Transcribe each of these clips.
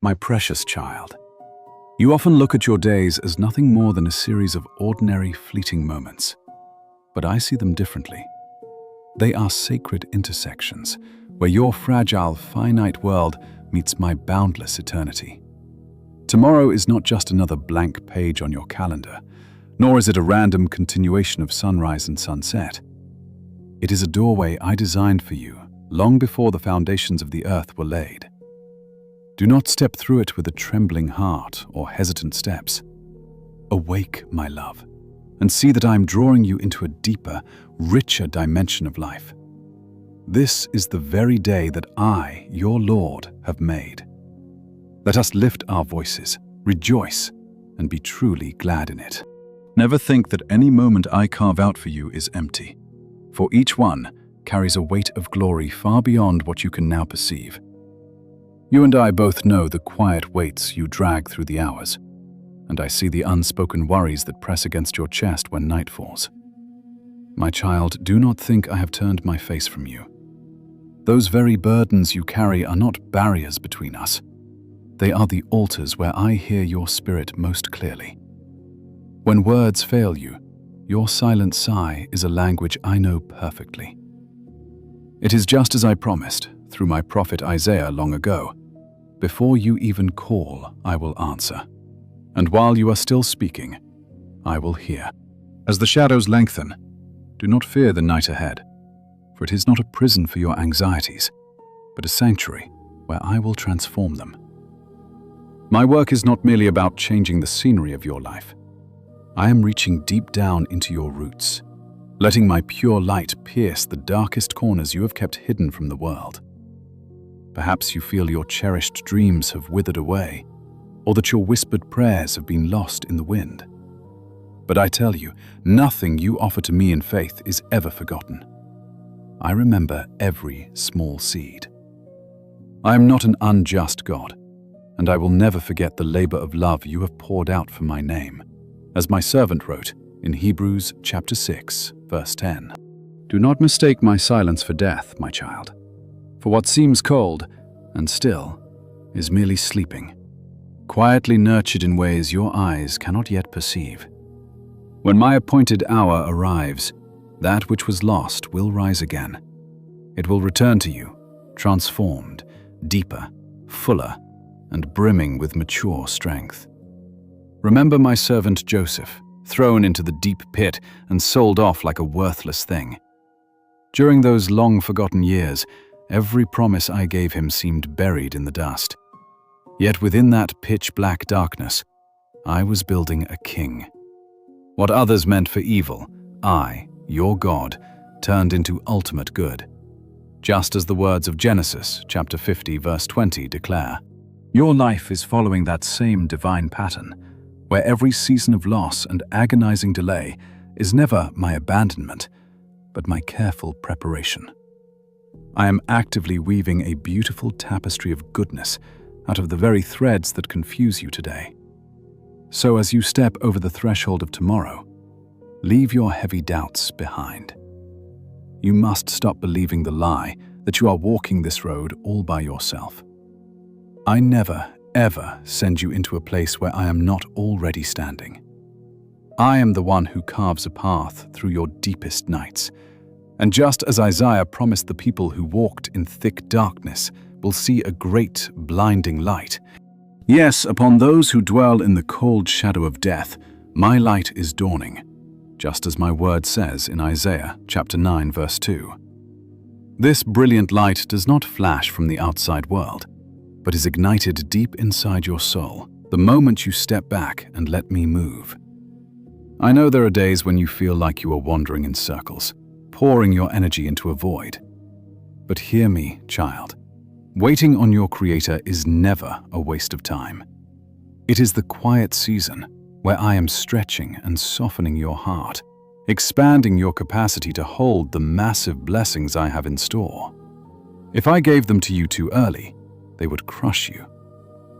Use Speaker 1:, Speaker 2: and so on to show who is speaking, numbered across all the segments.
Speaker 1: My precious child, you often look at your days as nothing more than a series of ordinary, fleeting moments. But I see them differently. They are sacred intersections, where your fragile, finite world meets my boundless eternity. Tomorrow is not just another blank page on your calendar, nor is it a random continuation of sunrise and sunset. It is a doorway I designed for you long before the foundations of the earth were laid. Do not step through it with a trembling heart or hesitant steps. Awake, my love, and see that I am drawing you into a deeper, richer dimension of life. This is the very day that I, your Lord, have made. Let us lift our voices, rejoice, and be truly glad in it. Never think that any moment I carve out for you is empty, for each one carries a weight of glory far beyond what you can now perceive. You and I both know the quiet weights you drag through the hours, and I see the unspoken worries that press against your chest when night falls. My child, do not think I have turned my face from you. Those very burdens you carry are not barriers between us. They are the altars where I hear your spirit most clearly. When words fail you, your silent sigh is a language I know perfectly. It is just as I promised through my prophet Isaiah long ago. Before you even call, I will answer. And while you are still speaking, I will hear. As the shadows lengthen, do not fear the night ahead, for it is not a prison for your anxieties, but a sanctuary where I will transform them. My work is not merely about changing the scenery of your life. I am reaching deep down into your roots, letting my pure light pierce the darkest corners you have kept hidden from the world. Perhaps you feel your cherished dreams have withered away, or that your whispered prayers have been lost in the wind. But I tell you, nothing you offer to me in faith is ever forgotten. I remember every small seed. I am not an unjust God, and I will never forget the labor of love you have poured out for my name, as my servant wrote in Hebrews chapter 6, verse 10. Do not mistake my silence for death, my child, for what seems cold and still is merely sleeping, quietly nurtured in ways your eyes cannot yet perceive. When my appointed hour arrives, that which was lost will rise again. It will return to you, transformed, deeper, fuller, and brimming with mature strength. Remember my servant Joseph, thrown into the deep pit and sold off like a worthless thing. During those long-forgotten years, every promise I gave him seemed buried in the dust. Yet within that pitch-black darkness, I was building a king. What others meant for evil, I, your God, turned into ultimate good. Just as the words of Genesis chapter 50 verse 20 declare. Your life is following that same divine pattern, where every season of loss and agonizing delay is never my abandonment, but my careful preparation. I am actively weaving a beautiful tapestry of goodness out of the very threads that confuse you today. So as you step over the threshold of tomorrow, leave your heavy doubts behind. You must stop believing the lie that you are walking this road all by yourself. I never, ever send you into a place where I am not already standing. I am the one who carves a path through your deepest nights. And just as Isaiah promised the people who walked in thick darkness will see a great, blinding light, yes, upon those who dwell in the cold shadow of death, my light is dawning, just as my word says in Isaiah chapter 9, verse 2. This brilliant light does not flash from the outside world, but is ignited deep inside your soul the moment you step back and let me move. I know there are days when you feel like you are wandering in circles, pouring your energy into a void. But hear me, child. Waiting on your Creator is never a waste of time. It is the quiet season where I am stretching and softening your heart, expanding your capacity to hold the massive blessings I have in store. If I gave them to you too early, they would crush you.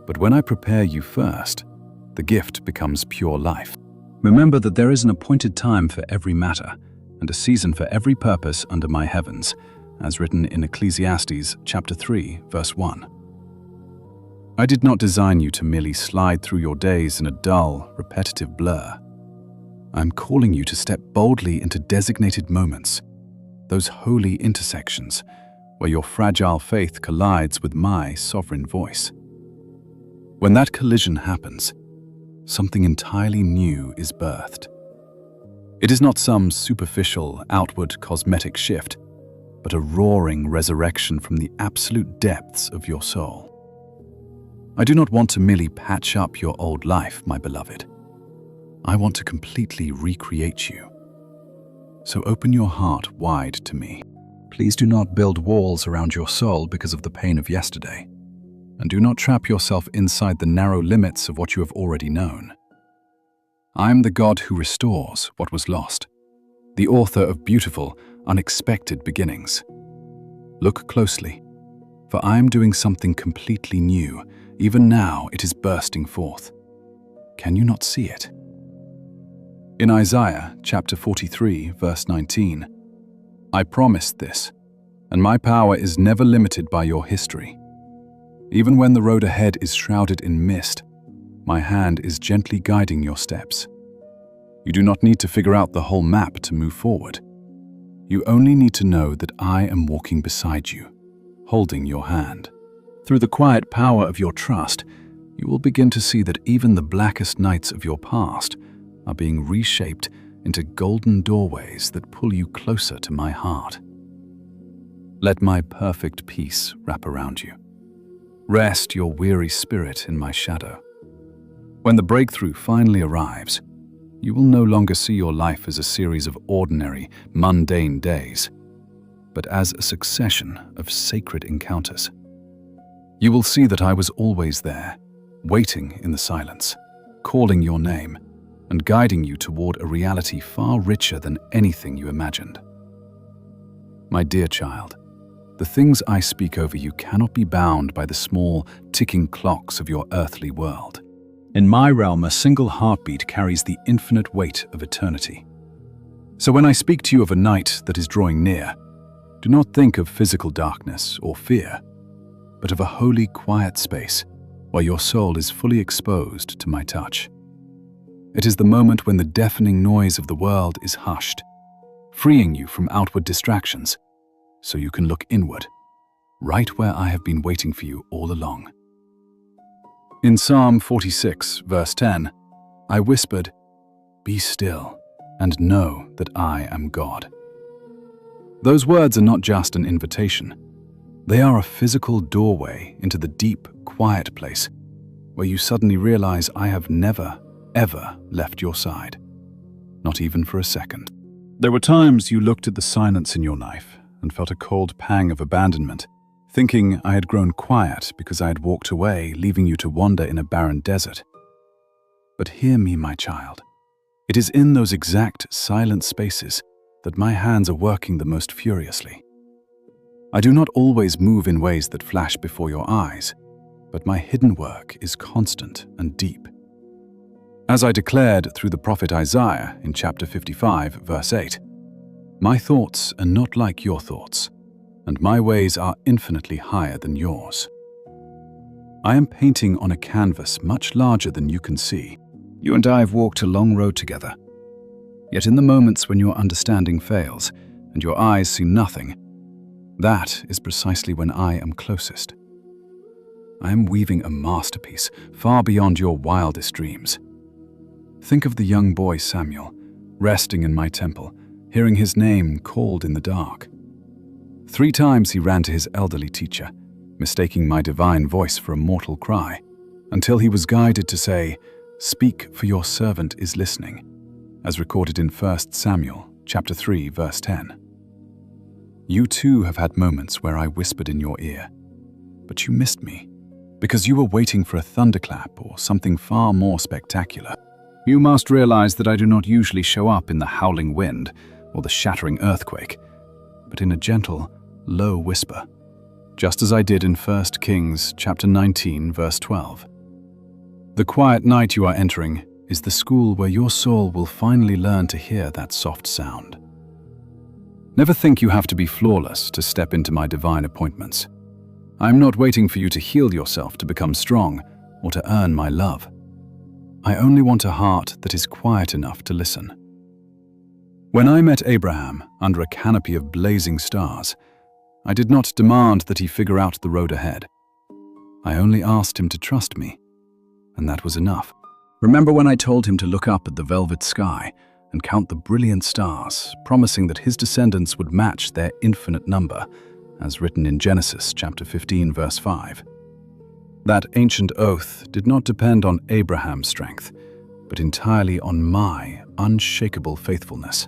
Speaker 1: But when I prepare you first, the gift becomes pure life. Remember that there is an appointed time for every matter, and a season for every purpose under my heavens, as written in Ecclesiastes chapter 3, verse 1. I did not design you to merely slide through your days in a dull, repetitive blur. I'm calling you to step boldly into designated moments, those holy intersections where your fragile faith collides with my sovereign voice. When that collision happens, something entirely new is birthed. It is not some superficial, outward cosmetic shift, but a roaring resurrection from the absolute depths of your soul. I do not want to merely patch up your old life, my beloved. I want to completely recreate you. So open your heart wide to me. Please do not build walls around your soul because of the pain of yesterday, and do not trap yourself inside the narrow limits of what you have already known. I am the God who restores what was lost, the author of beautiful, unexpected beginnings. Look closely, for I am doing something completely new. Even now it is bursting forth. Can you not see it? In Isaiah chapter 43, verse 19, I promised this, and my power is never limited by your history. Even when the road ahead is shrouded in mist, my hand is gently guiding your steps. You do not need to figure out the whole map to move forward. You only need to know that I am walking beside you, holding your hand. Through the quiet power of your trust, you will begin to see that even the blackest nights of your past are being reshaped into golden doorways that pull you closer to my heart. Let my perfect peace wrap around you. Rest your weary spirit in my shadow. When the breakthrough finally arrives, you will no longer see your life as a series of ordinary, mundane days, but as a succession of sacred encounters. You will see that I was always there, waiting in the silence, calling your name, and guiding you toward a reality far richer than anything you imagined. My dear child, the things I speak over you cannot be bound by the small, ticking clocks of your earthly world. In my realm, a single heartbeat carries the infinite weight of eternity. So when I speak to you of a night that is drawing near, do not think of physical darkness or fear, but of a holy, quiet space where your soul is fully exposed to my touch. It is the moment when the deafening noise of the world is hushed, freeing you from outward distractions, so you can look inward, right where I have been waiting for you all along. In Psalm 46, verse 10, I whispered, "Be still and know that I am God." Those words are not just an invitation. They are a physical doorway into the deep, quiet place where you suddenly realize I have never, ever left your side, not even for a second. There were times you looked at the silence in your life and felt a cold pang of abandonment, thinking I had grown quiet because I had walked away, leaving you to wander in a barren desert. But hear me, my child. It is in those exact silent spaces that my hands are working the most furiously. I do not always move in ways that flash before your eyes, but my hidden work is constant and deep. As I declared through the prophet Isaiah in chapter 55, verse 8, my thoughts are not like your thoughts, and my ways are infinitely higher than yours. I am painting on a canvas much larger than you can see. You and I have walked a long road together. Yet in the moments when your understanding fails and your eyes see nothing, that is precisely when I am closest. I am weaving a masterpiece far beyond your wildest dreams. Think of the young boy Samuel, resting in my temple, hearing his name called in the dark. 3 times he ran to his elderly teacher, mistaking my divine voice for a mortal cry, until he was guided to say, "Speak, for your servant is listening," as recorded in 1 Samuel chapter 3, verse 10. You too have had moments where I whispered in your ear, but you missed me, because you were waiting for a thunderclap or something far more spectacular. You must realize that I do not usually show up in the howling wind or the shattering earthquake, but in a gentle, low whisper, just as I did in 1 Kings chapter 19, verse 12. The quiet night you are entering is the school where your soul will finally learn to hear that soft sound. Never think you have to be flawless to step into my divine appointments. I'm not waiting for you to heal yourself to become strong or to earn my love. I only want a heart that is quiet enough to listen. When I met Abraham under a canopy of blazing stars, I did not demand that he figure out the road ahead. I only asked him to trust me, and that was enough. Remember when I told him to look up at the velvet sky and count the brilliant stars, promising that his descendants would match their infinite number, as written in Genesis chapter 15, verse 5. That ancient oath did not depend on Abraham's strength, but entirely on my unshakable faithfulness.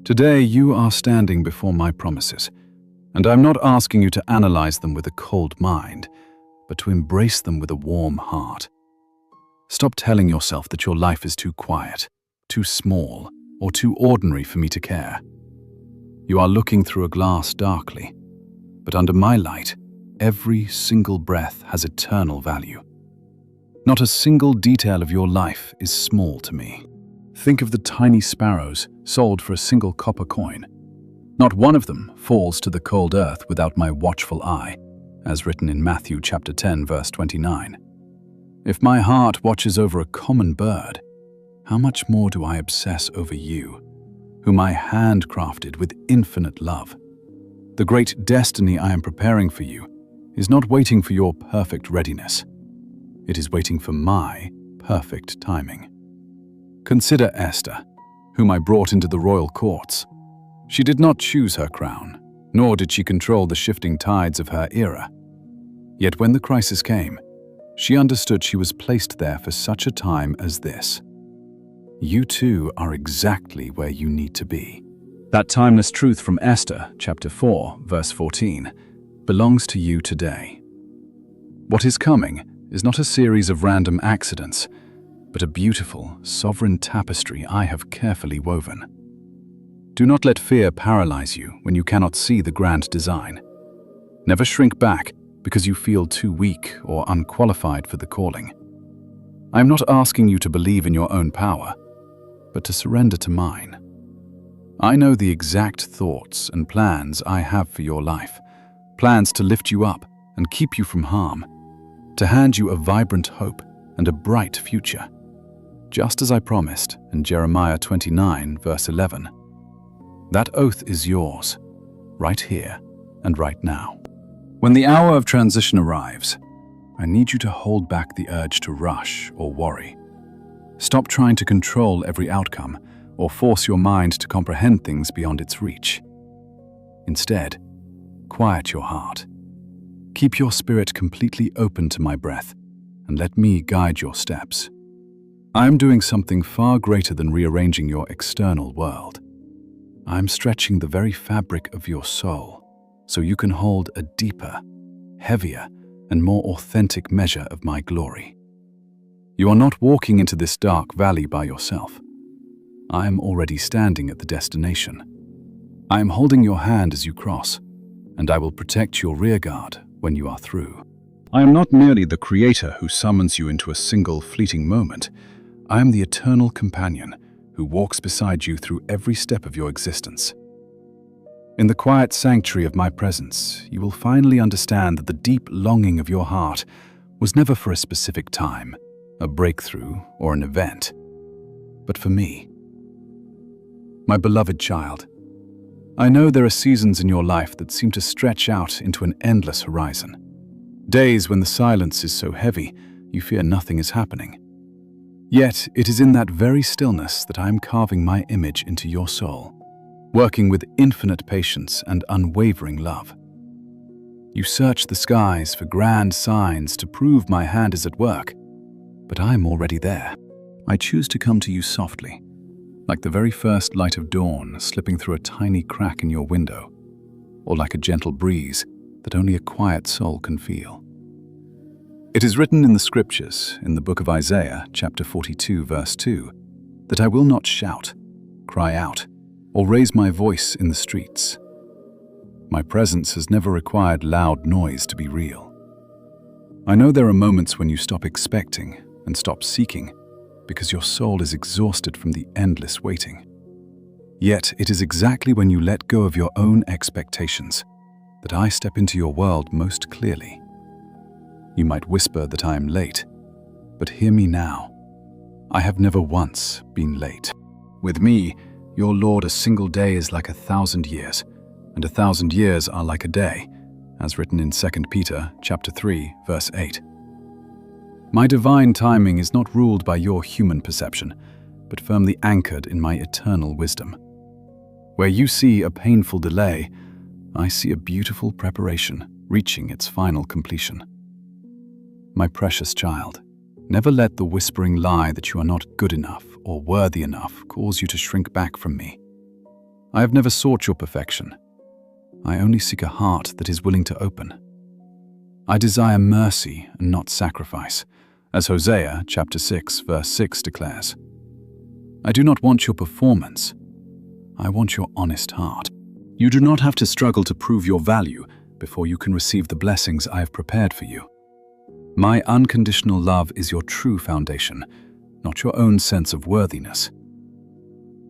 Speaker 1: Today you are standing before my promises, and I'm not asking you to analyze them with a cold mind, but to embrace them with a warm heart. Stop telling yourself that your life is too quiet, too small, or too ordinary for me to care. You are looking through a glass darkly, but under my light, every single breath has eternal value. Not a single detail of your life is small to me. Think of the tiny sparrows sold for a single copper coin. Not one of them falls to the cold earth without my watchful eye, as written in Matthew chapter 10, verse 29. If my heart watches over a common bird, how much more do I obsess over you, whom I handcrafted with infinite love? The great destiny I am preparing for you is not waiting for your perfect readiness. It is waiting for my perfect timing. Consider Esther, whom I brought into the royal courts. She did not choose her crown, nor did she control the shifting tides of her era. Yet when the crisis came, she understood she was placed there for such a time as this. You too are exactly where you need to be. That timeless truth from Esther, chapter 4, verse 14, belongs to you today. What is coming is not a series of random accidents, but a beautiful, sovereign tapestry I have carefully woven. Do not let fear paralyze you when you cannot see the grand design. Never shrink back because you feel too weak or unqualified for the calling. I am not asking you to believe in your own power, but to surrender to mine. I know the exact thoughts and plans I have for your life, plans to lift you up and keep you from harm, to hand you a vibrant hope and a bright future, just as I promised in Jeremiah 29, verse 11. That oath is yours, right here and right now. When the hour of transition arrives, I need you to hold back the urge to rush or worry. Stop trying to control every outcome or force your mind to comprehend things beyond its reach. Instead, quiet your heart. Keep your spirit completely open to my breath and let me guide your steps. I am doing something far greater than rearranging your external world. I am stretching the very fabric of your soul so you can hold a deeper, heavier, and more authentic measure of my glory. You are not walking into this dark valley by yourself. I am already standing at the destination. I am holding your hand as you cross, and I will protect your rearguard when you are through. I am not merely the creator who summons you into a single fleeting moment. I am the eternal companion who walks beside you through every step of your existence. In the quiet sanctuary of my presence, you will finally understand that the deep longing of your heart was never for a specific time, a breakthrough, or an event, but for me. My beloved child, I know there are seasons in your life that seem to stretch out into an endless horizon. Days when the silence is so heavy, you fear nothing is happening. Yet it is in that very stillness that I am carving my image into your soul, working with infinite patience and unwavering love. You search the skies for grand signs to prove my hand is at work, but I am already there. I choose to come to you softly, like the very first light of dawn slipping through a tiny crack in your window, or like a gentle breeze that only a quiet soul can feel. It is written in the scriptures, in the book of Isaiah, chapter 42, verse 2, that I will not shout, cry out, or raise my voice in the streets. My presence has never required loud noise to be real. I know there are moments when you stop expecting and stop seeking because your soul is exhausted from the endless waiting. Yet it is exactly when you let go of your own expectations, that I step into your world most clearly. You might whisper that I am late, but hear me now. I have never once been late. With me, your Lord, a single day is like 1,000 years, and 1,000 years are like a day, as written in 2 Peter chapter 3, verse 8. My divine timing is not ruled by your human perception, but firmly anchored in my eternal wisdom. Where you see a painful delay, I see a beautiful preparation reaching its final completion. My precious child, never let the whispering lie that you are not good enough or worthy enough cause you to shrink back from me. I have never sought your perfection. I only seek a heart that is willing to open. I desire mercy and not sacrifice, as Hosea chapter 6, verse 6 declares. I do not want your performance. I want your honest heart. You do not have to struggle to prove your value before you can receive the blessings I have prepared for you. My unconditional love is your true foundation, not your own sense of worthiness.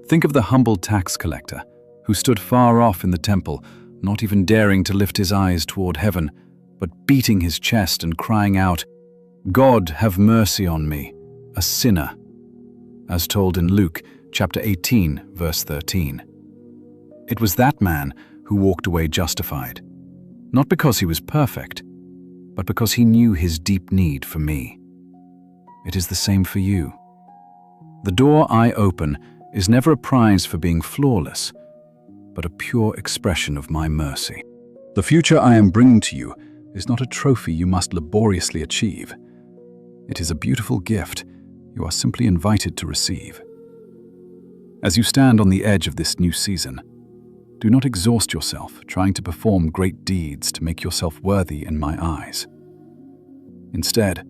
Speaker 1: Think of the humble tax collector who stood far off in the temple, not even daring to lift his eyes toward heaven, but beating his chest and crying out, "God, have mercy on me, a sinner," as told in Luke chapter 18, verse 13. It was that man who walked away justified, not because he was perfect, but because he knew his deep need for me. It is the same for you. The door I open is never a prize for being flawless, but a pure expression of my mercy. The future I am bringing to you is not a trophy you must laboriously achieve. It is a beautiful gift you are simply invited to receive. As you stand on the edge of this new season, do not exhaust yourself trying to perform great deeds to make yourself worthy in my eyes. Instead,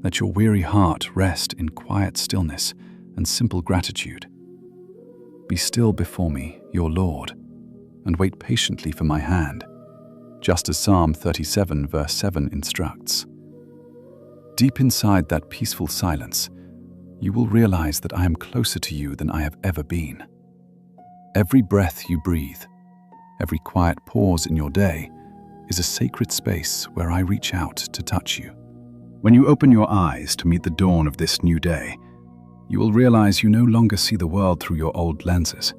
Speaker 1: let your weary heart rest in quiet stillness and simple gratitude. Be still before me, your Lord, and wait patiently for my hand, just as Psalm 37, verse 7 instructs. Deep inside that peaceful silence, you will realize that I am closer to you than I have ever been. Every breath you breathe, every quiet pause in your day, is a sacred space where I reach out to touch you. When you open your eyes to meet the dawn of this new day, you will realize you no longer see the world through your old lenses.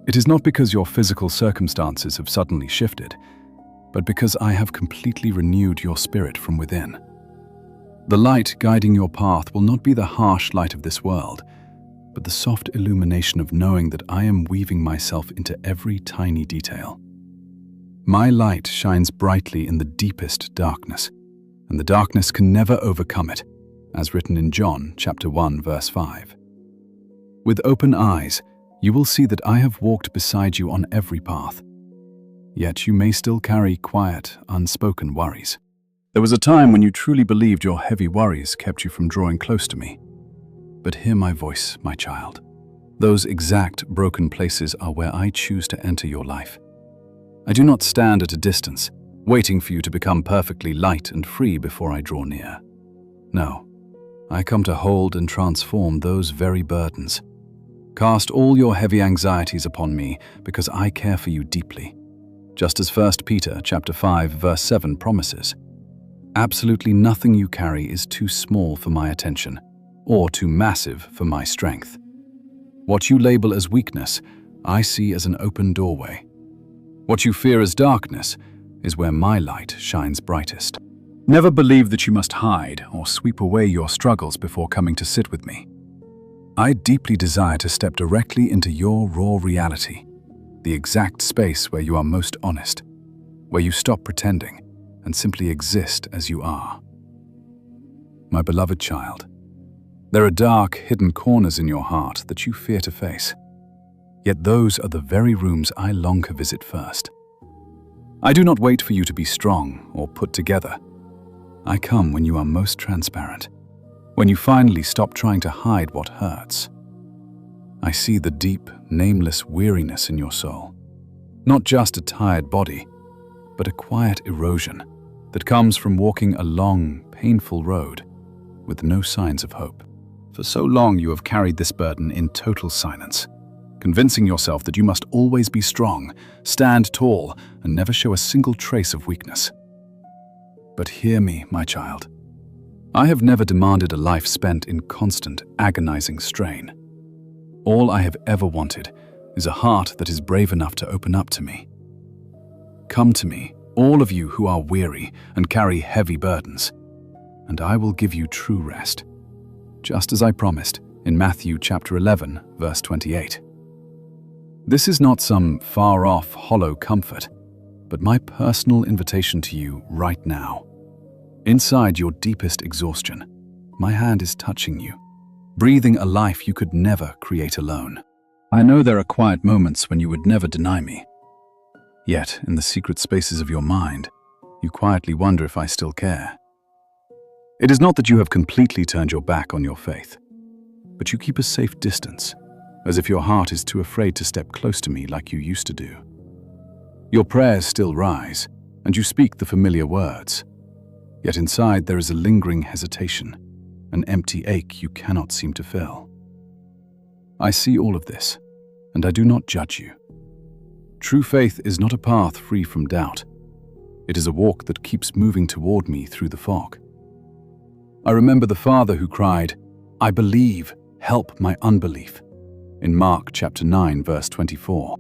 Speaker 1: It is not because your physical circumstances have suddenly shifted, but because I have completely renewed your spirit from within. The light guiding your path will not be the harsh light of this world, but the soft illumination of knowing that I am weaving myself into every tiny detail. My light shines brightly in the deepest darkness, and the darkness can never overcome it, as written in John chapter 1, verse 5. With open eyes, you will see that I have walked beside you on every path. Yet you may still carry quiet, unspoken worries. There was a time when you truly believed your heavy worries kept you from drawing close to me. But hear my voice, my child. Those exact broken places are where I choose to enter your life. I do not stand at a distance, waiting for you to become perfectly light and free before I draw near. No, I come to hold and transform those very burdens. Cast all your heavy anxieties upon me because I care for you deeply. Just as 1 Peter chapter 5, verse 7 promises. Absolutely nothing you carry is too small for my attention, or too massive for my strength. What you label as weakness, I see as an open doorway. What you fear as darkness is where my light shines brightest. Never believe that you must hide or sweep away your struggles before coming to sit with me. I deeply desire to step directly into your raw reality, the exact space where you are most honest, where you stop pretending and simply exist as you are. My beloved child, there are dark, hidden corners in your heart that you fear to face. Yet those are the very rooms I long to visit first. I do not wait for you to be strong or put together. I come when you are most transparent, when you finally stop trying to hide what hurts. I see the deep, nameless weariness in your soul. Not just a tired body, but a quiet erosion that comes from walking a long, painful road with no signs of hope. For so long you have carried this burden in total silence. convincing yourself that you must always be strong, stand tall, and never show a single trace of weakness. But hear me, my child. I have never demanded a life spent in constant, agonizing strain. All I have ever wanted is a heart that is brave enough to open up to me. Come to me, all of you who are weary and carry heavy burdens, and I will give you true rest, just as I promised in Matthew chapter 11, verse 28. This is not some far-off, hollow comfort, but my personal invitation to you right now. Inside your deepest exhaustion, my hand is touching you, breathing a life you could never create alone. I know there are quiet moments when you would never deny me. Yet, in the secret spaces of your mind, you quietly wonder if I still care. It is not that you have completely turned your back on your faith, but you keep a safe distance, as if your heart is too afraid to step close to me like you used to do. Your prayers still rise, and you speak the familiar words. Yet inside there is a lingering hesitation, an empty ache you cannot seem to fill. I see all of this, and I do not judge you. True faith is not a path free from doubt. It is a walk that keeps moving toward me through the fog. I remember the father who cried, "I believe, help my unbelief," in Mark chapter 9, verse 24.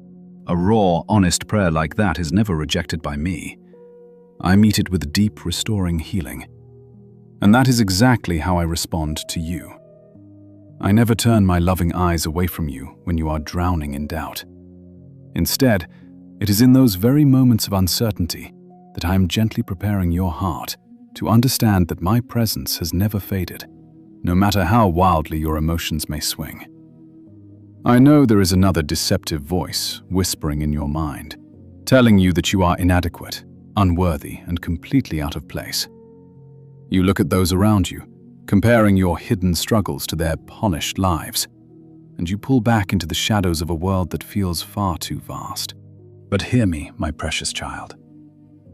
Speaker 1: A raw, honest prayer like that is never rejected by me. I meet it with deep, restoring healing. And that is exactly how I respond to you. I never turn my loving eyes away from you when you are drowning in doubt. Instead, it is in those very moments of uncertainty that I am gently preparing your heart to understand that my presence has never faded, no matter how wildly your emotions may swing. I know there is another deceptive voice whispering in your mind, telling you that you are inadequate, unworthy, and completely out of place. You look at those around you, comparing your hidden struggles to their polished lives, and you pull back into the shadows of a world that feels far too vast. But hear me, my precious child.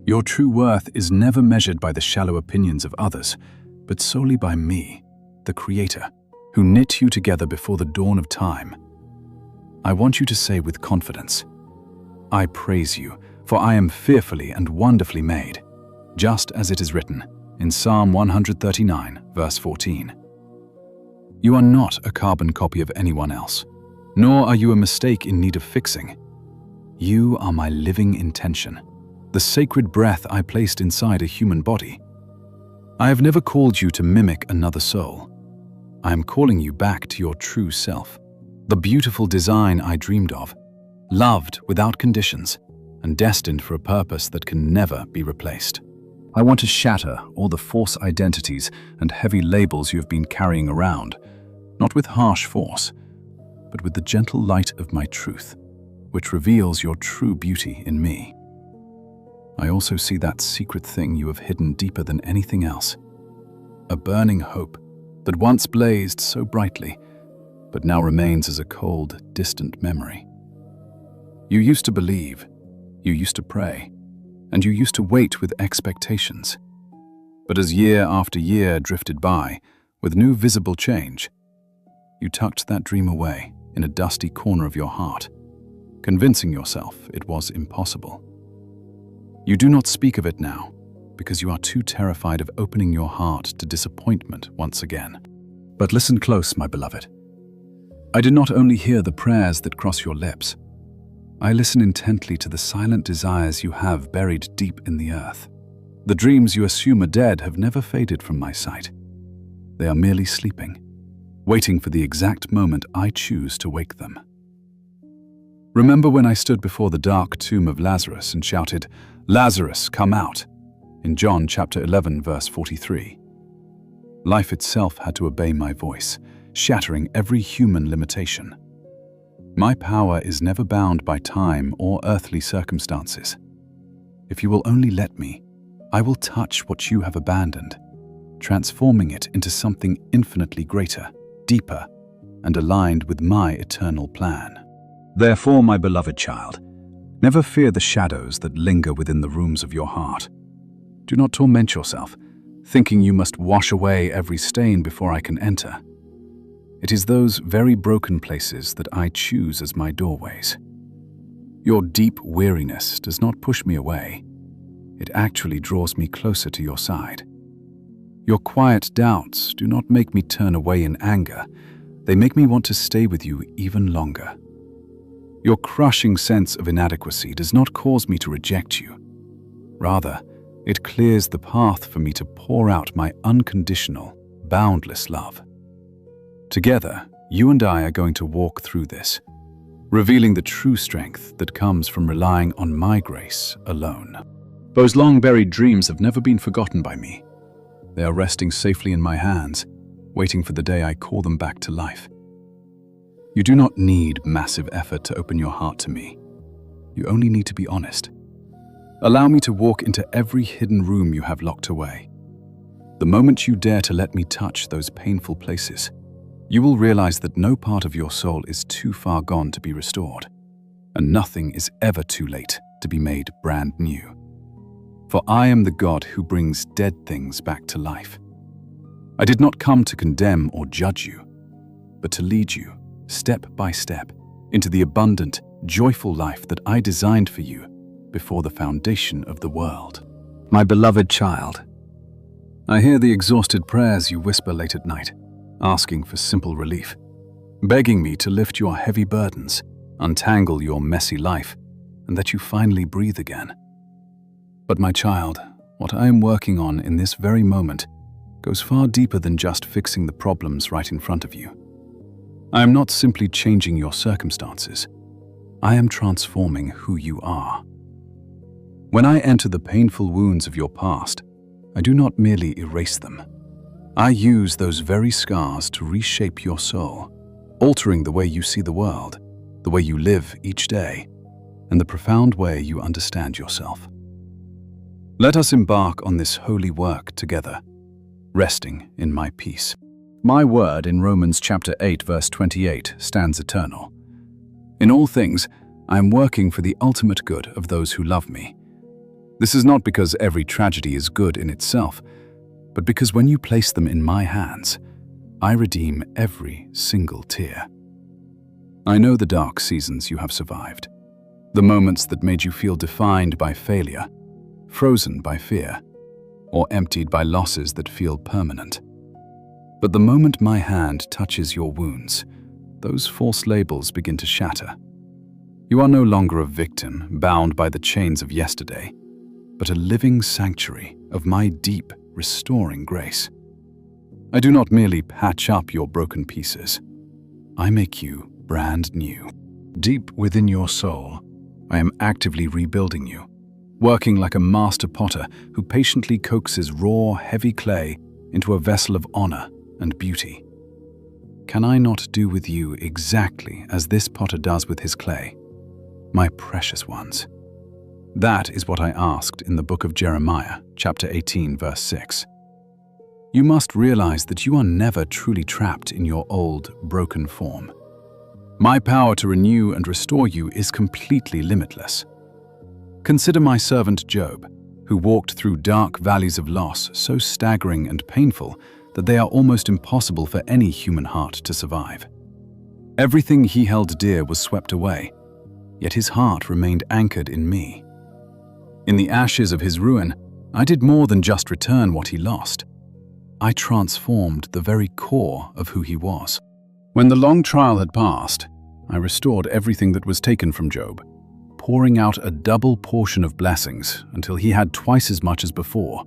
Speaker 1: Your true worth is never measured by the shallow opinions of others, but solely by me, the Creator, who knit you together before the dawn of time. I want you to say with confidence, "I praise you, for I am fearfully and wonderfully made," just as it is written in Psalm 139, verse 14. You are not a carbon copy of anyone else, nor are you a mistake in need of fixing. You are my living intention, the sacred breath I placed inside a human body. I have never called you to mimic another soul. I am calling you back to your true self, the beautiful design I dreamed of, loved without conditions, and destined for a purpose that can never be replaced. I want to shatter all the false identities and heavy labels you have been carrying around, not with harsh force, but with the gentle light of my truth, which reveals your true beauty in me. I also see that secret thing you have hidden deeper than anything else, a burning hope that once blazed so brightly, but now remains as a cold, distant memory. You used to believe, you used to pray, and you used to wait with expectations. But as year after year drifted by, with no visible change, you tucked that dream away in a dusty corner of your heart, convincing yourself it was impossible. You do not speak of it now, because you are too terrified of opening your heart to disappointment once again. But listen close, my beloved. I do not only hear the prayers that cross your lips, I listen intently to the silent desires you have buried deep in the earth. The dreams you assume are dead have never faded from my sight. They are merely sleeping, waiting for the exact moment I choose to wake them. Remember when I stood before the dark tomb of Lazarus and shouted, "Lazarus, come out," in John chapter 11, verse 43. Life itself had to obey my voice, shattering every human limitation. My power is never bound by time or earthly circumstances. If you will only let me, I will touch what you have abandoned, transforming it into something infinitely greater, deeper, and aligned with my eternal plan. Therefore, my beloved child, never fear the shadows that linger within the rooms of your heart. Do not torment yourself, thinking you must wash away every stain before I can enter. It is those very broken places that I choose as my doorways. Your deep weariness does not push me away. It actually draws me closer to your side. Your quiet doubts do not make me turn away in anger. They make me want to stay with you even longer. Your crushing sense of inadequacy does not cause me to reject you. Rather, it clears the path for me to pour out my unconditional, boundless love. Together, you and I are going to walk through this, revealing the true strength that comes from relying on my grace alone. Those long-buried dreams have never been forgotten by me. They are resting safely in my hands, waiting for the day I call them back to life. You do not need massive effort to open your heart to me. You only need to be honest. Allow me to walk into every hidden room you have locked away. The moment you dare to let me touch those painful places, you will realize that no part of your soul is too far gone to be restored, and nothing is ever too late to be made brand new. For I am the God who brings dead things back to life. I did not come to condemn or judge you, but to lead you, step by step, into the abundant, joyful life that I designed for you before the foundation of the world. My beloved child, I hear the exhausted prayers you whisper late at night, asking for simple relief, begging me to lift your heavy burdens, untangle your messy life, and that you finally breathe again. But my child, what I am working on in this very moment goes far deeper than just fixing the problems right in front of you. I am not simply changing your circumstances. I am transforming who you are. When I enter the painful wounds of your past, I do not merely erase them. I use those very scars to reshape your soul, altering the way you see the world, the way you live each day, and the profound way you understand yourself. Let us embark on this holy work together, resting in my peace. My word in Romans chapter 8, verse 28 stands eternal. In all things, I am working for the ultimate good of those who love me. This is not because every tragedy is good in itself, but because when you place them in my hands, I redeem every single tear. I know the dark seasons you have survived, the moments that made you feel defined by failure, frozen by fear, or emptied by losses that feel permanent. But the moment my hand touches your wounds, those false labels begin to shatter. You are no longer a victim bound by the chains of yesterday, but a living sanctuary of my deep, restoring grace. I do not merely patch up your broken pieces. I make you brand new. Deep within your soul, I am actively rebuilding you, working like a master potter who patiently coaxes raw, heavy clay into a vessel of honor and beauty. Can I not do with you exactly as this potter does with his clay, my precious ones? That is what I asked in the book of Jeremiah, chapter 18, verse 6. You must realize that you are never truly trapped in your old, broken form. My power to renew and restore you is completely limitless. Consider my servant Job, who walked through dark valleys of loss so staggering and painful that they are almost impossible for any human heart to survive. Everything he held dear was swept away, yet his heart remained anchored in me. In the ashes of his ruin, I did more than just return what he lost. I transformed the very core of who he was. When the long trial had passed, I restored everything that was taken from Job, pouring out a double portion of blessings until he had twice as much as before,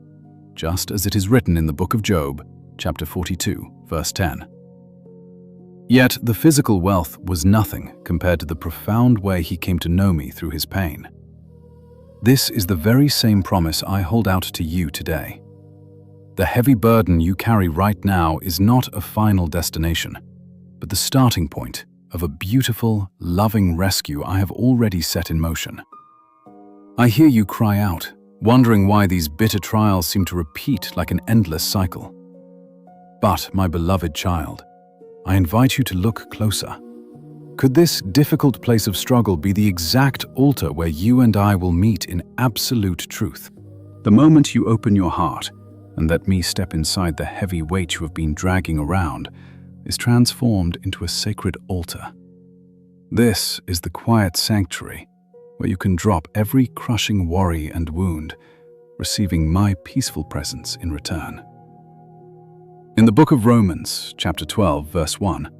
Speaker 1: just as it is written in the book of Job, chapter 42, verse 10. Yet the physical wealth was nothing compared to the profound way he came to know me through his pain. This is the very same promise I hold out to you today. The heavy burden you carry right now is not a final destination, but the starting point of a beautiful, loving rescue I have already set in motion. I hear you cry out, wondering why these bitter trials seem to repeat like an endless cycle. But, my beloved child, I invite you to look closer. Could this difficult place of struggle be the exact altar where you and I will meet in absolute truth? The moment you open your heart and let me step inside the heavy weight you have been dragging around, is transformed into a sacred altar. This is the quiet sanctuary where you can drop every crushing worry and wound, receiving my peaceful presence in return. In the book of Romans, chapter 12, verse 1,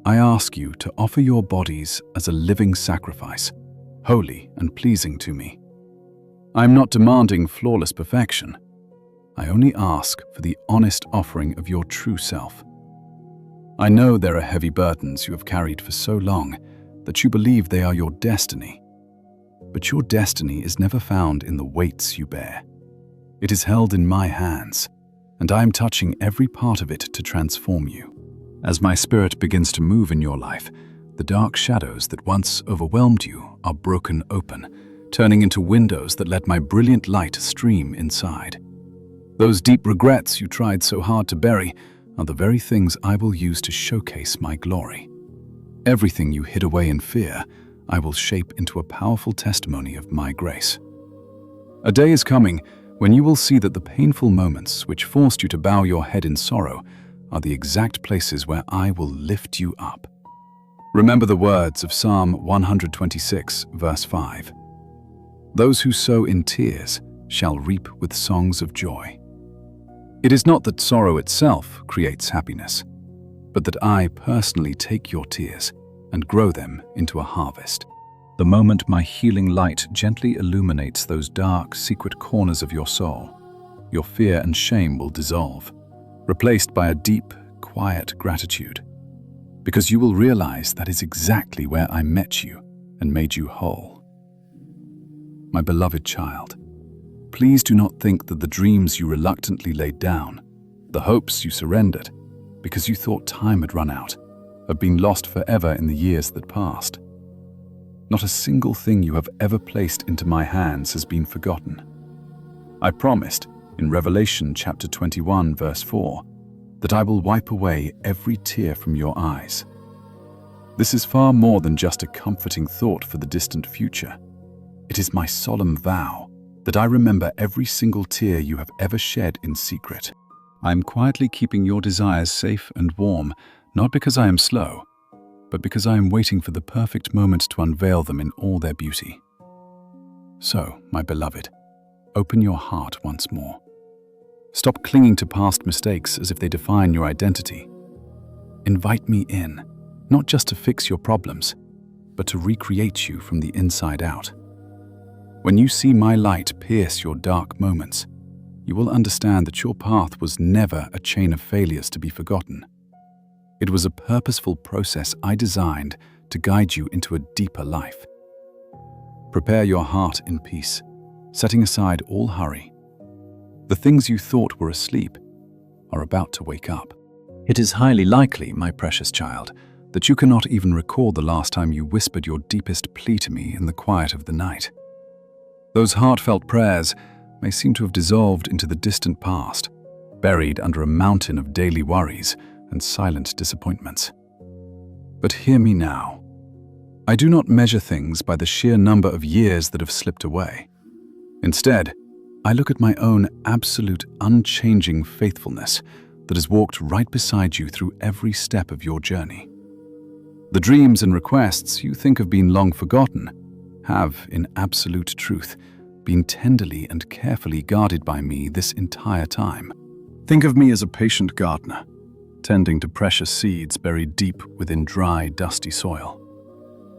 Speaker 1: I ask you to offer your bodies as a living sacrifice, holy and pleasing to me. I am not demanding flawless perfection. I only ask for the honest offering of your true self. I know there are heavy burdens you have carried for so long that you believe they are your destiny. But your destiny is never found in the weights you bear. It is held in my hands, and I am touching every part of it to transform you. As my spirit begins to move in your life, the dark shadows that once overwhelmed you are broken open, turning into windows that let my brilliant light stream inside. Those deep regrets you tried so hard to bury are the very things I will use to showcase my glory. Everything you hid away in fear, I will shape into a powerful testimony of my grace. A day is coming when you will see that the painful moments which forced you to bow your head in sorrow are the exact places where I will lift you up. Remember the words of Psalm 126, verse 5. Those who sow in tears shall reap with songs of joy. It is not that sorrow itself creates happiness, but that I personally take your tears and grow them into a harvest. The moment my healing light gently illuminates those dark, secret corners of your soul, your fear and shame will dissolve, replaced by a deep, quiet gratitude, because you will realize that is exactly where I met you and made you whole. My beloved child, please do not think that the dreams you reluctantly laid down, the hopes you surrendered, because you thought time had run out, have been lost forever in the years that passed. Not a single thing you have ever placed into my hands has been forgotten. I promised, in Revelation chapter 21, verse 4, that I will wipe away every tear from your eyes. This is far more than just a comforting thought for the distant future. It is my solemn vow that I remember every single tear you have ever shed in secret. I am quietly keeping your desires safe and warm, not because I am slow, but because I am waiting for the perfect moment to unveil them in all their beauty. So, my beloved, open your heart once more. Stop clinging to past mistakes as if they define your identity. Invite me in, not just to fix your problems, but to recreate you from the inside out. When you see my light pierce your dark moments, you will understand that your path was never a chain of failures to be forgotten. It was a purposeful process I designed to guide you into a deeper life. Prepare your heart in peace, setting aside all hurry. The things you thought were asleep are about to wake up. It is highly likely, my precious child, that you cannot even recall the last time you whispered your deepest plea to me in the quiet of the night. Those heartfelt prayers may seem to have dissolved into the distant past, buried under a mountain of daily worries and silent disappointments. But hear me now. I do not measure things by the sheer number of years that have slipped away. Instead, I look at my own absolute, unchanging faithfulness that has walked right beside you through every step of your journey. The dreams and requests you think have been long forgotten have, in absolute truth, been tenderly and carefully guarded by me this entire time. Think of me as a patient gardener, tending to precious seeds buried deep within dry, dusty soil.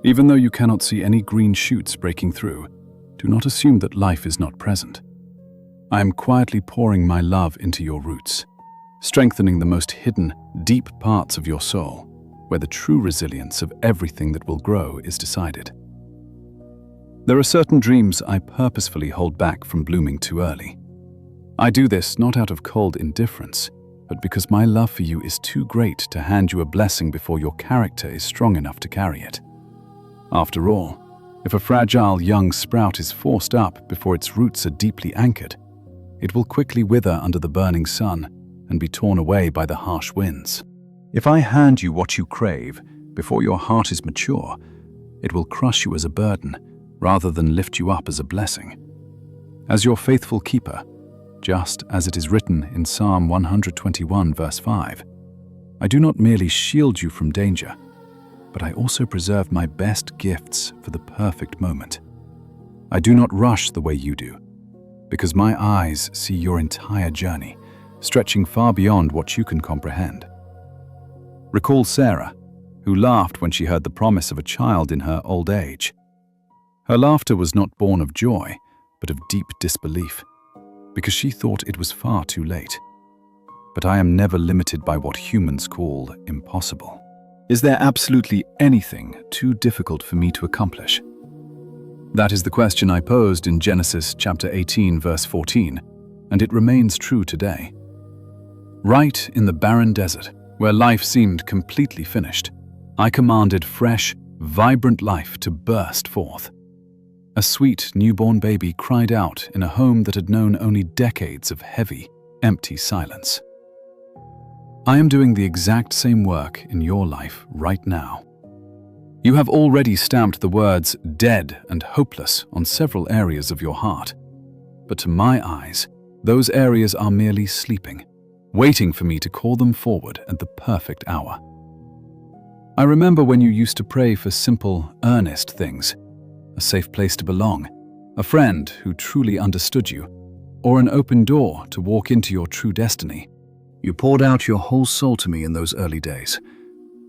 Speaker 1: Even though you cannot see any green shoots breaking through, do not assume that life is not present. I am quietly pouring my love into your roots, strengthening the most hidden, deep parts of your soul, where the true resilience of everything that will grow is decided. There are certain dreams I purposefully hold back from blooming too early. I do this not out of cold indifference, but because my love for you is too great to hand you a blessing before your character is strong enough to carry it. After all, if a fragile young sprout is forced up before its roots are deeply anchored, it will quickly wither under the burning sun and be torn away by the harsh winds. If I hand you what you crave before your heart is mature, it will crush you as a burden rather than lift you up as a blessing. As your faithful keeper, just as it is written in Psalm 121 verse 5, I do not merely shield you from danger, but I also preserve my best gifts for the perfect moment. I do not rush the way you do, because my eyes see your entire journey, stretching far beyond what you can comprehend. Recall Sarah, who laughed when she heard the promise of a child in her old age. Her laughter was not born of joy, but of deep disbelief, because she thought it was far too late. But I am never limited by what humans call impossible. Is there absolutely anything too difficult for me to accomplish? That is the question I posed in Genesis chapter 18, verse 14, and it remains true today. Right in the barren desert, where life seemed completely finished, I commanded fresh, vibrant life to burst forth. A sweet newborn baby cried out in a home that had known only decades of heavy, empty silence. I am doing the exact same work in your life right now. You have already stamped the words dead and hopeless on several areas of your heart. But to my eyes, those areas are merely sleeping, waiting for me to call them forward at the perfect hour. I remember when you used to pray for simple, earnest things, a safe place to belong, a friend who truly understood you, or an open door to walk into your true destiny. You poured out your whole soul to me in those early days,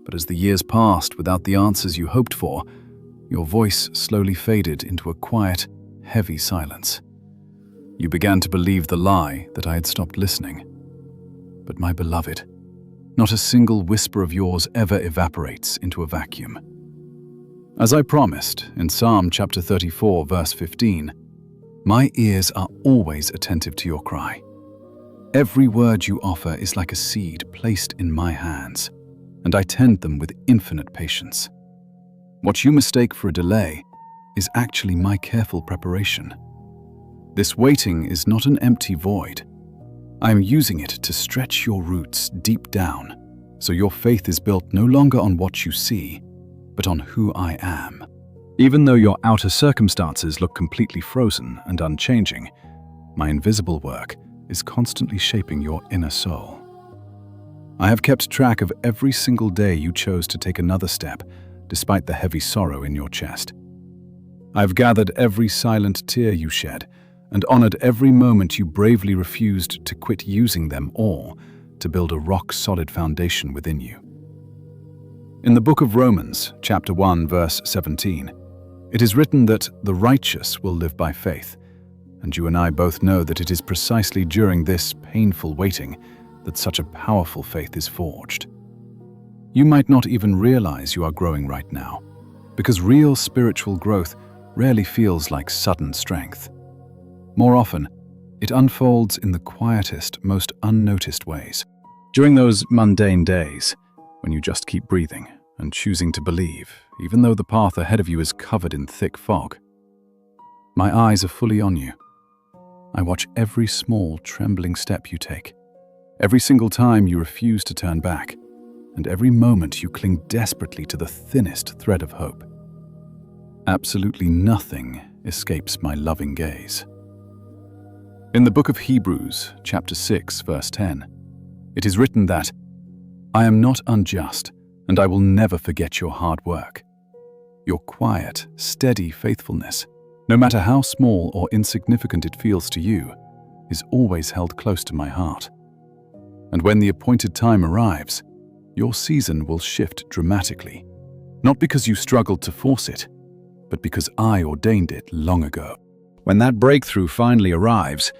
Speaker 1: but as the years passed without the answers you hoped for, your voice slowly faded into a quiet, heavy silence. You began to believe the lie that I had stopped listening. But my beloved, not a single whisper of yours ever evaporates into a vacuum. As I promised in Psalm chapter 34, verse 15, my ears are always attentive to your cry. Every word you offer is like a seed placed in my hands, and I tend them with infinite patience. What you mistake for a delay is actually my careful preparation. This waiting is not an empty void. I am using it to stretch your roots deep down, so your faith is built no longer on what you see, but on who I am. Even though your outer circumstances look completely frozen and unchanging, my invisible work is constantly shaping your inner soul. I have kept track of every single day you chose to take another step, despite the heavy sorrow in your chest. I've gathered every silent tear you shed, and honored every moment you bravely refused to quit using them all to build a rock-solid foundation within you. In the book of Romans, chapter 1, verse 17, it is written that the righteous will live by faith, and you and I both know that it is precisely during this painful waiting that such a powerful faith is forged. You might not even realize you are growing right now, because real spiritual growth rarely feels like sudden strength. More often, it unfolds in the quietest, most unnoticed ways. During those mundane days, when you just keep breathing and choosing to believe, even though the path ahead of you is covered in thick fog. My eyes are fully on you. I watch every small, trembling step you take, every single time you refuse to turn back, and every moment you cling desperately to the thinnest thread of hope. Absolutely nothing escapes my loving gaze. In the book of Hebrews, chapter 6, verse 10, it is written that, "I am not unjust, and I will never forget your hard work. Your quiet, steady faithfulness, no matter how small or insignificant it feels to you, is always held close to my heart. And when the appointed time arrives, your season will shift dramatically, not because you struggled to force it, but because I ordained it long ago." When that breakthrough finally arrives,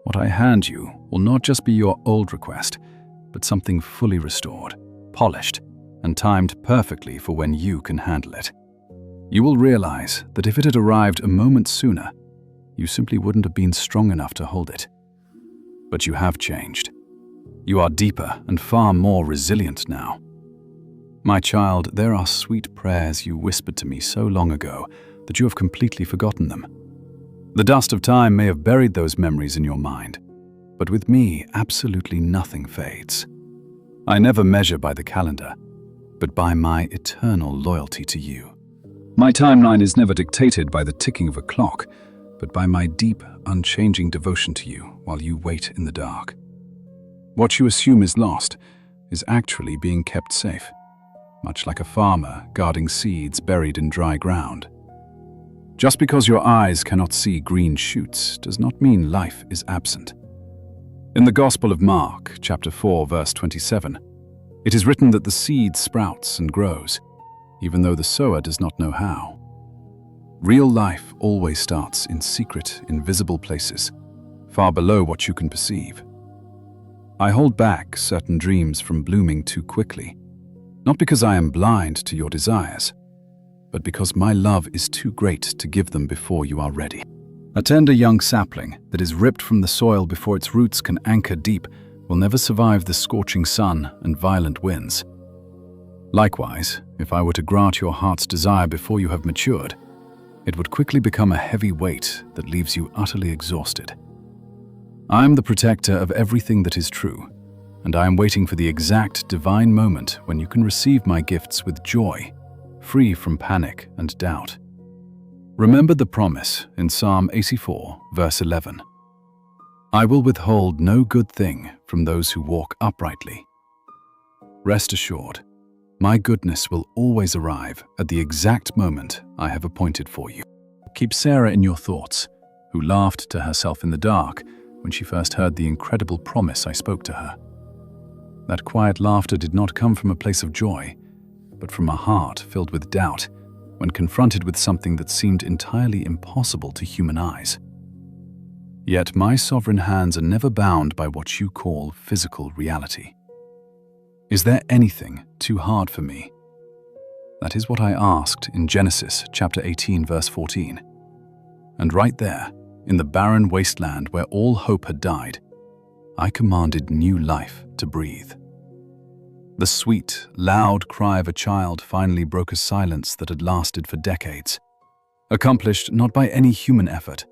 Speaker 1: what I hand you will not just be your old request, but something fully restored, polished, and timed perfectly for when you can handle it. You will realize that if it had arrived a moment sooner, you simply wouldn't have been strong enough to hold it. But you have changed. You are deeper and far more resilient now. My child, there are sweet prayers you whispered to me so long ago that you have completely forgotten them. The dust of time may have buried those memories in your mind, but with me, absolutely nothing fades. I never measure by the calendar, but by my eternal loyalty to you. My timeline is never dictated by the ticking of a clock, but by my deep, unchanging devotion to you while you wait in the dark. What you assume is lost is actually being kept safe, much like a farmer guarding seeds buried in dry ground. Just because your eyes cannot see green shoots does not mean life is absent. In the Gospel of Mark, chapter 4, verse 27, it is written that the seed sprouts and grows, even though the sower does not know how. Real life always starts in secret, invisible places, far below what you can perceive. I hold back certain dreams from blooming too quickly, not because I am blind to your desires, but because my love is too great to give them before you are ready. A tender young sapling that is ripped from the soil before its roots can anchor deep will never survive the scorching sun and violent winds. Likewise, if I were to grant your heart's desire before you have matured, it would quickly become a heavy weight that leaves you utterly exhausted. I am the protector of everything that is true, and I am waiting for the exact divine moment when you can receive my gifts with joy, free from panic and doubt. Remember the promise in Psalm 84, verse 11. I will withhold no good thing from those who walk uprightly. Rest assured, my goodness will always arrive at the exact moment I have appointed for you. Keep Sarah in your thoughts, who laughed to herself in the dark when she first heard the incredible promise I spoke to her. That quiet laughter did not come from a place of joy, but from a heart filled with doubt when confronted with something that seemed entirely impossible to human eyes. Yet my sovereign hands are never bound by what you call physical reality. Is there anything too hard for me? That is what I asked in Genesis chapter 18, verse 14. And right there, in the barren wasteland where all hope had died, I commanded new life to breathe. The sweet, loud cry of a child finally broke a silence that had lasted for decades, accomplished not by any human effort,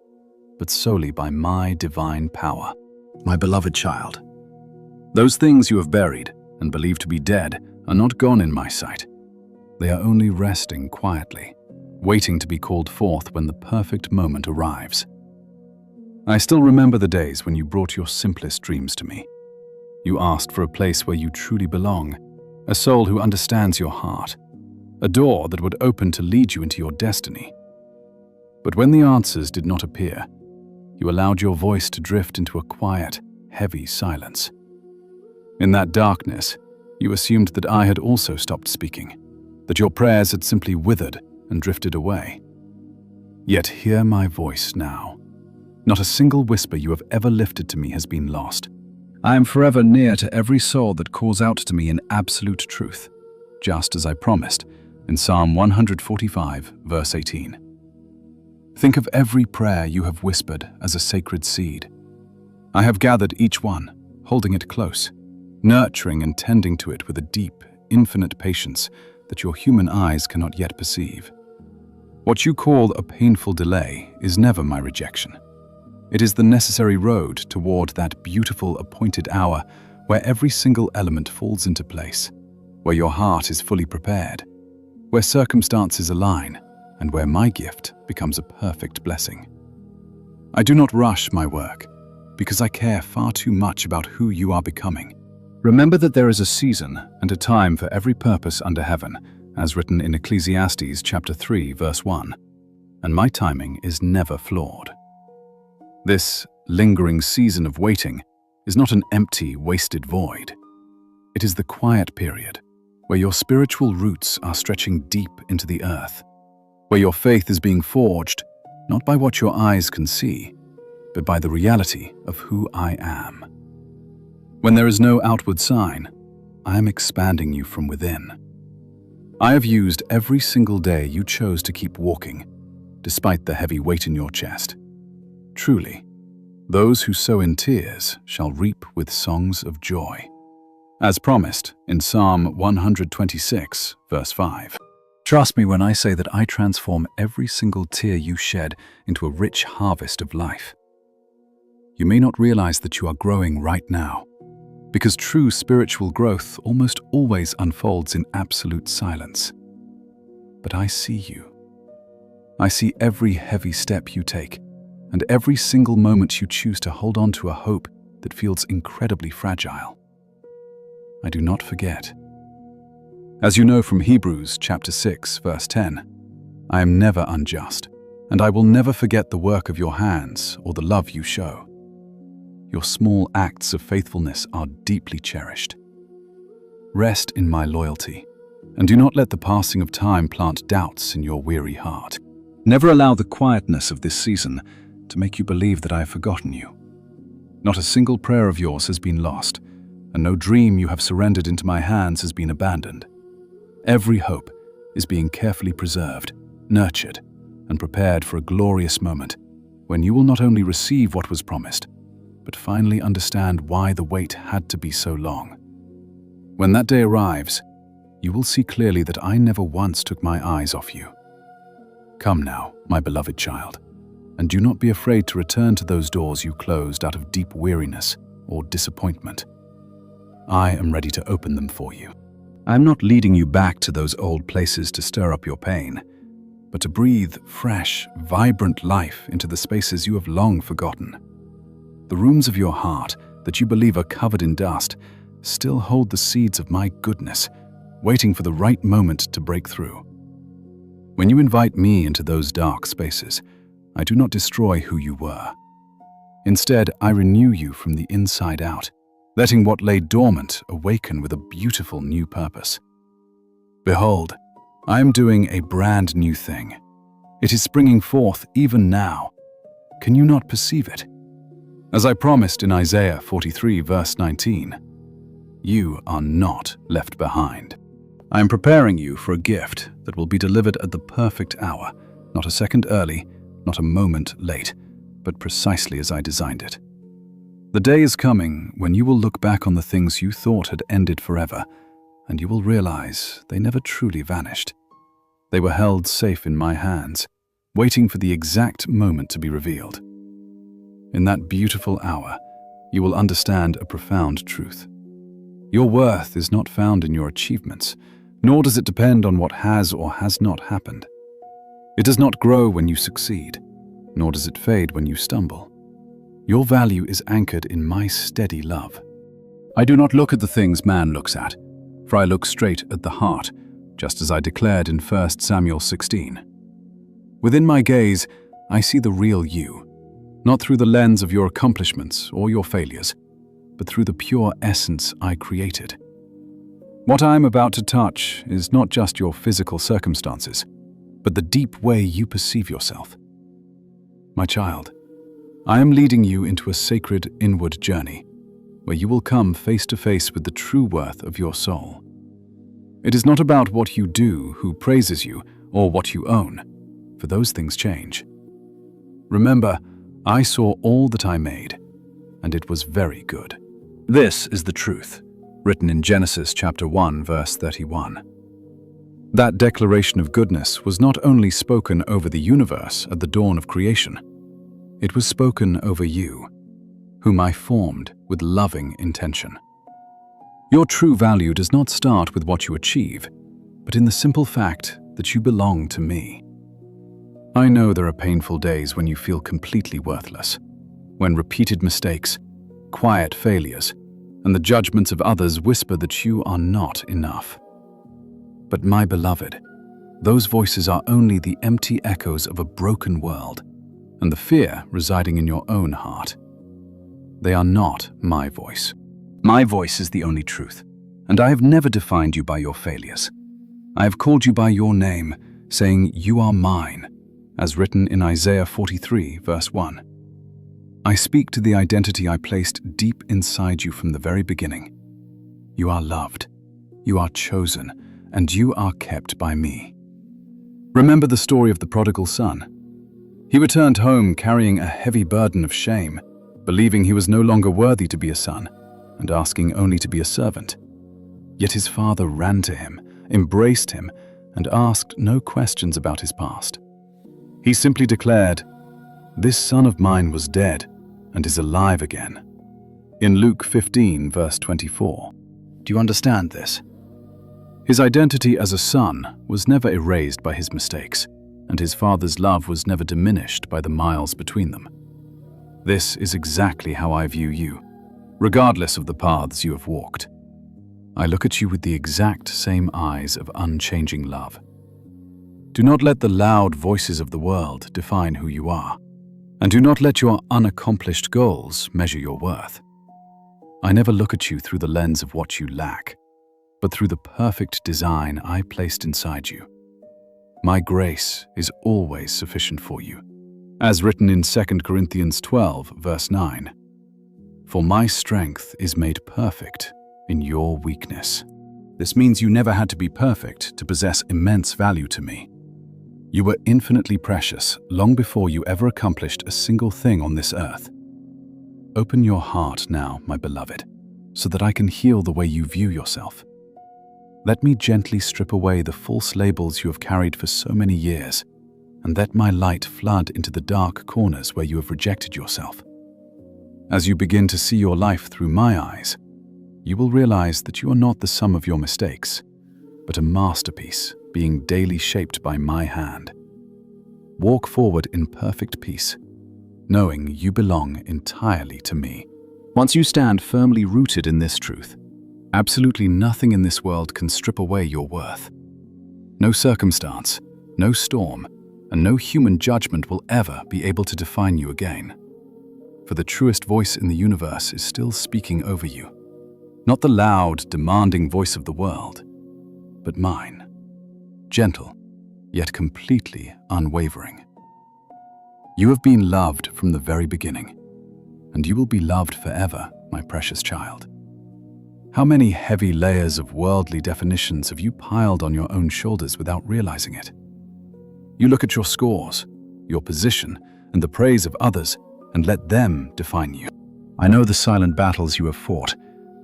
Speaker 1: but solely by my divine power. My beloved child, those things you have buried and believed to be dead are not gone in my sight. They are only resting quietly, waiting to be called forth when the perfect moment arrives. I still remember the days when you brought your simplest dreams to me. You asked for a place where you truly belong, a soul who understands your heart, a door that would open to lead you into your destiny. But when the answers did not appear, you allowed your voice to drift into a quiet, heavy silence. In that darkness, you assumed that I had also stopped speaking, that your prayers had simply withered and drifted away. Yet hear my voice now. Not a single whisper you have ever lifted to me has been lost. I am forever near to every soul that calls out to me in absolute truth, just as I promised in Psalm 145, verse 18. Think of every prayer you have whispered as a sacred seed. I have gathered each one, holding it close, nurturing and tending to it with a deep, infinite patience that your human eyes cannot yet perceive. What you call a painful delay is never my rejection. It is the necessary road toward that beautiful appointed hour where every single element falls into place, where your heart is fully prepared, where circumstances align, and where my gift becomes a perfect blessing. I do not rush my work, because I care far too much about who you are becoming. Remember that there is a season and a time for every purpose under heaven, as written in Ecclesiastes chapter 3, verse 1, and my timing is never flawed. This lingering season of waiting is not an empty, wasted void. It is the quiet period where your spiritual roots are stretching deep into the earth, where your faith is being forged not by what your eyes can see, but by the reality of who I am. When there is no outward sign, I am expanding you from within. I have used every single day you chose to keep walking, despite the heavy weight in your chest. Truly, those who sow in tears shall reap with songs of joy. As promised in Psalm 126, verse 5. Trust me when I say that I transform every single tear you shed into a rich harvest of life. You may not realize that you are growing right now, because true spiritual growth almost always unfolds in absolute silence. But I see you. I see every heavy step you take, and every single moment you choose to hold on to a hope that feels incredibly fragile. I do not forget. As you know from Hebrews chapter 6, verse 10, I am never unjust, and I will never forget the work of your hands or the love you show. Your small acts of faithfulness are deeply cherished. Rest in my loyalty, and do not let the passing of time plant doubts in your weary heart. Never allow the quietness of this season to make you believe that I have forgotten you. Not a single prayer of yours has been lost, and no dream you have surrendered into my hands has been abandoned. Every hope is being carefully preserved, nurtured, and prepared for a glorious moment when you will not only receive what was promised, but finally understand why the wait had to be so long. When that day arrives, you will see clearly that I never once took my eyes off you. Come now, my beloved child, and do not be afraid to return to those doors you closed out of deep weariness or disappointment. I am ready to open them for you. I am not leading you back to those old places to stir up your pain, but to breathe fresh, vibrant life into the spaces you have long forgotten. The rooms of your heart that you believe are covered in dust still hold the seeds of my goodness, waiting for the right moment to break through. When you invite me into those dark spaces, I do not destroy who you were. Instead, I renew you from the inside out, letting what lay dormant awaken with a beautiful new purpose. Behold, I am doing a brand new thing. It is springing forth even now. Can you not perceive it? As I promised in Isaiah 43 verse 19, you are not left behind. I am preparing you for a gift that will be delivered at the perfect hour, not a second early, not a moment late, but precisely as I designed it. The day is coming when you will look back on the things you thought had ended forever, and you will realize they never truly vanished. They were held safe in my hands, waiting for the exact moment to be revealed. In that beautiful hour, you will understand a profound truth. Your worth is not found in your achievements, nor does it depend on what has or has not happened. It does not grow when you succeed, nor does it fade when you stumble. Your value is anchored in my steady love. I do not look at the things man looks at, for I look straight at the heart, just as I declared in 1 Samuel 16. Within my gaze, I see the real you, not through the lens of your accomplishments or your failures, but through the pure essence I created. What I am about to touch is not just your physical circumstances, but the deep way you perceive yourself. My child, I am leading you into a sacred inward journey, where you will come face to face with the true worth of your soul. It is not about what you do, who praises you, or what you own, for those things change. Remember, I saw all that I made, and it was very good. This is the truth, written in Genesis chapter 1, verse 31. That declaration of goodness was not only spoken over the universe at the dawn of creation, it was spoken over you, whom I formed with loving intention. Your true value does not start with what you achieve, but in the simple fact that you belong to me. I know there are painful days when you feel completely worthless, when repeated mistakes, quiet failures, and the judgments of others whisper that you are not enough. But my beloved, those voices are only the empty echoes of a broken world, and the fear residing in your own heart. They are not my voice. My voice is the only truth, and I have never defined you by your failures. I have called you by your name, saying you are mine, as written in Isaiah 43, verse 1. I speak to the identity I placed deep inside you from the very beginning. You are loved, you are chosen, and you are kept by me. Remember the story of the prodigal son. He returned home carrying a heavy burden of shame, believing he was no longer worthy to be a son, and asking only to be a servant. Yet his father ran to him, embraced him, and asked no questions about his past. He simply declared, "This son of mine was dead and is alive again." In Luke 15, verse 24. Do you understand this? His identity as a son was never erased by his mistakes, and his father's love was never diminished by the miles between them. This is exactly how I view you, regardless of the paths you have walked. I look at you with the exact same eyes of unchanging love. Do not let the loud voices of the world define who you are, and do not let your unaccomplished goals measure your worth. I never look at you through the lens of what you lack, but through the perfect design I placed inside you. My grace is always sufficient for you, as written in 2 Corinthians 12, verse 9. For my strength is made perfect in your weakness. This means you never had to be perfect to possess immense value to me. You were infinitely precious long before you ever accomplished a single thing on this earth. Open your heart now, my beloved, so that I can heal the way you view yourself. Let me gently strip away the false labels you have carried for so many years, and let my light flood into the dark corners where you have rejected yourself. As you begin to see your life through my eyes, you will realize that you are not the sum of your mistakes, but a masterpiece being daily shaped by my hand. Walk forward in perfect peace, knowing you belong entirely to me. Once you stand firmly rooted in this truth, absolutely nothing in this world can strip away your worth. No circumstance, no storm, and no human judgment will ever be able to define you again. For the truest voice in the universe is still speaking over you. Not the loud, demanding voice of the world, but mine. Gentle, yet completely unwavering. You have been loved from the very beginning, and you will be loved forever, my precious child. How many heavy layers of worldly definitions have you piled on your own shoulders without realizing it? You look at your scores, your position, and the praise of others, and let them define you. I know the silent battles you have fought,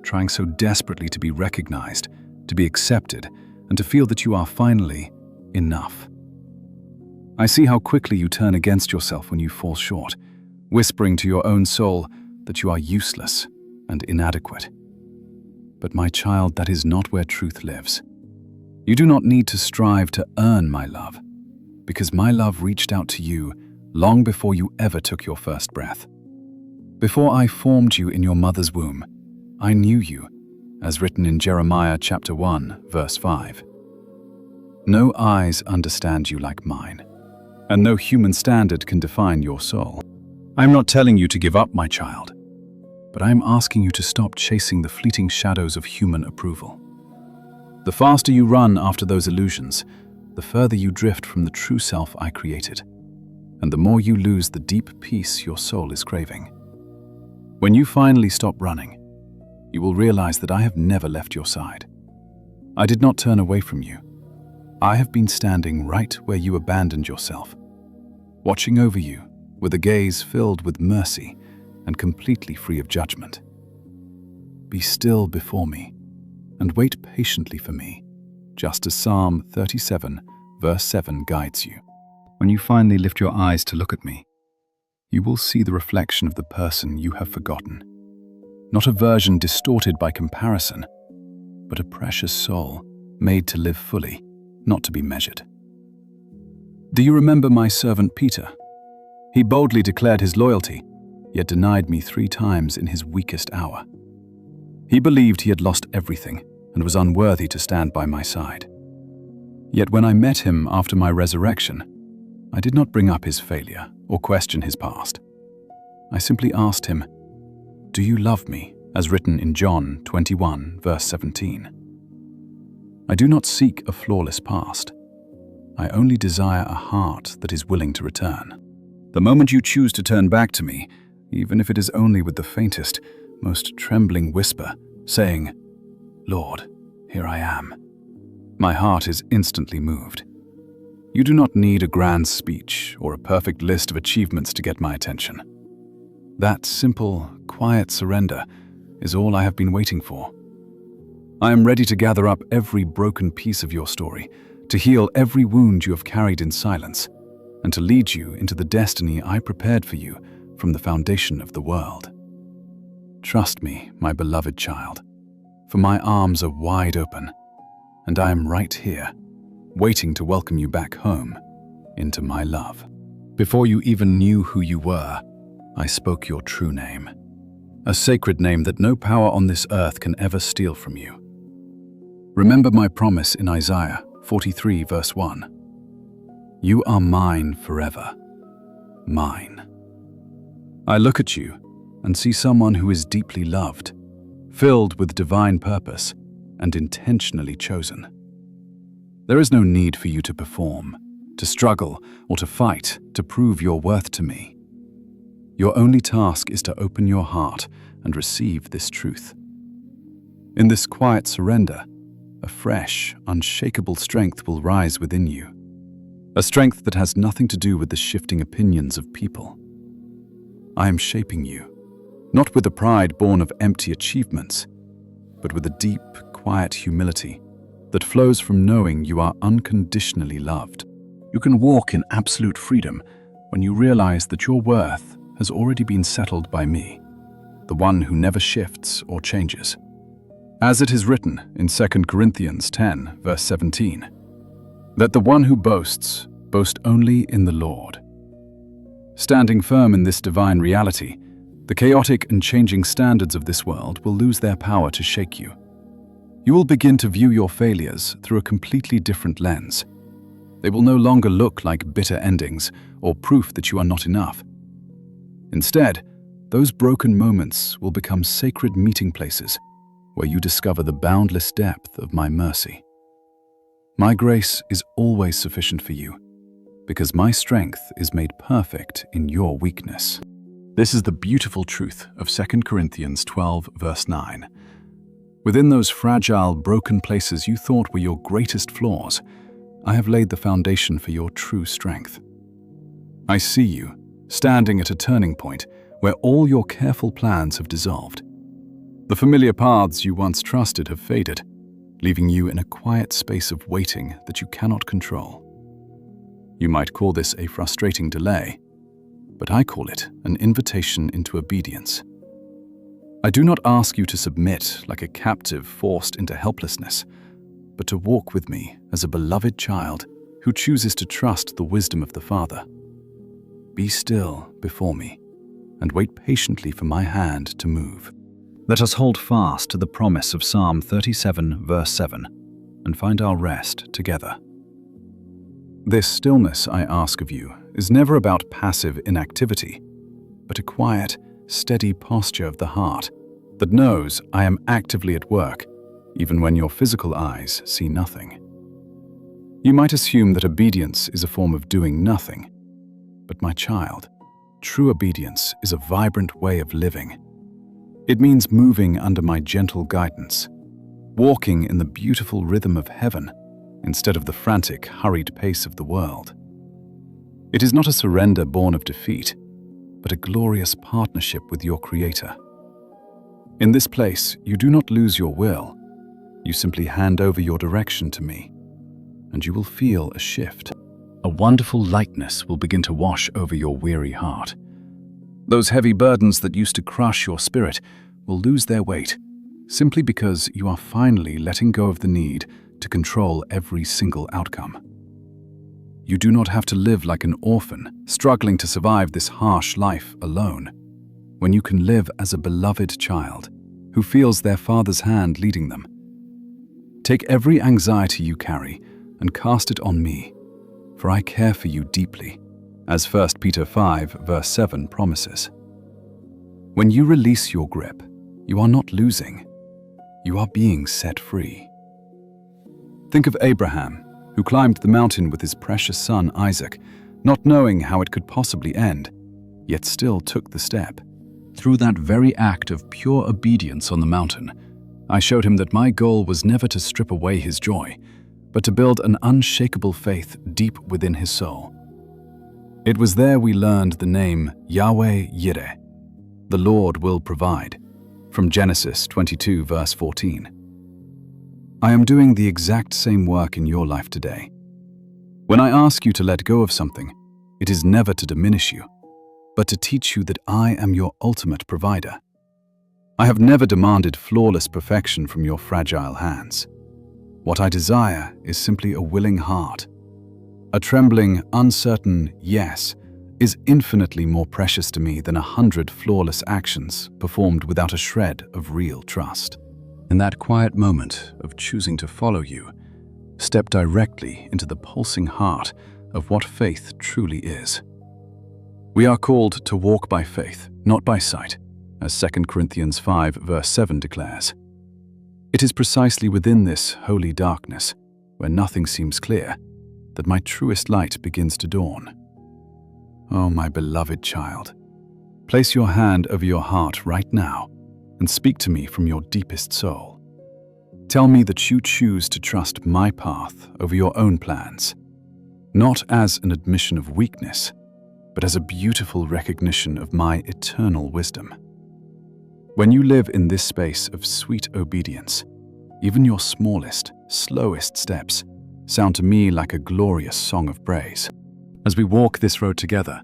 Speaker 1: trying so desperately to be recognized, to be accepted, and to feel that you are finally enough. I see how quickly you turn against yourself when you fall short, whispering to your own soul that you are useless and inadequate. But my child, that is not where truth lives. You do not need to strive to earn my love, because my love reached out to you long before you ever took your first breath. Before I formed you in your mother's womb, I knew you, as written in Jeremiah chapter 1, verse 5. No eyes understand you like mine, and no human standard can define your soul. I am not telling you to give up, my child, but I am asking you to stop chasing the fleeting shadows of human approval. The faster you run after those illusions, the further you drift from the true self I created, and the more you lose the deep peace your soul is craving. When you finally stop running, you will realize that I have never left your side. I did not turn away from you. I have been standing right where you abandoned yourself, watching over you with a gaze filled with mercy and completely free of judgment. Be still before me and wait patiently for me, just as Psalm 37, verse 7 guides you. When you finally lift your eyes to look at me, you will see the reflection of the person you have forgotten. Not a version distorted by comparison, but a precious soul made to live fully, not to be measured. Do you remember my servant Peter? He boldly declared his loyalty, yet denied me 3 times in his weakest hour. He believed he had lost everything and was unworthy to stand by my side. Yet when I met him after my resurrection, I did not bring up his failure or question his past. I simply asked him, "Do you love me?" as written in John 21, verse 17. I do not seek a flawless past. I only desire a heart that is willing to return. The moment you choose to turn back to me, even if it is only with the faintest, most trembling whisper, saying, "Lord, here I am," my heart is instantly moved. You do not need a grand speech or a perfect list of achievements to get my attention. That simple, quiet surrender is all I have been waiting for. I am ready to gather up every broken piece of your story, to heal every wound you have carried in silence, and to lead you into the destiny I prepared for you from the foundation of the world. Trust me, my beloved child, for my arms are wide open, and I am right here, waiting to welcome you back home into my love. Before you even knew who you were, I spoke your true name, a sacred name that no power on this earth can ever steal from you. Remember my promise in Isaiah 43 verse 1. You are mine forever. Mine. I look at you and see someone who is deeply loved, filled with divine purpose, and intentionally chosen. There is no need for you to perform, to struggle, or to fight to prove your worth to me. Your only task is to open your heart and receive this truth. In this quiet surrender, a fresh, unshakable strength will rise within you. A strength that has nothing to do with the shifting opinions of people. I am shaping you, not with a pride born of empty achievements, but with a deep, quiet humility that flows from knowing you are unconditionally loved. You can walk in absolute freedom when you realize that your worth has already been settled by me, the one who never shifts or changes. As it is written in 2 Corinthians 10, verse 17, "Let the one who boasts, boast only in the Lord." Standing firm in this divine reality, the chaotic and changing standards of this world will lose their power to shake you. You will begin to view your failures through a completely different lens. They will no longer look like bitter endings or proof that you are not enough. Instead, those broken moments will become sacred meeting places where you discover the boundless depth of my mercy. My grace is always sufficient for you, because my strength is made perfect in your weakness. This is the beautiful truth of 2 Corinthians 12, verse 9. Within those fragile, broken places you thought were your greatest flaws, I have laid the foundation for your true strength. I see you, standing at a turning point where all your careful plans have dissolved. The familiar paths you once trusted have faded, leaving you in a quiet space of waiting that you cannot control. You might call this a frustrating delay, but I call it an invitation into obedience. I do not ask you to submit like a captive forced into helplessness, but to walk with me as a beloved child who chooses to trust the wisdom of the Father. Be still before me and wait patiently for my hand to move. Let us hold fast to the promise of Psalm 37, verse 7, and find our rest together. This stillness, I ask of you, is never about passive inactivity, but a quiet, steady posture of the heart that knows I am actively at work, even when your physical eyes see nothing. You might assume that obedience is a form of doing nothing, but my child, true obedience is a vibrant way of living. It means moving under my gentle guidance, walking in the beautiful rhythm of heaven instead of the frantic, hurried pace of the world. It is not a surrender born of defeat, but a glorious partnership with your Creator. In this place, you do not lose your will. You simply hand over your direction to me, and you will feel a shift. A wonderful lightness will begin to wash over your weary heart. Those heavy burdens that used to crush your spirit will lose their weight, simply because you are finally letting go of the need to control every single outcome. You do not have to live like an orphan, struggling to survive this harsh life alone, when you can live as a beloved child who feels their Father's hand leading them. Take every anxiety you carry and cast it on me, for I care for you deeply, as 1 Peter 5, verse 7 promises. When you release your grip, you are not losing, you are being set free. Think of Abraham, who climbed the mountain with his precious son Isaac, not knowing how it could possibly end, yet still took the step. Through that very act of pure obedience on the mountain, I showed him that my goal was never to strip away his joy, but to build an unshakable faith deep within his soul. It was there we learned the name Yahweh Yireh, the Lord will provide, from Genesis 22, verse 14. I am doing the exact same work in your life today. When I ask you to let go of something, it is never to diminish you, but to teach you that I am your ultimate provider. I have never demanded flawless perfection from your fragile hands. What I desire is simply a willing heart. A trembling, uncertain yes is infinitely more precious to me than 100 flawless actions performed without a shred of real trust. In that quiet moment of choosing to follow you, step directly into the pulsing heart of what faith truly is. We are called to walk by faith, not by sight, as 2 Corinthians 5 verse 7 declares. It is precisely within this holy darkness, where nothing seems clear, that my truest light begins to dawn. Oh, my beloved child, place your hand over your heart right now and speak to me from your deepest soul. Tell me that you choose to trust my path over your own plans, not as an admission of weakness, but as a beautiful recognition of my eternal wisdom. When you live in this space of sweet obedience, even your smallest, slowest steps sound to me like a glorious song of praise. As we walk this road together,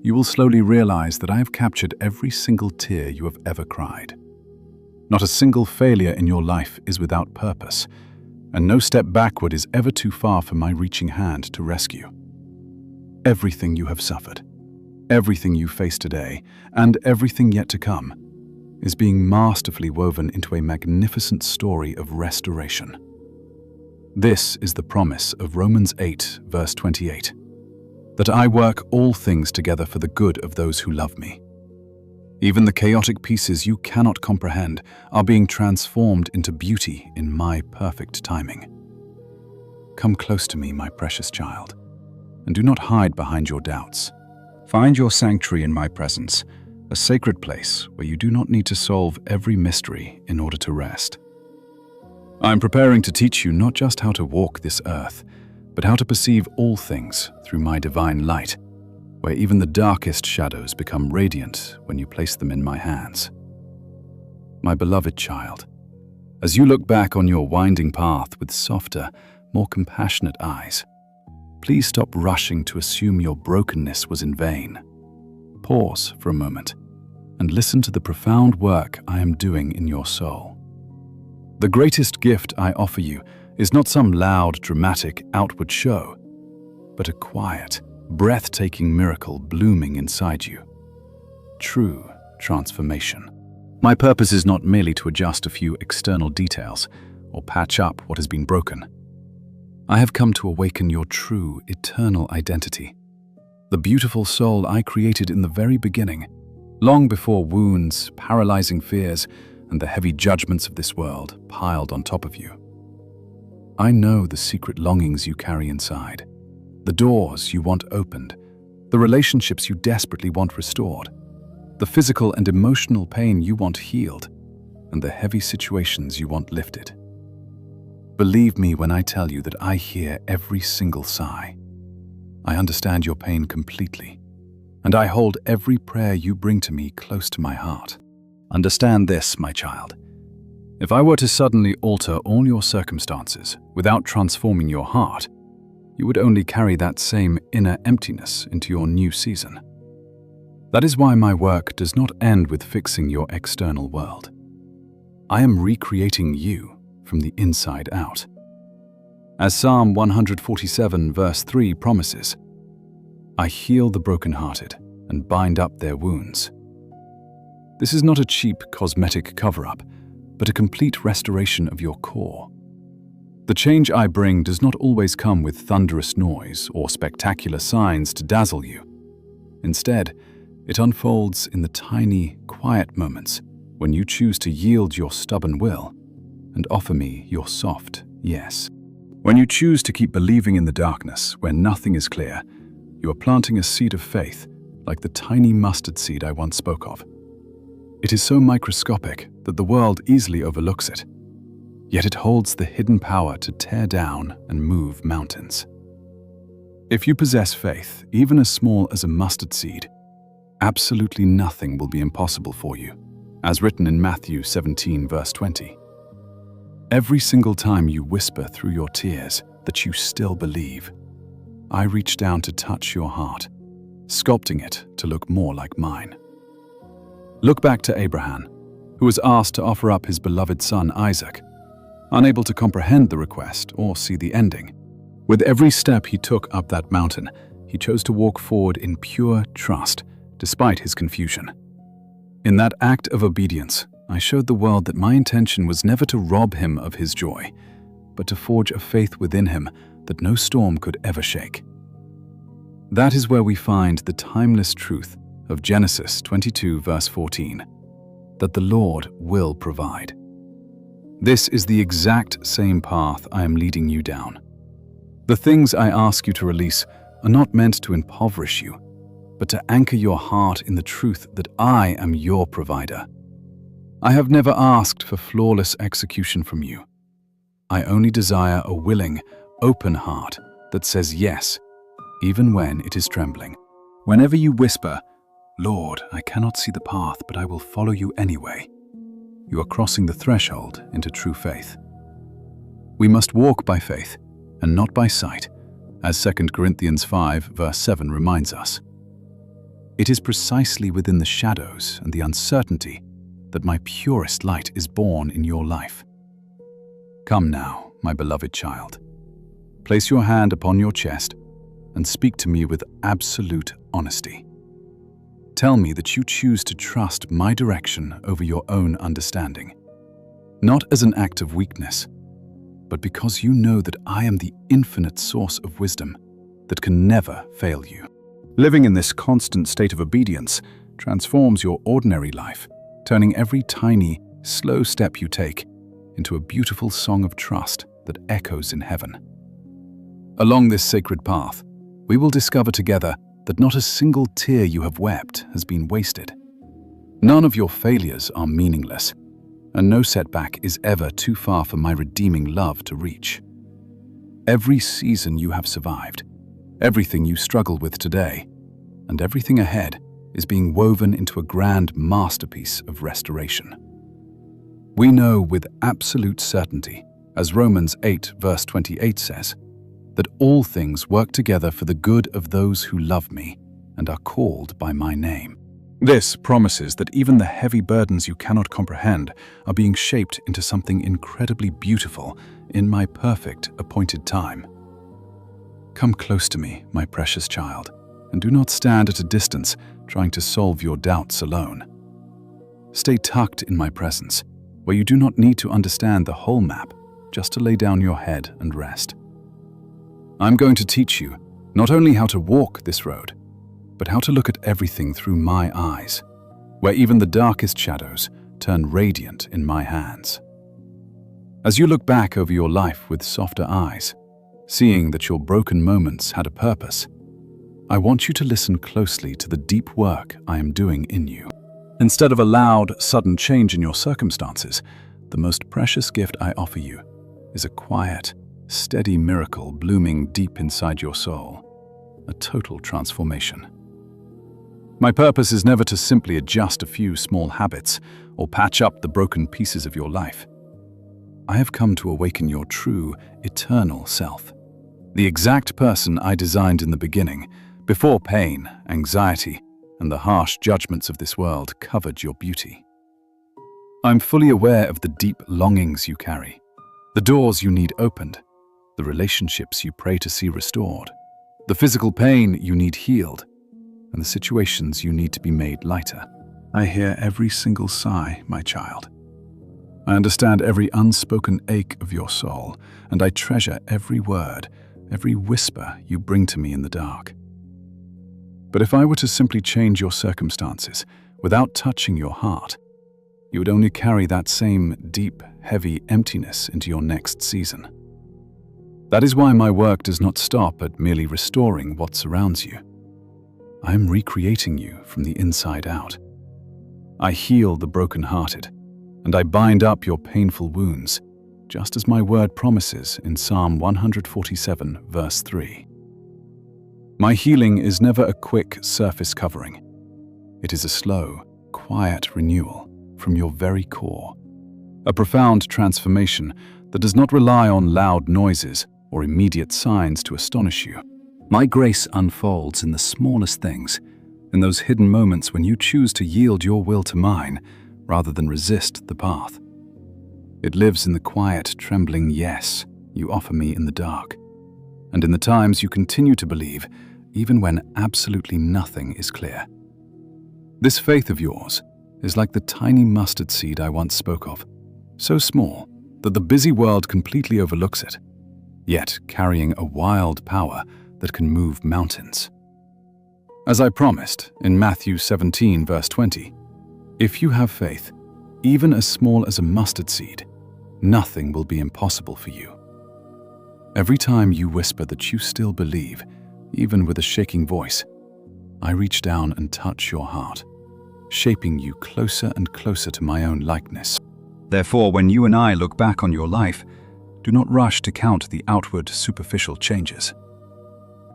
Speaker 1: you will slowly realize that I have captured every single tear you have ever cried. Not a single failure in your life is without purpose, and no step backward is ever too far for my reaching hand to rescue. Everything you have suffered, everything you face today, and everything yet to come is being masterfully woven into a magnificent story of restoration. This is the promise of Romans 8, verse 28, that I work all things together for the good of those who love me. Even the chaotic pieces you cannot comprehend are being transformed into beauty in my perfect timing. Come close to me, my precious child, and do not hide behind your doubts. Find your sanctuary in my presence, a sacred place where you do not need to solve every mystery in order to rest. I am preparing to teach you not just how to walk this earth, but how to perceive all things through my divine light, where even the darkest shadows become radiant when you place them in my hands. My beloved child, as you look back on your winding path with softer, more compassionate eyes, please stop rushing to assume your brokenness was in vain. Pause for a moment and listen to the profound work I am doing in your soul. The greatest gift I offer you is not some loud, dramatic, outward show, but a quiet, breathtaking miracle blooming inside you. True transformation. My purpose is not merely to adjust a few external details or patch up what has been broken. I have come to awaken your true, eternal identity, the beautiful soul I created in the very beginning, long before wounds, paralyzing fears, and the heavy judgments of this world piled on top of you. I know the secret longings you carry inside, the doors you want opened, the relationships you desperately want restored, the physical and emotional pain you want healed, and the heavy situations you want lifted. Believe me when I tell you that I hear every single sigh. I understand your pain completely, and I hold every prayer you bring to me close to my heart. Understand this, my child. If I were to suddenly alter all your circumstances without transforming your heart, you would only carry that same inner emptiness into your new season. That is why my work does not end with fixing your external world. I am recreating you from the inside out. As Psalm 147 verse 3 promises, I heal the brokenhearted and bind up their wounds. This is not a cheap cosmetic cover-up, but a complete restoration of your core. The change I bring does not always come with thunderous noise or spectacular signs to dazzle you. Instead, it unfolds in the tiny, quiet moments when you choose to yield your stubborn will and offer me your soft yes. When you choose to keep believing in the darkness where nothing is clear, you are planting a seed of faith like the tiny mustard seed I once spoke of. It is so microscopic that the world easily overlooks it, yet it holds the hidden power to tear down and move mountains. If you possess faith, even as small as a mustard seed, absolutely nothing will be impossible for you, as written in Matthew 17 verse 20. Every single time you whisper through your tears that you still believe, I reach down to touch your heart, sculpting it to look more like mine. Look back to Abraham, who was asked to offer up his beloved son Isaac, unable to comprehend the request or see the ending. With every step he took up that mountain, he chose to walk forward in pure trust, despite his confusion. In that act of obedience, I showed the world that my intention was never to rob him of his joy, but to forge a faith within him that no storm could ever shake. That is where we find the timeless truth of Genesis 22 verse 14, that the Lord will provide. This is the exact same path I am leading you down. The things I ask you to release are not meant to impoverish you, but to anchor your heart in the truth that I am your provider. I have never asked for flawless execution from you. I only desire a willing, open heart that says yes, even when it is trembling. Whenever you whisper, "Lord, I cannot see the path, but I will follow you anyway," you are crossing the threshold into true faith. We must walk by faith and not by sight, as 2 Corinthians 5 verse 7 reminds us. It is precisely within the shadows and the uncertainty that my purest light is born in your life. Come now, my beloved child. Place your hand upon your chest and speak to me with absolute honesty. Tell me that you choose to trust my direction over your own understanding, not as an act of weakness, but because you know that I am the infinite source of wisdom that can never fail you. Living in this constant state of obedience transforms your ordinary life, turning every tiny, slow step you take into a beautiful song of trust that echoes in heaven. Along this sacred path, we will discover together that not a single tear you have wept has been wasted. None of your failures are meaningless, and no setback is ever too far for my redeeming love to reach. Every season you have survived, everything you struggle with today, and everything ahead is being woven into a grand masterpiece of restoration. We know with absolute certainty, as Romans 8 verse 28 says, that all things work together for the good of those who love me and are called by my name. This promises that even the heavy burdens you cannot comprehend are being shaped into something incredibly beautiful in my perfect appointed time. Come close to me, my precious child, and do not stand at a distance trying to solve your doubts alone. Stay tucked in my presence, where you do not need to understand the whole map, just to lay down your head and rest. I'm going to teach you not only how to walk this road, but how to look at everything through my eyes, where even the darkest shadows turn radiant in my hands. As you look back over your life with softer eyes, seeing that your broken moments had a purpose, I want you to listen closely to the deep work I am doing in you. Instead of a loud, sudden change in your circumstances, the most precious gift I offer you is a quiet, steady miracle blooming deep inside your soul, a total transformation. My purpose is never to simply adjust a few small habits or patch up the broken pieces of your life. I have come to awaken your true, eternal self, the exact person I designed in the beginning, before pain, anxiety, and the harsh judgments of this world covered your beauty. I'm fully aware of the deep longings you carry, the doors you need opened, the relationships you pray to see restored, the physical pain you need healed, and the situations you need to be made lighter. I hear every single sigh, my child. I understand every unspoken ache of your soul, and I treasure every word, every whisper you bring to me in the dark. But if I were to simply change your circumstances without touching your heart, you would only carry that same deep, heavy emptiness into your next season. That is why my work does not stop at merely restoring what surrounds you. I am recreating you from the inside out. I heal the brokenhearted, and I bind up your painful wounds, just as my word promises in Psalm 147, verse 3. My healing is never a quick surface covering. It is a slow, quiet renewal from your very core, a profound transformation that does not rely on loud noises or immediate signs to astonish you. My grace unfolds in the smallest things, in those hidden moments when you choose to yield your will to mine rather than resist the path. It lives in the quiet, trembling yes you offer me in the dark, and in the times you continue to believe, even when absolutely nothing is clear. This faith of yours is like the tiny mustard seed I once spoke of, so small that the busy world completely overlooks it, yet carrying a wild power that can move mountains. As I promised in Matthew 17, verse 20, if you have faith, even as small as a mustard seed, nothing will be impossible for you. Every time you whisper that you still believe, even with a shaking voice, I reach down and touch your heart, shaping you closer and closer to my own likeness. Therefore, when you and I look back on your life, do not rush to count the outward, superficial changes.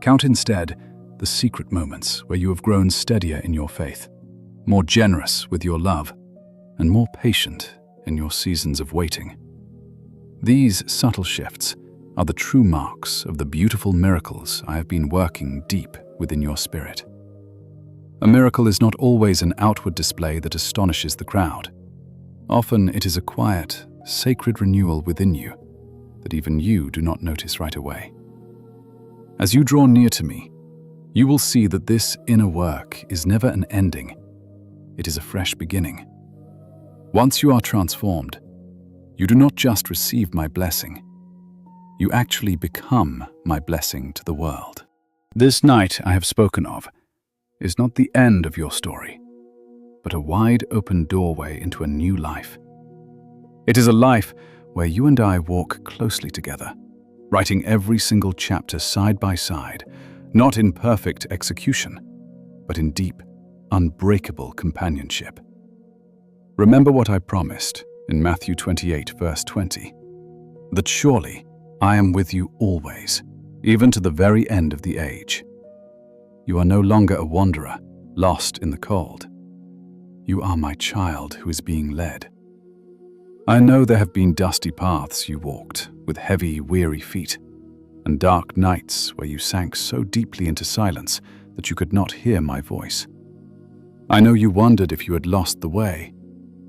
Speaker 1: Count instead the secret moments where you have grown steadier in your faith, more generous with your love, and more patient in your seasons of waiting. These subtle shifts are the true marks of the beautiful miracles I have been working deep within your spirit. A miracle is not always an outward display that astonishes the crowd. Often it is a quiet, sacred renewal within you that even you do not notice right away. As you draw near to me, you will see that this inner work is never an ending. It is a fresh beginning. Once you are transformed, you do not just receive my blessing, you actually become my blessing to the world. This night I have spoken of is not the end of your story, but a wide open doorway into a new life. It is a life where you and I walk closely together, writing every single chapter side by side, not in perfect execution, but in deep, unbreakable companionship. Remember what I promised in Matthew 28, verse 20, that surely I am with you always, even to the very end of the age. You are no longer a wanderer, lost in the cold. You are my child who is being led. I know there have been dusty paths you walked with heavy, weary feet, and dark nights where you sank so deeply into silence that you could not hear my voice. I know you wondered if you had lost the way,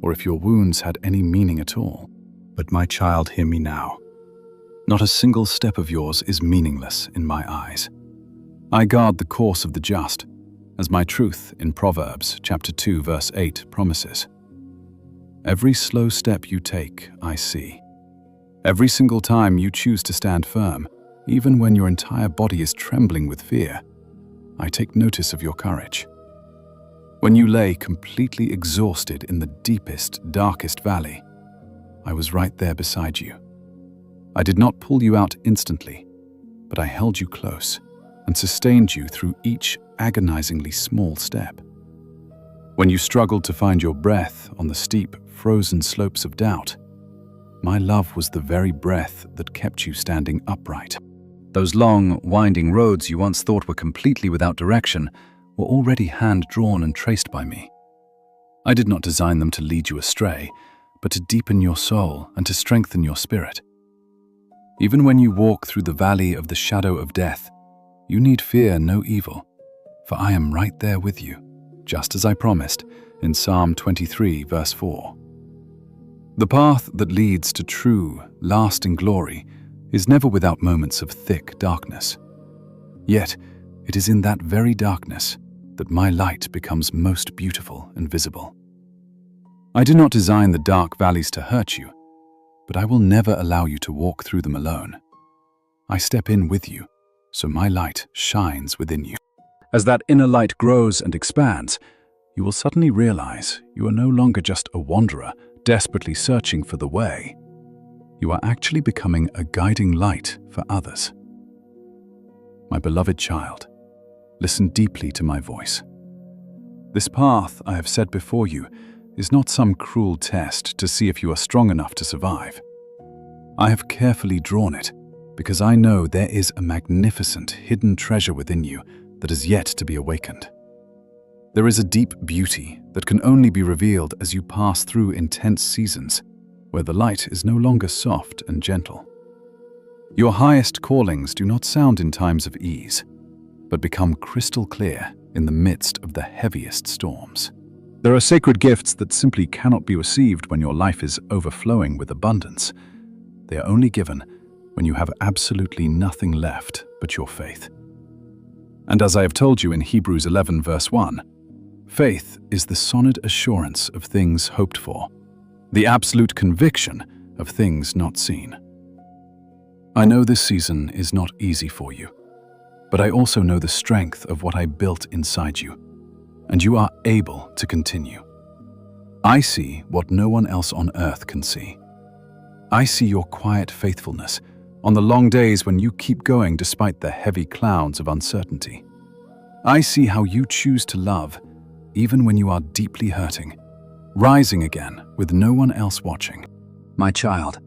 Speaker 1: or if your wounds had any meaning at all. But my child, hear me now. Not a single step of yours is meaningless in my eyes. I guard the course of the just, as my truth in Proverbs chapter 2, verse 8 promises. Every slow step you take, I see. Every single time you choose to stand firm, even when your entire body is trembling with fear, I take notice of your courage. When you lay completely exhausted in the deepest, darkest valley, I was right there beside you. I did not pull you out instantly, but I held you close and sustained you through each agonizingly small step. When you struggled to find your breath on the steep, frozen slopes of doubt, my love was the very breath that kept you standing upright. Those long, winding roads you once thought were completely without direction were already hand-drawn and traced by me. I did not design them to lead you astray, but to deepen your soul and to strengthen your spirit. Even when you walk through the valley of the shadow of death, you need fear no evil, for I am right there with you, just as I promised in Psalm 23, verse 4. The path that leads to true, lasting glory is never without moments of thick darkness. Yet, it is in that very darkness that my light becomes most beautiful and visible. I do not design the dark valleys to hurt you, but I will never allow you to walk through them alone. I step in with you, so my light shines within you. As that inner light grows and expands, you will suddenly realize you are no longer just a wanderer desperately searching for the way. You are actually becoming a guiding light for others. My beloved child, listen deeply to my voice. This path I have set before you is not some cruel test to see if you are strong enough to survive. I have carefully drawn it because I know there is a magnificent hidden treasure within you that is yet to be awakened. There is a deep beauty that can only be revealed as you pass through intense seasons where the light is no longer soft and gentle. Your highest callings do not sound in times of ease, but become crystal clear in the midst of the heaviest storms. There are sacred gifts that simply cannot be received when your life is overflowing with abundance. They are only given when you have absolutely nothing left but your faith. And as I have told you in Hebrews 11 verse 1, Faith is the solid assurance of things hoped for, the absolute conviction of things not seen. I know this season is not easy for you, but I also know the strength of what I built inside you, and you are able to continue. I see what no one else on earth can see. I see your quiet faithfulness on the long days when you keep going despite the heavy clouds of uncertainty. I see how you choose to love even when you are deeply hurting, rising again with no one else watching. My child,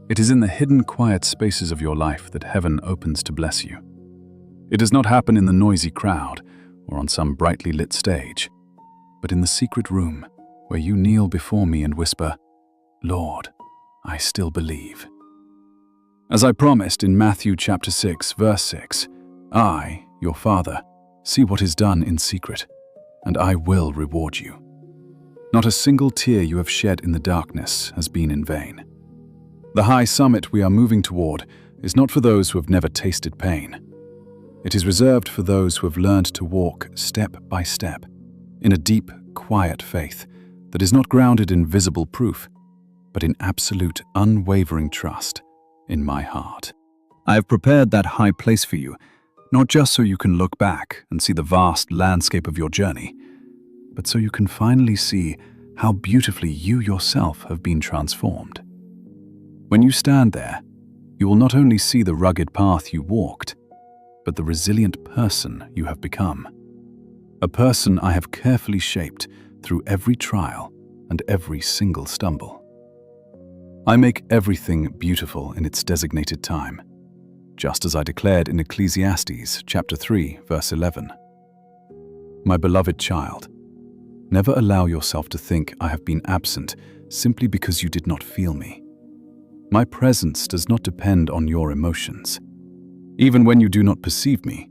Speaker 1: it is in the hidden quiet spaces of your life that heaven opens to bless you. It does not happen in the noisy crowd or on some brightly lit stage, but in the secret room where you kneel before me and whisper, "Lord, I still believe." As I promised in Matthew chapter 6, verse 6, I, your Father, see what is done in secret, and I will reward you. Not a single tear you have shed in the darkness has been in vain. The high summit we are moving toward is not for those who have never tasted pain. It is reserved for those who have learned to walk step by step in a deep, quiet faith that is not grounded in visible proof, but in absolute, unwavering trust in my heart. I have prepared that high place for you, not just so you can look back and see the vast landscape of your journey, but so you can finally see how beautifully you yourself have been transformed. When you stand there, you will not only see the rugged path you walked, but the resilient person you have become. A person I have carefully shaped through every trial and every single stumble. I make everything beautiful in its designated time, just as I declared in Ecclesiastes chapter 3, verse 11. My beloved child, never allow yourself to think I have been absent simply because you did not feel me. My presence does not depend on your emotions. Even when you do not perceive me,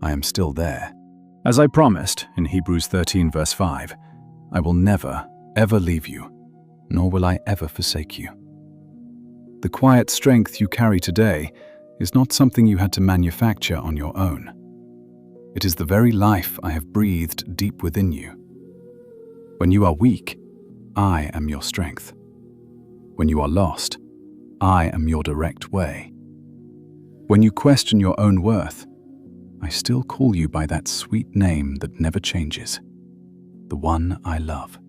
Speaker 1: I am still there. As I promised in Hebrews 13, verse 5, I will never, ever leave you, nor will I ever forsake you. The quiet strength you carry today is not something you had to manufacture on your own. It is the very life I have breathed deep within you. When you are weak, I am your strength. When you are lost, I am your direct way. When you question your own worth, I still call you by that sweet name that never changes, the one I love.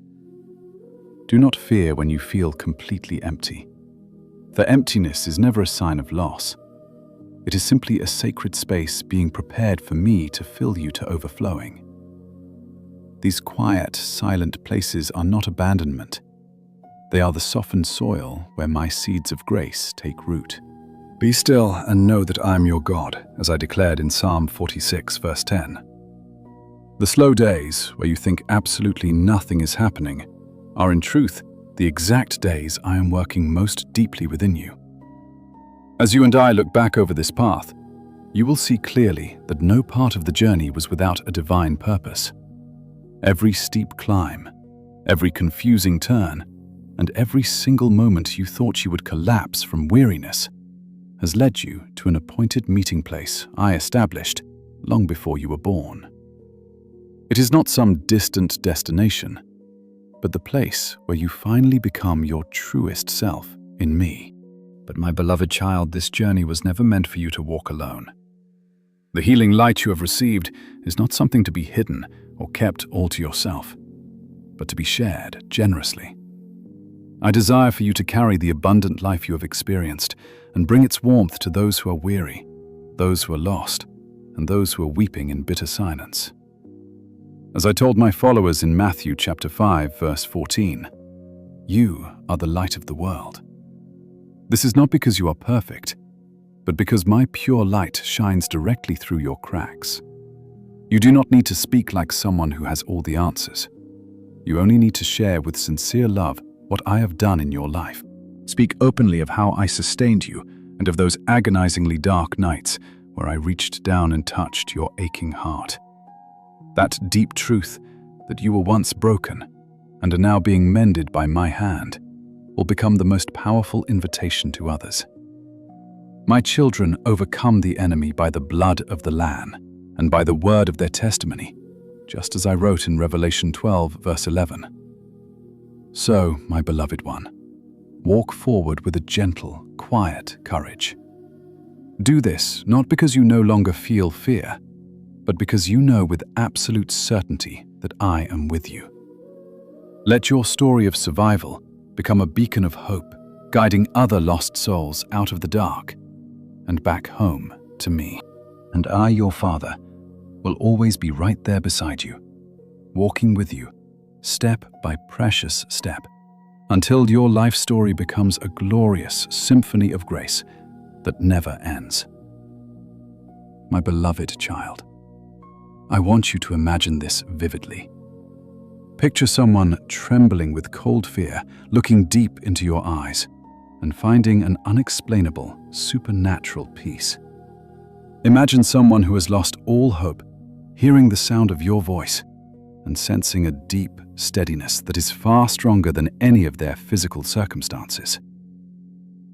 Speaker 1: Do not fear when you feel completely empty. For emptiness is never a sign of loss. It is simply a sacred space being prepared for me to fill you to overflowing. These quiet, silent places are not abandonment. They are the softened soil where my seeds of grace take root. Be still and know that I am your God, as I declared in Psalm 46, verse 10. The slow days, where you think absolutely nothing is happening, are in truth the exact days I am working most deeply within you. As you and I look back over this path, you will see clearly that no part of the journey was without a divine purpose. Every steep climb, every confusing turn, and every single moment you thought you would collapse from weariness has led you to an appointed meeting place I established long before you were born. It is not some distant destination, but the place where you finally become your truest self in me. But my beloved child, this journey was never meant for you to walk alone. The healing light you have received is not something to be hidden or kept all to yourself, but to be shared generously. I desire for you to carry the abundant life you have experienced and bring its warmth to those who are weary, those who are lost, and those who are weeping in bitter silence. As I told my followers in Matthew chapter 5, verse 14, you are the light of the world. This is not because you are perfect, but because my pure light shines directly through your cracks. You do not need to speak like someone who has all the answers. You only need to share with sincere love what I have done in your life. Speak openly of how I sustained you and of those agonizingly dark nights where I reached down and touched your aching heart. That deep truth that you were once broken and are now being mended by my hand will become the most powerful invitation to others. My children overcome the enemy by the blood of the Lamb and by the word of their testimony, just as I wrote in Revelation 12, verse 11. So, my beloved one, walk forward with a gentle, quiet courage. Do this not because you no longer feel fear, but because you know with absolute certainty that I am with you. Let your story of survival become a beacon of hope, guiding other lost souls out of the dark and back home to me. And I, your Father, will always be right there beside you, walking with you, step by precious step, until your life story becomes a glorious symphony of grace that never ends. My beloved child, I want you to imagine this vividly. Picture someone trembling with cold fear, looking deep into your eyes, and finding an unexplainable, supernatural peace. Imagine someone who has lost all hope, hearing the sound of your voice, and sensing a deep steadiness that is far stronger than any of their physical circumstances.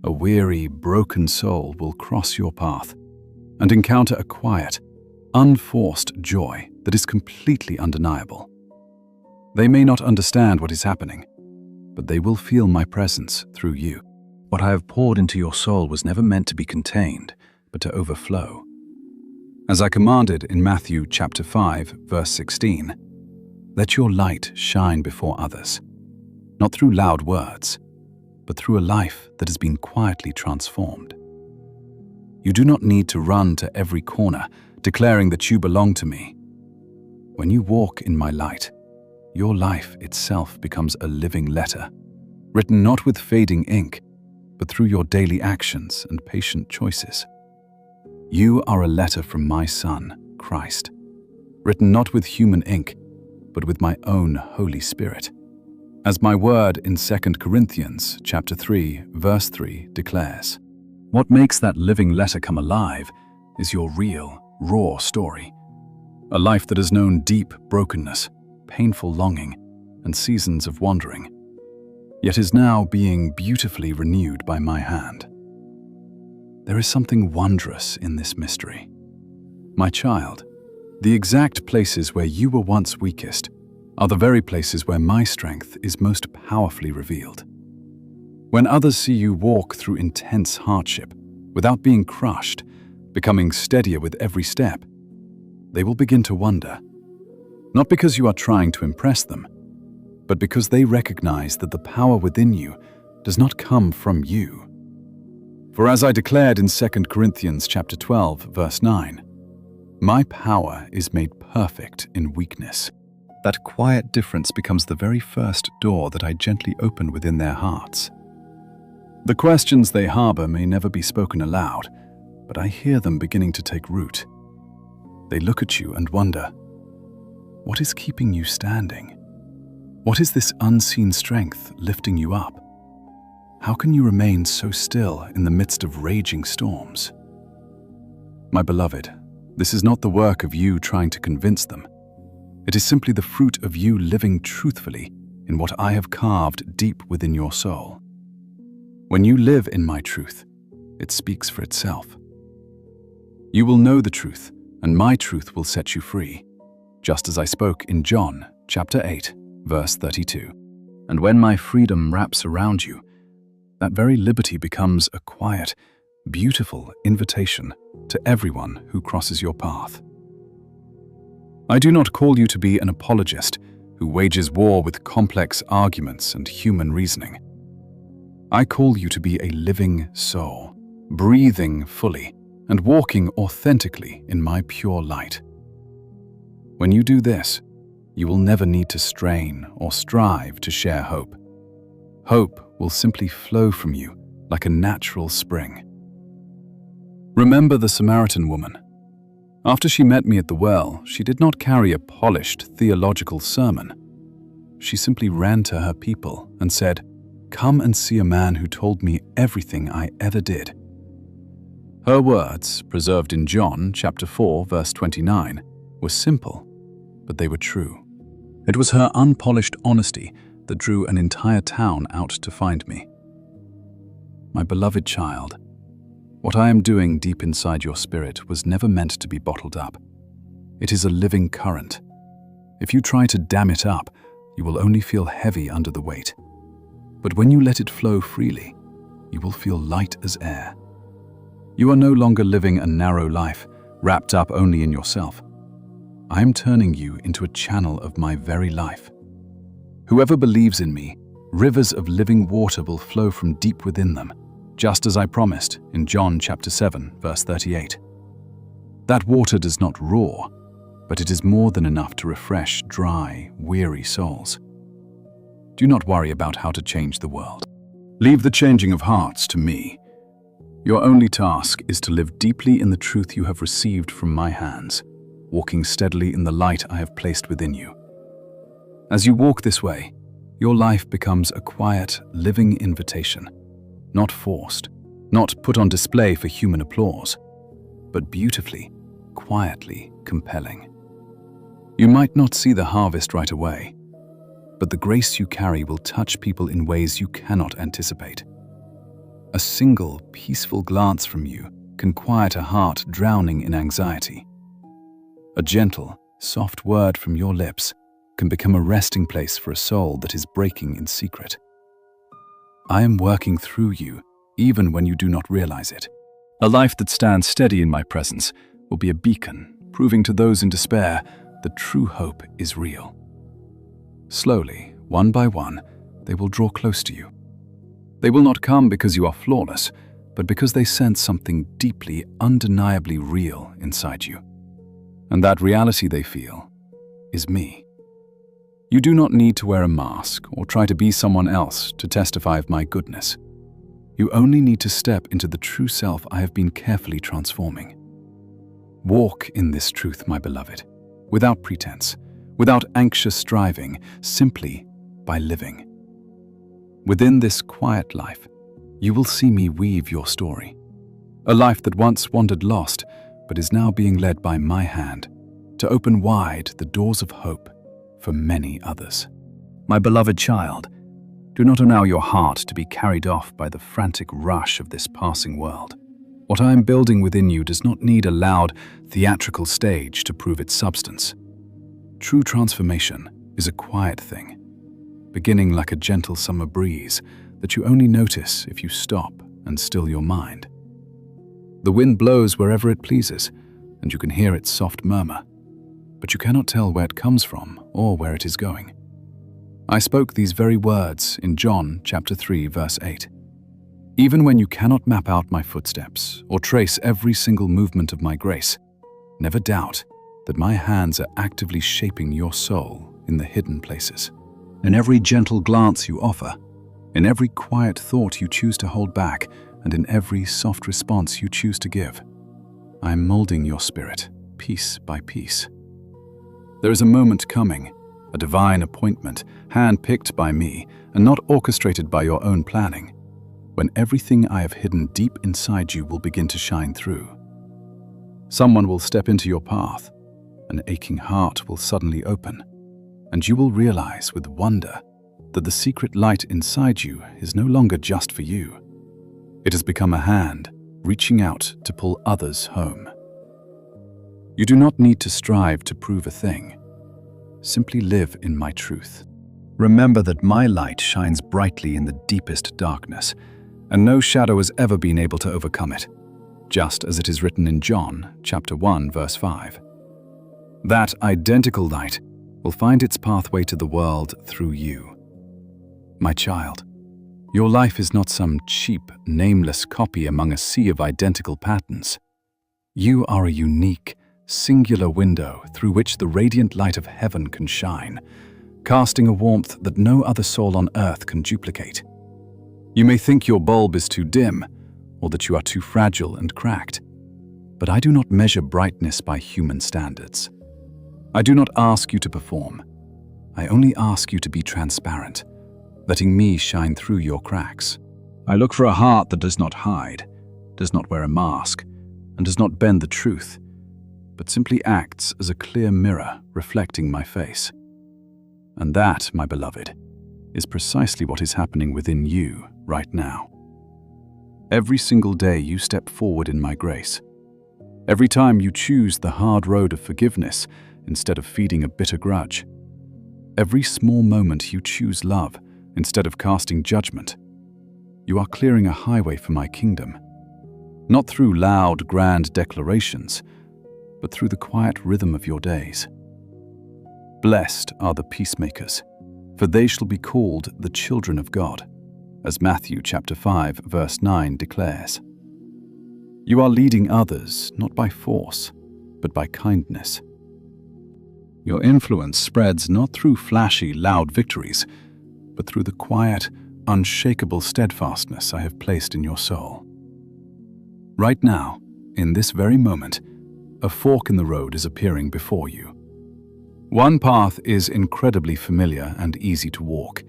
Speaker 1: A weary, broken soul will cross your path and encounter a quiet, unforced joy that is completely undeniable. They may not understand what is happening, but they will feel my presence through you. What I have poured into your soul was never meant to be contained, but to overflow. As I commanded in Matthew chapter 5, verse 16, let your light shine before others, not through loud words, but through a life that has been quietly transformed. You do not need to run to every corner, declaring that you belong to me. When you walk in my light, your life itself becomes a living letter, written not with fading ink, but through your daily actions and patient choices. You are a letter from my Son, Christ, written not with human ink, but with my own Holy Spirit. As my word in 2 Corinthians chapter 3, verse 3 declares, what makes that living letter come alive is your real, raw story. A life that has known deep brokenness, painful longing, and seasons of wandering, yet is now being beautifully renewed by my hand. There is something wondrous in this mystery. My child, the exact places where you were once weakest are the very places where my strength is most powerfully revealed. When others see you walk through intense hardship without being crushed, becoming steadier with every step, they will begin to wonder, not because you are trying to impress them, but because they recognize that the power within you does not come from you. For as I declared in 2 Corinthians chapter 12, verse 9, my power is made perfect in weakness. That quiet difference becomes the very first door that I gently open within their hearts. The questions they harbor may never be spoken aloud, but I hear them beginning to take root. They look at you and wonder, what is keeping you standing? What is this unseen strength lifting you up? How can you remain so still in the midst of raging storms? My beloved, this is not the work of you trying to convince them. It is simply the fruit of you living truthfully in what I have carved deep within your soul. When you live in my truth, it speaks for itself. You will know the truth, and my truth will set you free, just as I spoke in John chapter 8, verse 32. And when my freedom wraps around you, that very liberty becomes a quiet, beautiful invitation to everyone who crosses your path. I do not call you to be an apologist who wages war with complex arguments and human reasoning. I call you to be a living soul, breathing fully and walking authentically in my pure light. When you do this, you will never need to strain or strive to share hope. Hope will simply flow from you like a natural spring. Remember the Samaritan woman. After she met me at the well, she did not carry a polished theological sermon. She simply ran to her people and said, "Come and see a man who told me everything I ever did." Her words, preserved in John chapter 4, verse 29, were simple, but they were true. It was her unpolished honesty that drew an entire town out to find me. My beloved child, what I am doing deep inside your spirit was never meant to be bottled up. It is a living current. If you try to dam it up, you will only feel heavy under the weight. But when you let it flow freely, you will feel light as air. You are no longer living a narrow life, wrapped up only in yourself. I am turning you into a channel of my very life. Whoever believes in me, rivers of living water will flow from deep within them, just as I promised in John chapter 7, verse 38. That water does not roar, but it is more than enough to refresh dry, weary souls. Do not worry about how to change the world. Leave the changing of hearts to me. Your only task is to live deeply in the truth you have received from my hands, walking steadily in the light I have placed within you. As you walk this way, your life becomes a quiet, living invitation, not forced, not put on display for human applause, but beautifully, quietly compelling. You might not see the harvest right away, but the grace you carry will touch people in ways you cannot anticipate. A single, peaceful glance from you can quiet a heart drowning in anxiety. A gentle, soft word from your lips can become a resting place for a soul that is breaking in secret. I am working through you, even when you do not realize it. A life that stands steady in my presence will be a beacon, proving to those in despair that true hope is real. Slowly, one by one, they will draw close to you. They will not come because you are flawless, but because they sense something deeply, undeniably real inside you. And that reality they feel is me. You do not need to wear a mask or try to be someone else to testify of my goodness. You only need to step into the true self I have been carefully transforming. Walk in this truth, my beloved, without pretense, without anxious striving, simply by living. Within this quiet life, you will see me weave your story. A life that once wandered lost, but is now being led by my hand to open wide the doors of hope for many others. My beloved child, do not allow your heart to be carried off by the frantic rush of this passing world. What I am building within you does not need a loud, theatrical stage to prove its substance. True transformation is a quiet thing, beginning like a gentle summer breeze that you only notice if you stop and still your mind. The wind blows wherever it pleases, and you can hear its soft murmur, but you cannot tell where it comes from or where it is going. I spoke these very words in John chapter 3, verse 8. Even when you cannot map out my footsteps or trace every single movement of my grace, never doubt that my hands are actively shaping your soul in the hidden places. In every gentle glance you offer, in every quiet thought you choose to hold back, and in every soft response you choose to give, I am molding your spirit, piece by piece. There is a moment coming, a divine appointment, hand-picked by me and not orchestrated by your own planning, when everything I have hidden deep inside you will begin to shine through. Someone will step into your path, an aching heart will suddenly open, and you will realize with wonder that the secret light inside you is no longer just for you. It has become a hand reaching out to pull others home. You do not need to strive to prove a thing. Simply live in my truth. Remember that my light shines brightly in the deepest darkness, and no shadow has ever been able to overcome it, just as it is written in John chapter 1, verse 5. That identical light will find its pathway to the world through you. My child, your life is not some cheap, nameless copy among a sea of identical patterns. You are a unique, singular window through which the radiant light of heaven can shine, casting a warmth that no other soul on earth can duplicate. You may think your bulb is too dim, or that you are too fragile and cracked, but I do not measure brightness by human standards. I do not ask you to perform. I only ask you to be transparent, letting me shine through your cracks. I look for a heart that does not hide, does not wear a mask, and does not bend the truth, but simply acts as a clear mirror reflecting my face. And that, my beloved, is precisely what is happening within you right now. Every single day you step forward in my grace. Every time you choose the hard road of forgiveness instead of feeding a bitter grudge. Every small moment you choose love instead of casting judgment. You are clearing a highway for my kingdom, not through loud, grand declarations, but through the quiet rhythm of your days. Blessed are the peacemakers, for they shall be called the children of God, as Matthew chapter 5, verse 9 declares. You are leading others not by force, but by kindness. Your influence spreads not through flashy, loud victories, but through the quiet, unshakable steadfastness I have placed in your soul. Right now, in this very moment, a fork in the road is appearing before you. One path is incredibly familiar and easy to walk.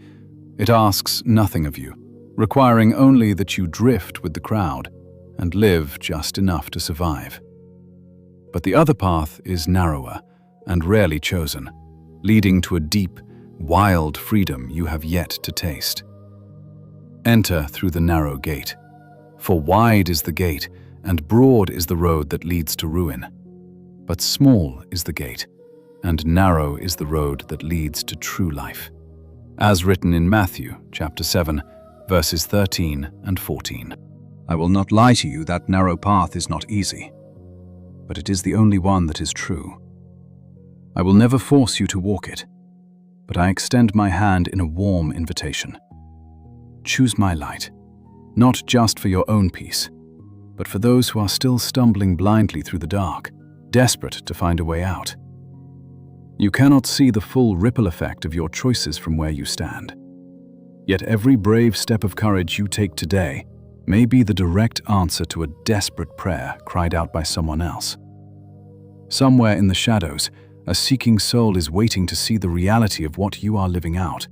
Speaker 1: It asks nothing of you, requiring only that you drift with the crowd and live just enough to survive. But the other path is narrower and rarely chosen, leading to a deep, wild freedom you have yet to taste. Enter through the narrow gate, for wide is the gate and broad is the road that leads to ruin. But small is the gate, and narrow is the road that leads to true life, as written in Matthew chapter 7, verses 13 and 14. I will not lie to you, that narrow path is not easy, but it is the only one that is true. I will never force you to walk it, but I extend my hand in a warm invitation. Choose my light, not just for your own peace, but for those who are still stumbling blindly through the dark, desperate to find a way out. You cannot see the full ripple effect of your choices from where you stand. Yet every brave step of courage you take today may be the direct answer to a desperate prayer cried out by someone else. Somewhere in the shadows, a seeking soul is waiting to see the reality of what you are living out,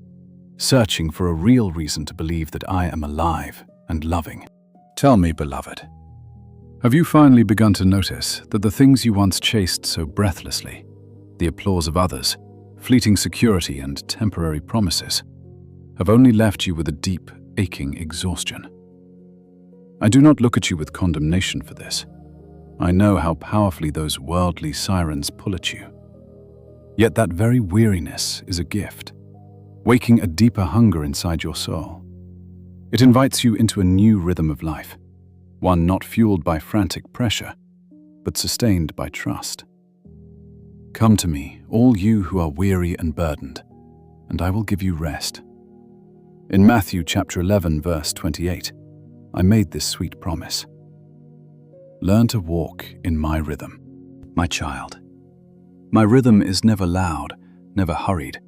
Speaker 1: searching for a real reason to believe that I am alive and loving. Tell me, beloved, have you finally begun to notice that the things you once chased so breathlessly, the applause of others, fleeting security and temporary promises, have only left you with a deep, aching exhaustion? I do not look at you with condemnation for this. I know how powerfully those worldly sirens pull at you. Yet that very weariness is a gift, waking a deeper hunger inside your soul. It invites you into a new rhythm of life, one not fueled by frantic pressure, but sustained by trust. Come to me, all you who are weary and burdened, and I will give you rest. In Matthew chapter 11, verse 28, I made this sweet promise. Learn to walk in my rhythm, my child. My rhythm is never loud, never hurried,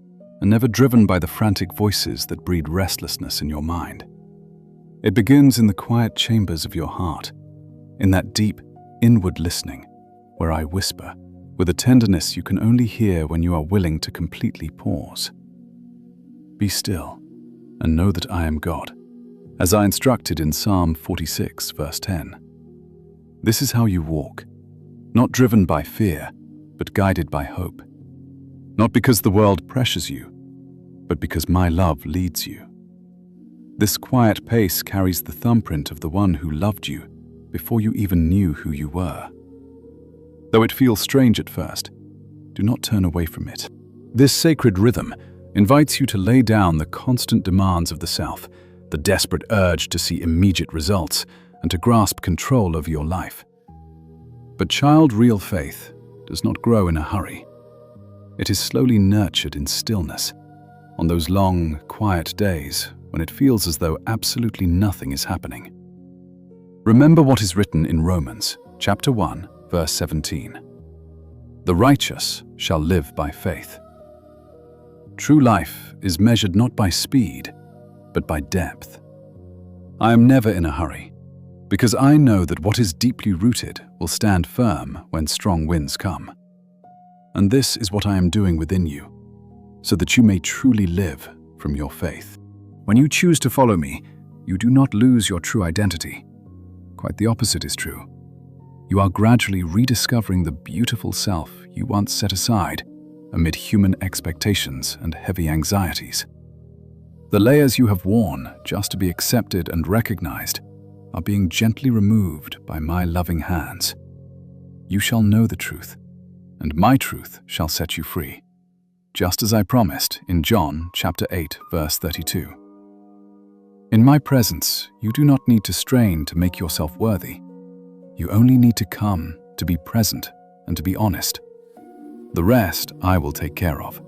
Speaker 1: and never driven by the frantic voices that breed restlessness in your mind. It begins in the quiet chambers of your heart, in that deep, inward listening, where I whisper, with a tenderness you can only hear when you are willing to completely pause. Be still, and know that I am God, as I instructed in Psalm 46, verse 10. This is how you walk, not driven by fear, but guided by hope. Not because the world pressures you, but because my love leads you. This quiet pace carries the thumbprint of the one who loved you before you even knew who you were. Though it feels strange at first, do not turn away from it. This sacred rhythm invites you to lay down the constant demands of the self, the desperate urge to see immediate results, and to grasp control over your life. But real faith does not grow in a hurry. It is slowly nurtured in stillness, on those long, quiet days when it feels as though absolutely nothing is happening. Remember what is written in Romans chapter 1, verse 17. The righteous shall live by faith. True life is measured not by speed, but by depth. I am never in a hurry, because I know that what is deeply rooted will stand firm when strong winds come. And this is what I am doing within you, so that you may truly live from your faith. When you choose to follow me, you do not lose your true identity. Quite the opposite is true. You are gradually rediscovering the beautiful self you once set aside amid human expectations and heavy anxieties. The layers you have worn just to be accepted and recognized are being gently removed by my loving hands. You shall know the truth, and my truth shall set you free, just as I promised in John chapter 8, verse 32. In my presence, you do not need to strain to make yourself worthy. You only need to come, to be present, and to be honest. The rest I will take care of.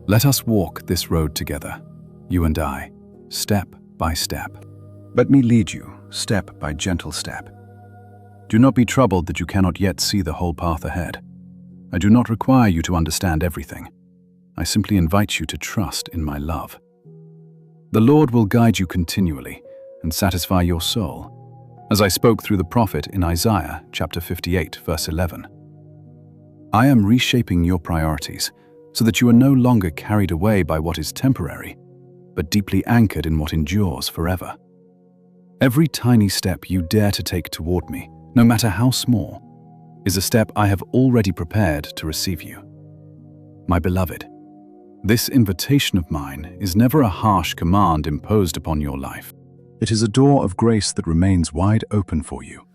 Speaker 1: Let us walk this road together, you and I, step by step. Let me lead you, step by gentle step. Do not be troubled that you cannot yet see the whole path ahead. I do not require you to understand everything. I simply invite you to trust in my love. The Lord will guide you continually and satisfy your soul, as I spoke through the prophet in Isaiah chapter 58, verse 11. I am reshaping your priorities so that you are no longer carried away by what is temporary, but deeply anchored in what endures forever. Every tiny step you dare to take toward me, no matter how small, is a step I have already prepared to receive you. My beloved, this invitation of mine is never a harsh command imposed upon your life. It is a door of grace that remains wide open for you.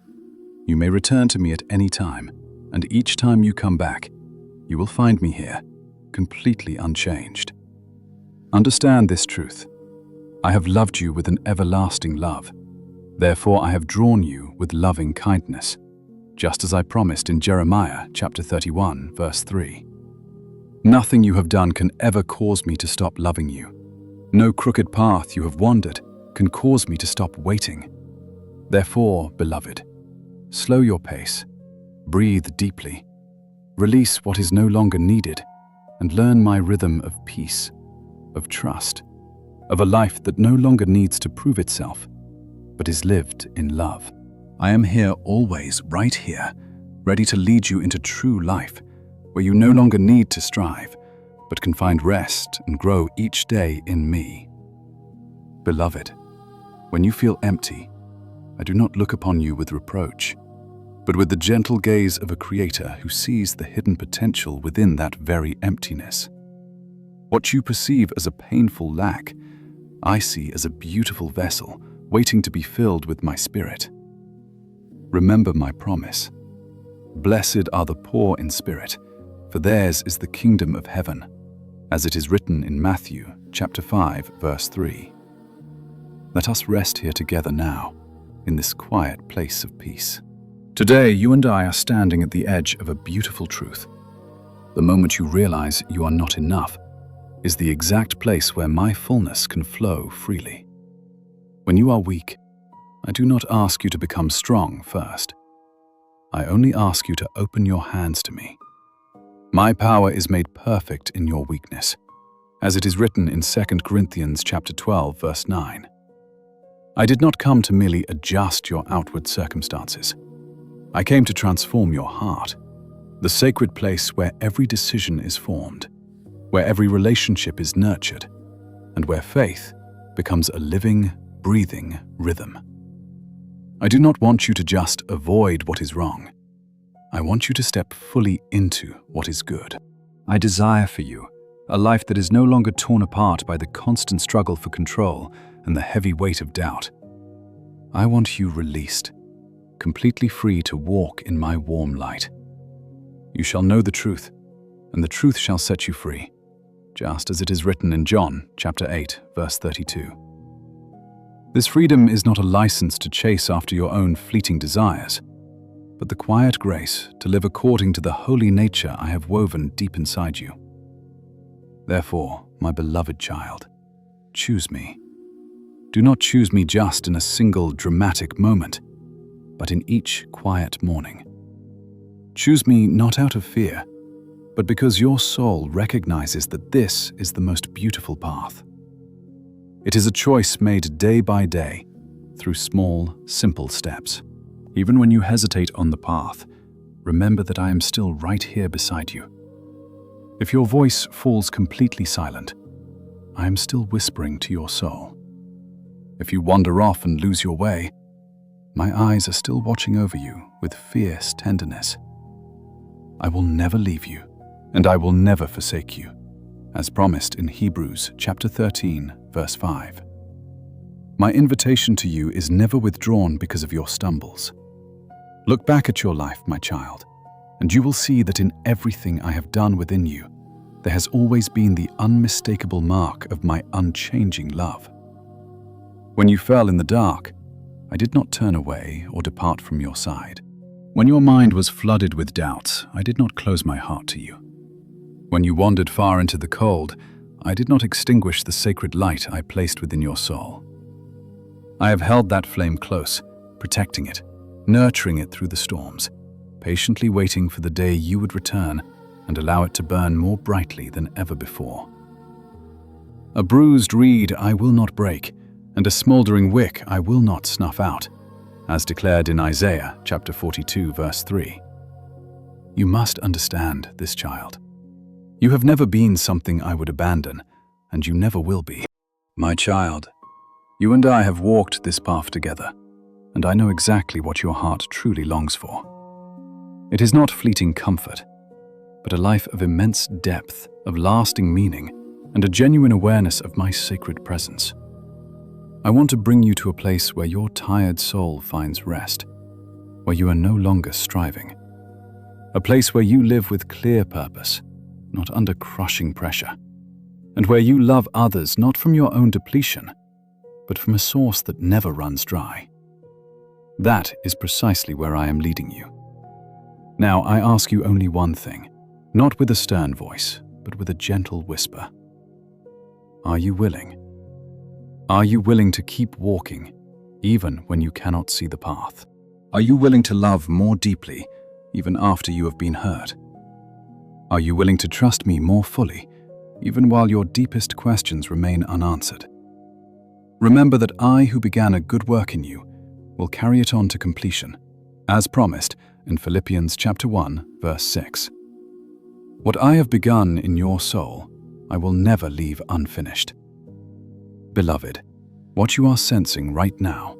Speaker 1: You may return to me at any time, and each time you come back, you will find me here, completely unchanged. Understand this truth. I have loved you with an everlasting love. Therefore I have drawn you with loving kindness, just as I promised in Jeremiah chapter 31, verse 3. Nothing you have done can ever cause me to stop loving you. No crooked path you have wandered can cause me to stop waiting. Therefore, beloved, slow your pace, breathe deeply, release what is no longer needed, and learn my rhythm of peace, of trust, of a life that no longer needs to prove itself, but is lived in love. I am here always, right here, ready to lead you into true life, where you no longer need to strive, but can find rest and grow each day in me. Beloved, when you feel empty, I do not look upon you with reproach, but with the gentle gaze of a creator who sees the hidden potential within that very emptiness. What you perceive as a painful lack, I see as a beautiful vessel waiting to be filled with my spirit. Remember my promise. Blessed are the poor in spirit, for theirs is the kingdom of heaven, as it is written in Matthew chapter 5, verse 3. Let us rest here together now, in this quiet place of peace. Today, you and I are standing at the edge of a beautiful truth. The moment you realize you are not enough is the exact place where my fullness can flow freely. When you are weak, I do not ask you to become strong first. I only ask you to open your hands to me. My power is made perfect in your weakness, as it is written in 2 Corinthians chapter 12, verse 9. I did not come to merely adjust your outward circumstances. I came to transform your heart, the sacred place where every decision is formed, where every relationship is nurtured, and where faith becomes a living, breathing rhythm. I do not want you to just avoid what is wrong. I want you to step fully into what is good. I desire for you a life that is no longer torn apart by the constant struggle for control and the heavy weight of doubt. I want you released, completely free to walk in my warm light. You shall know the truth, and the truth shall set you free, just as it is written in John chapter 8, verse 32. This freedom is not a license to chase after your own fleeting desires, but the quiet grace to live according to the holy nature I have woven deep inside you. Therefore, my beloved child, choose me. Do not choose me just in a single dramatic moment, but in each quiet morning. Choose me not out of fear, but because your soul recognizes that this is the most beautiful path. It is a choice made day by day, through small, simple steps. Even when you hesitate on the path, remember that I am still right here beside you. If your voice falls completely silent, I am still whispering to your soul. If you wander off and lose your way, my eyes are still watching over you with fierce tenderness. I will never leave you, and I will never forsake you, as promised in Hebrews chapter 13, verse 5. My invitation to you is never withdrawn because of your stumbles. Look back at your life, my child, and you will see that in everything I have done within you, there has always been the unmistakable mark of my unchanging love. When you fell in the dark, I did not turn away or depart from your side. When your mind was flooded with doubts, I did not close my heart to you. When you wandered far into the cold, I did not extinguish the sacred light I placed within your soul. I have held that flame close, protecting it, nurturing it through the storms, patiently waiting for the day you would return and allow it to burn more brightly than ever before. A bruised reed I will not break, and a smoldering wick I will not snuff out, as declared in Isaiah chapter 42, verse 3. You must understand this, child. You have never been something I would abandon, and you never will be. My child, you and I have walked this path together, and I know exactly what your heart truly longs for. It is not fleeting comfort, but a life of immense depth, of lasting meaning, and a genuine awareness of my sacred presence. I want to bring you to a place where your tired soul finds rest, where you are no longer striving. A place where you live with clear purpose, not under crushing pressure, and where you love others not from your own depletion, but from a source that never runs dry. That is precisely where I am leading you. Now I ask you only one thing, not with a stern voice, but with a gentle whisper. Are you willing? Are you willing to keep walking, even when you cannot see the path? Are you willing to love more deeply, even after you have been hurt? Are you willing to trust me more fully, even while your deepest questions remain unanswered? Remember that I who began a good work in you will carry it on to completion, as promised in Philippians chapter 1, verse 6. What I have begun in your soul, I will never leave unfinished. Beloved, what you are sensing right now,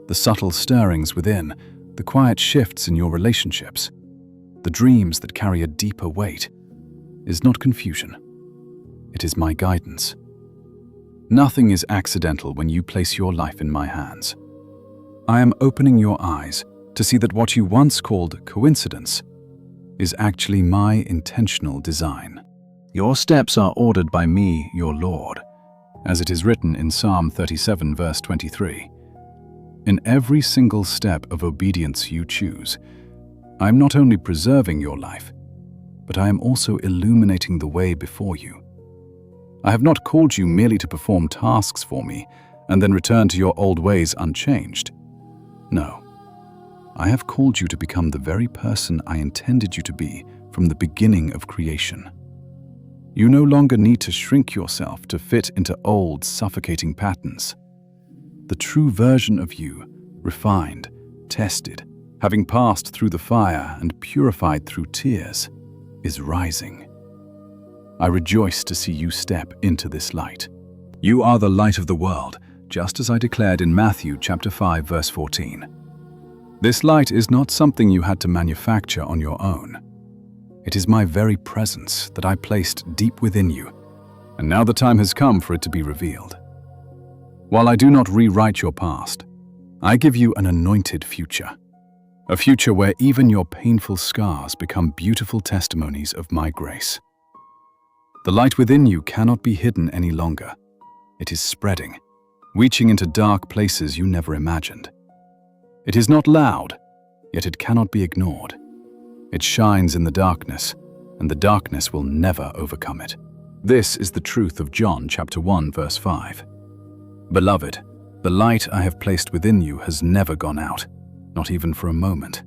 Speaker 1: the subtle stirrings within, the quiet shifts in your relationships, the dreams that carry a deeper weight, is not confusion. It is my guidance. Nothing is accidental when you place your life in my hands. I am opening your eyes to see that what you once called coincidence is actually my intentional design. Your steps are ordered by me, your Lord, as it is written in Psalm 37, verse 23. In every single step of obedience you choose, I am not only preserving your life, but I am also illuminating the way before you. I have not called you merely to perform tasks for me and then return to your old ways unchanged. No, I have called you to become the very person I intended you to be from the beginning of creation. You no longer need to shrink yourself to fit into old, suffocating patterns. The true version of you, refined, tested, having passed through the fire and purified through tears, is rising. I rejoice to see you step into this light. You are the light of the world, just as I declared in Matthew chapter 5, verse 14. This light is not something you had to manufacture on your own. It is my very presence that I placed deep within you, and now the time has come for it to be revealed. While I do not rewrite your past, I give you an anointed future, a future where even your painful scars become beautiful testimonies of my grace. The light within you cannot be hidden any longer. It is spreading, reaching into dark places you never imagined. It is not loud, yet it cannot be ignored. It shines in the darkness, and the darkness will never overcome it. This is the truth of John chapter 1, verse 5. Beloved, the light I have placed within you has never gone out, not even for a moment.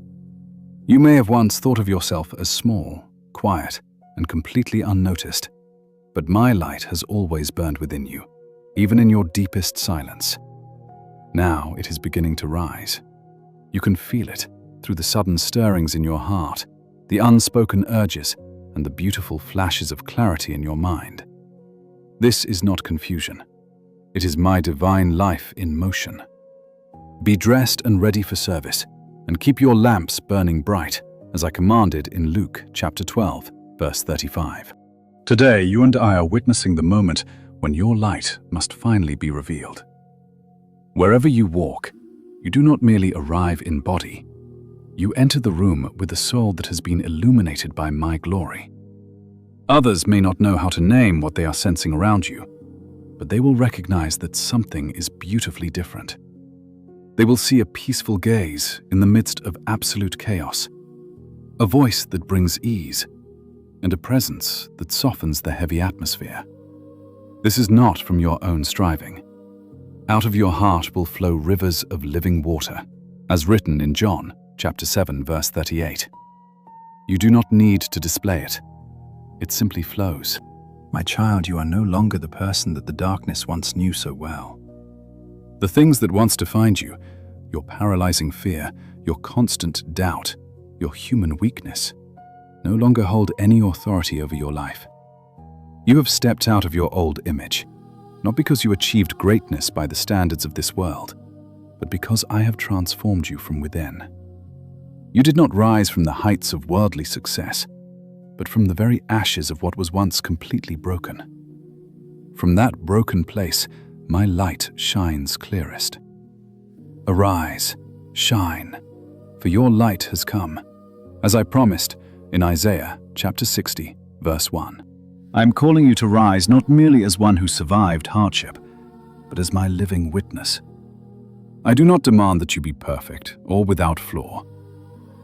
Speaker 1: You may have once thought of yourself as small, quiet, and completely unnoticed, but my light has always burned within you, even in your deepest silence. Now it is beginning to rise. You can feel it through the sudden stirrings in your heart, the unspoken urges, and the beautiful flashes of clarity in your mind. This is not confusion. It is my divine life in motion. Be dressed and ready for service, and keep your lamps burning bright, as I commanded in Luke chapter 12, verse 35. Today, you and I are witnessing the moment when your light must finally be revealed. Wherever you walk, you do not merely arrive in body, You enter the room with a soul that has been illuminated by my glory. Others may not know how to name what they are sensing around you, but they will recognize that something is beautifully different. They will see a peaceful gaze in the midst of absolute chaos, a voice that brings ease, and a presence that softens the heavy atmosphere. This is not from your own striving. Out of your heart will flow rivers of living water, as written in John chapter 7, verse 38. You do not need to display it. It simply flows. My child, you are no longer the person that the darkness once knew so well. The things that once defined you, your paralyzing fear, your constant doubt, your human weakness, no longer hold any authority over your life. You have stepped out of your old image, not because you achieved greatness by the standards of this world, but because I have transformed you from within. You did not rise from the heights of worldly success, but from the very ashes of what was once completely broken. From that broken place, my light shines clearest. Arise, shine, for your light has come, as I promised in Isaiah chapter 60, verse 1. I am calling you to rise not merely as one who survived hardship, but as my living witness. I do not demand that you be perfect or without flaw.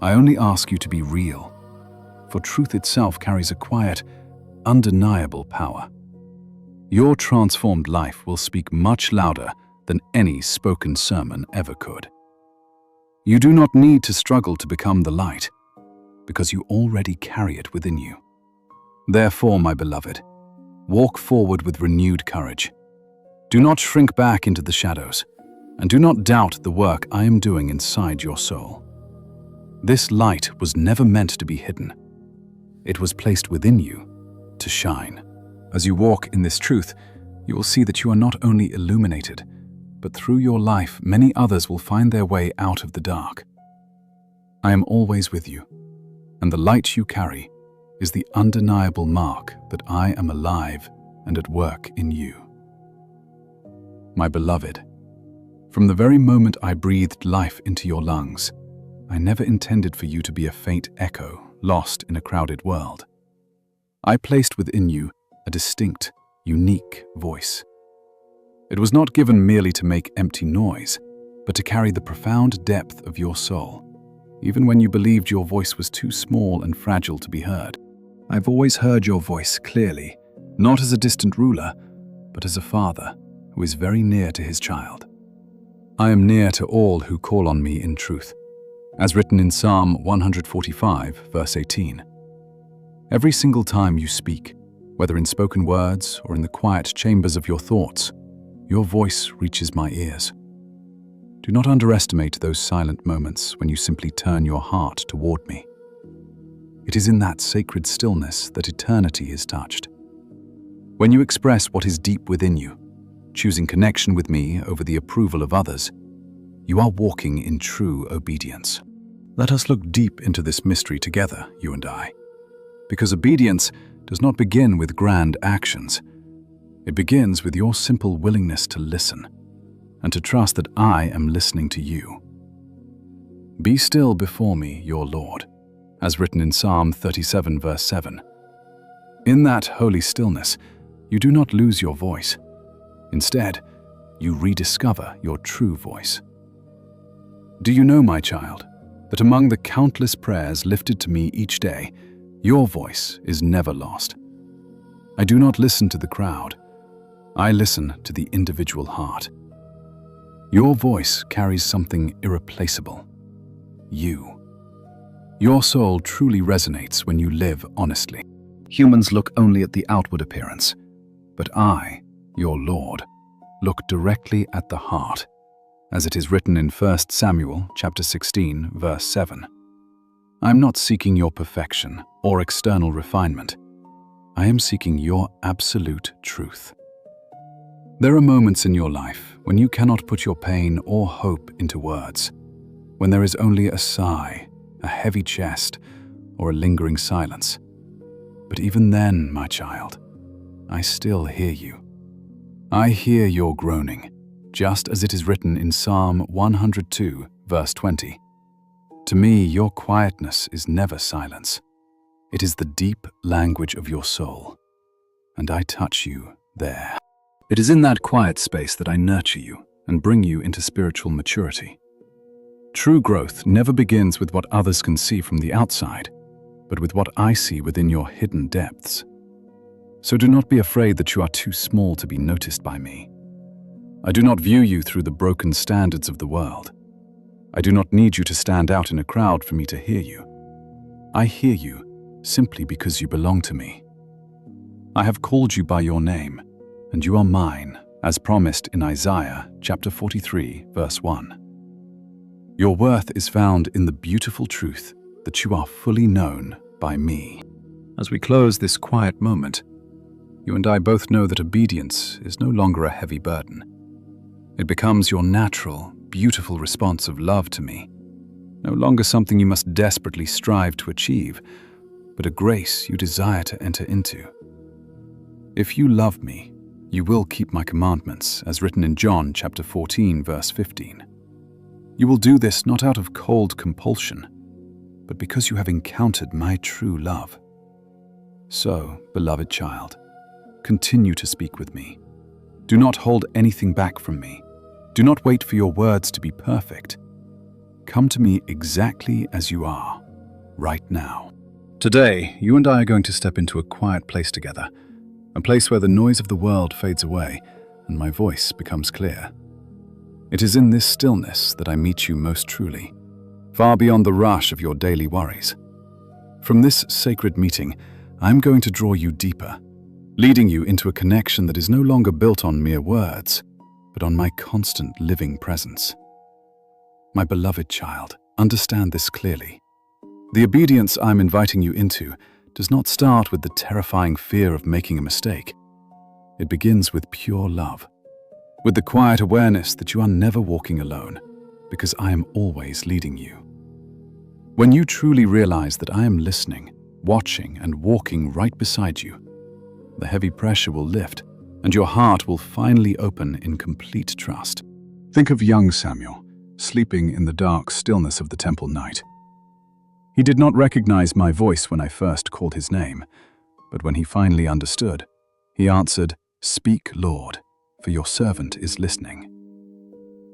Speaker 1: I only ask you to be real, for truth itself carries a quiet, undeniable power. Your transformed life will speak much louder than any spoken sermon ever could. You do not need to struggle to become the light, because you already carry it within you. Therefore, my beloved, walk forward with renewed courage. Do not shrink back into the shadows, and do not doubt the work I am doing inside your soul. This light was never meant to be hidden. It was placed within you to shine. As you walk in this truth, you will see that you are not only illuminated, but through your life, many others will find their way out of the dark. I am always with you, and the light you carry is the undeniable mark that I am alive and at work in you. My beloved, from the very moment I breathed life into your lungs, I never intended for you to be a faint echo lost in a crowded world. I placed within you a distinct, unique voice. It was not given merely to make empty noise, but to carry the profound depth of your soul, even when you believed your voice was too small and fragile to be heard. I've always heard your voice clearly, not as a distant ruler, but as a father who is very near to his child. I am near to all who call on me in truth, as written in Psalm 145, verse 18. Every single time you speak, whether in spoken words or in the quiet chambers of your thoughts, your voice reaches my ears. Do not underestimate those silent moments when you simply turn your heart toward me. It is in that sacred stillness that eternity is touched. When you express what is deep within you, choosing connection with me over the approval of others, you are walking in true obedience. Let us look deep into this mystery together, you and I, because obedience does not begin with grand actions. It begins with your simple willingness to listen and to trust that I am listening to you. Be still before me, your Lord, as written in Psalm 37, verse 7. In that holy stillness, you do not lose your voice. Instead, you rediscover your true voice. Do you know, my child, that among the countless prayers lifted to me each day, your voice is never lost? I do not listen to the crowd. I listen to the individual heart. Your voice carries something irreplaceable. You. Your soul truly resonates when you live honestly. Humans look only at the outward appearance, but I, your Lord, look directly at the heart, as it is written in 1 Samuel chapter 16, verse 7. I am not seeking your perfection or external refinement. I am seeking your absolute truth. There are moments in your life when you cannot put your pain or hope into words, when there is only a sigh, a heavy chest, or a lingering silence. But even then, my child, I still hear you. I hear your groaning, just as it is written in Psalm 102, verse 20. To me, your quietness is never silence. It is the deep language of your soul, and I touch you there. It is in that quiet space that I nurture you and bring you into spiritual maturity. True growth never begins with what others can see from the outside, but with what I see within your hidden depths. So do not be afraid that you are too small to be noticed by me. I do not view you through the broken standards of the world. I do not need you to stand out in a crowd for me to hear you. I hear you simply because you belong to me. I have called you by your name, and you are mine, as promised in Isaiah chapter 43, verse 1. Your worth is found in the beautiful truth that you are fully known by me. As we close this quiet moment, you and I both know that obedience is no longer a heavy burden. It becomes your natural, beautiful response of love to me, no longer something you must desperately strive to achieve, but a grace you desire to enter into. If you love me, you will keep my commandments, as written in John chapter 14, verse 15. You will do this not out of cold compulsion, but because you have encountered my true love. So, beloved child, continue to speak with me. Do not hold anything back from me. Do not wait for your words to be perfect. Come to me exactly as you are, right now. Today, you and I are going to step into a quiet place together, a place where the noise of the world fades away and my voice becomes clear. It is in this stillness that I meet you most truly, far beyond the rush of your daily worries. From this sacred meeting, I'm going to draw you deeper, leading you into a connection that is no longer built on mere words, but on my constant living presence. My beloved child, understand this clearly. The obedience I'm inviting you into does not start with the terrifying fear of making a mistake. It begins with pure love, with the quiet awareness that you are never walking alone, because I am always leading you. When you truly realize that I am listening, watching, and walking right beside you, the heavy pressure will lift, and your heart will finally open in complete trust. Think of young Samuel, sleeping in the dark stillness of the temple night. He did not recognize my voice when I first called his name, but when he finally understood, he answered, "Speak, Lord, for your servant is listening."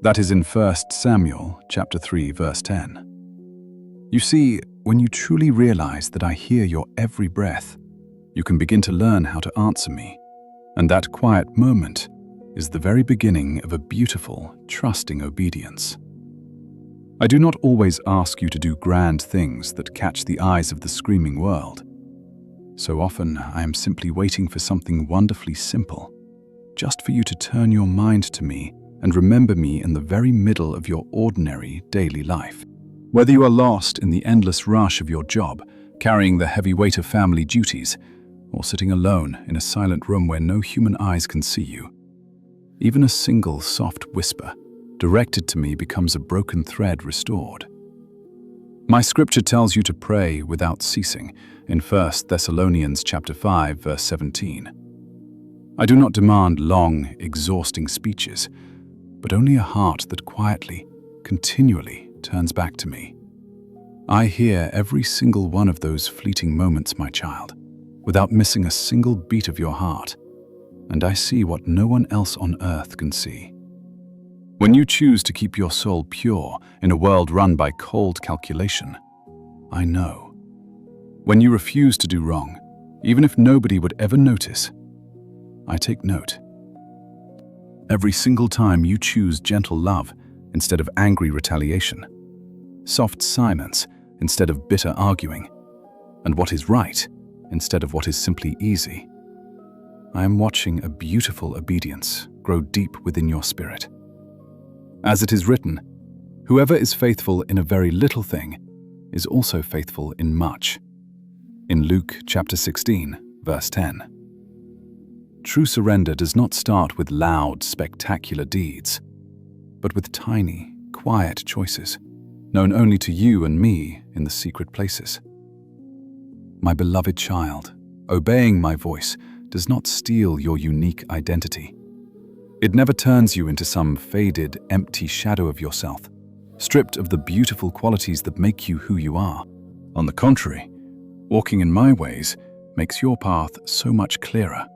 Speaker 1: That is in 1 Samuel chapter 3, verse 10. You see, when you truly realize that I hear your every breath, you can begin to learn how to answer me. And that quiet moment is the very beginning of a beautiful, trusting obedience. I do not always ask you to do grand things that catch the eyes of the screaming world. So often, I am simply waiting for something wonderfully simple, just for you to turn your mind to me and remember me in the very middle of your ordinary daily life. Whether you are lost in the endless rush of your job, carrying the heavy weight of family duties, or sitting alone in a silent room where no human eyes can see you, even a single soft whisper directed to me becomes a broken thread restored. My scripture tells you to pray without ceasing in 1 Thessalonians chapter 5, verse 17. I do not demand long, exhausting speeches, but only a heart that quietly, continually turns back to me. I hear every single one of those fleeting moments, my child, without missing a single beat of your heart, and I see what no one else on earth can see. When you choose to keep your soul pure in a world run by cold calculation, I know. When you refuse to do wrong, even if nobody would ever notice, I take note. Every single time you choose gentle love instead of angry retaliation, soft silence instead of bitter arguing, and what is right instead of what is simply easy, I am watching a beautiful obedience grow deep within your spirit. As it is written, whoever is faithful in a very little thing is also faithful in much. In Luke chapter 16, verse 10. True surrender does not start with loud, spectacular deeds, but with tiny, quiet choices, known only to you and me in the secret places. My beloved child, obeying my voice does not steal your unique identity. It never turns you into some faded, empty shadow of yourself. stripped of the beautiful qualities that make you who you are. On the contrary, walking in my ways makes your path so much clearer.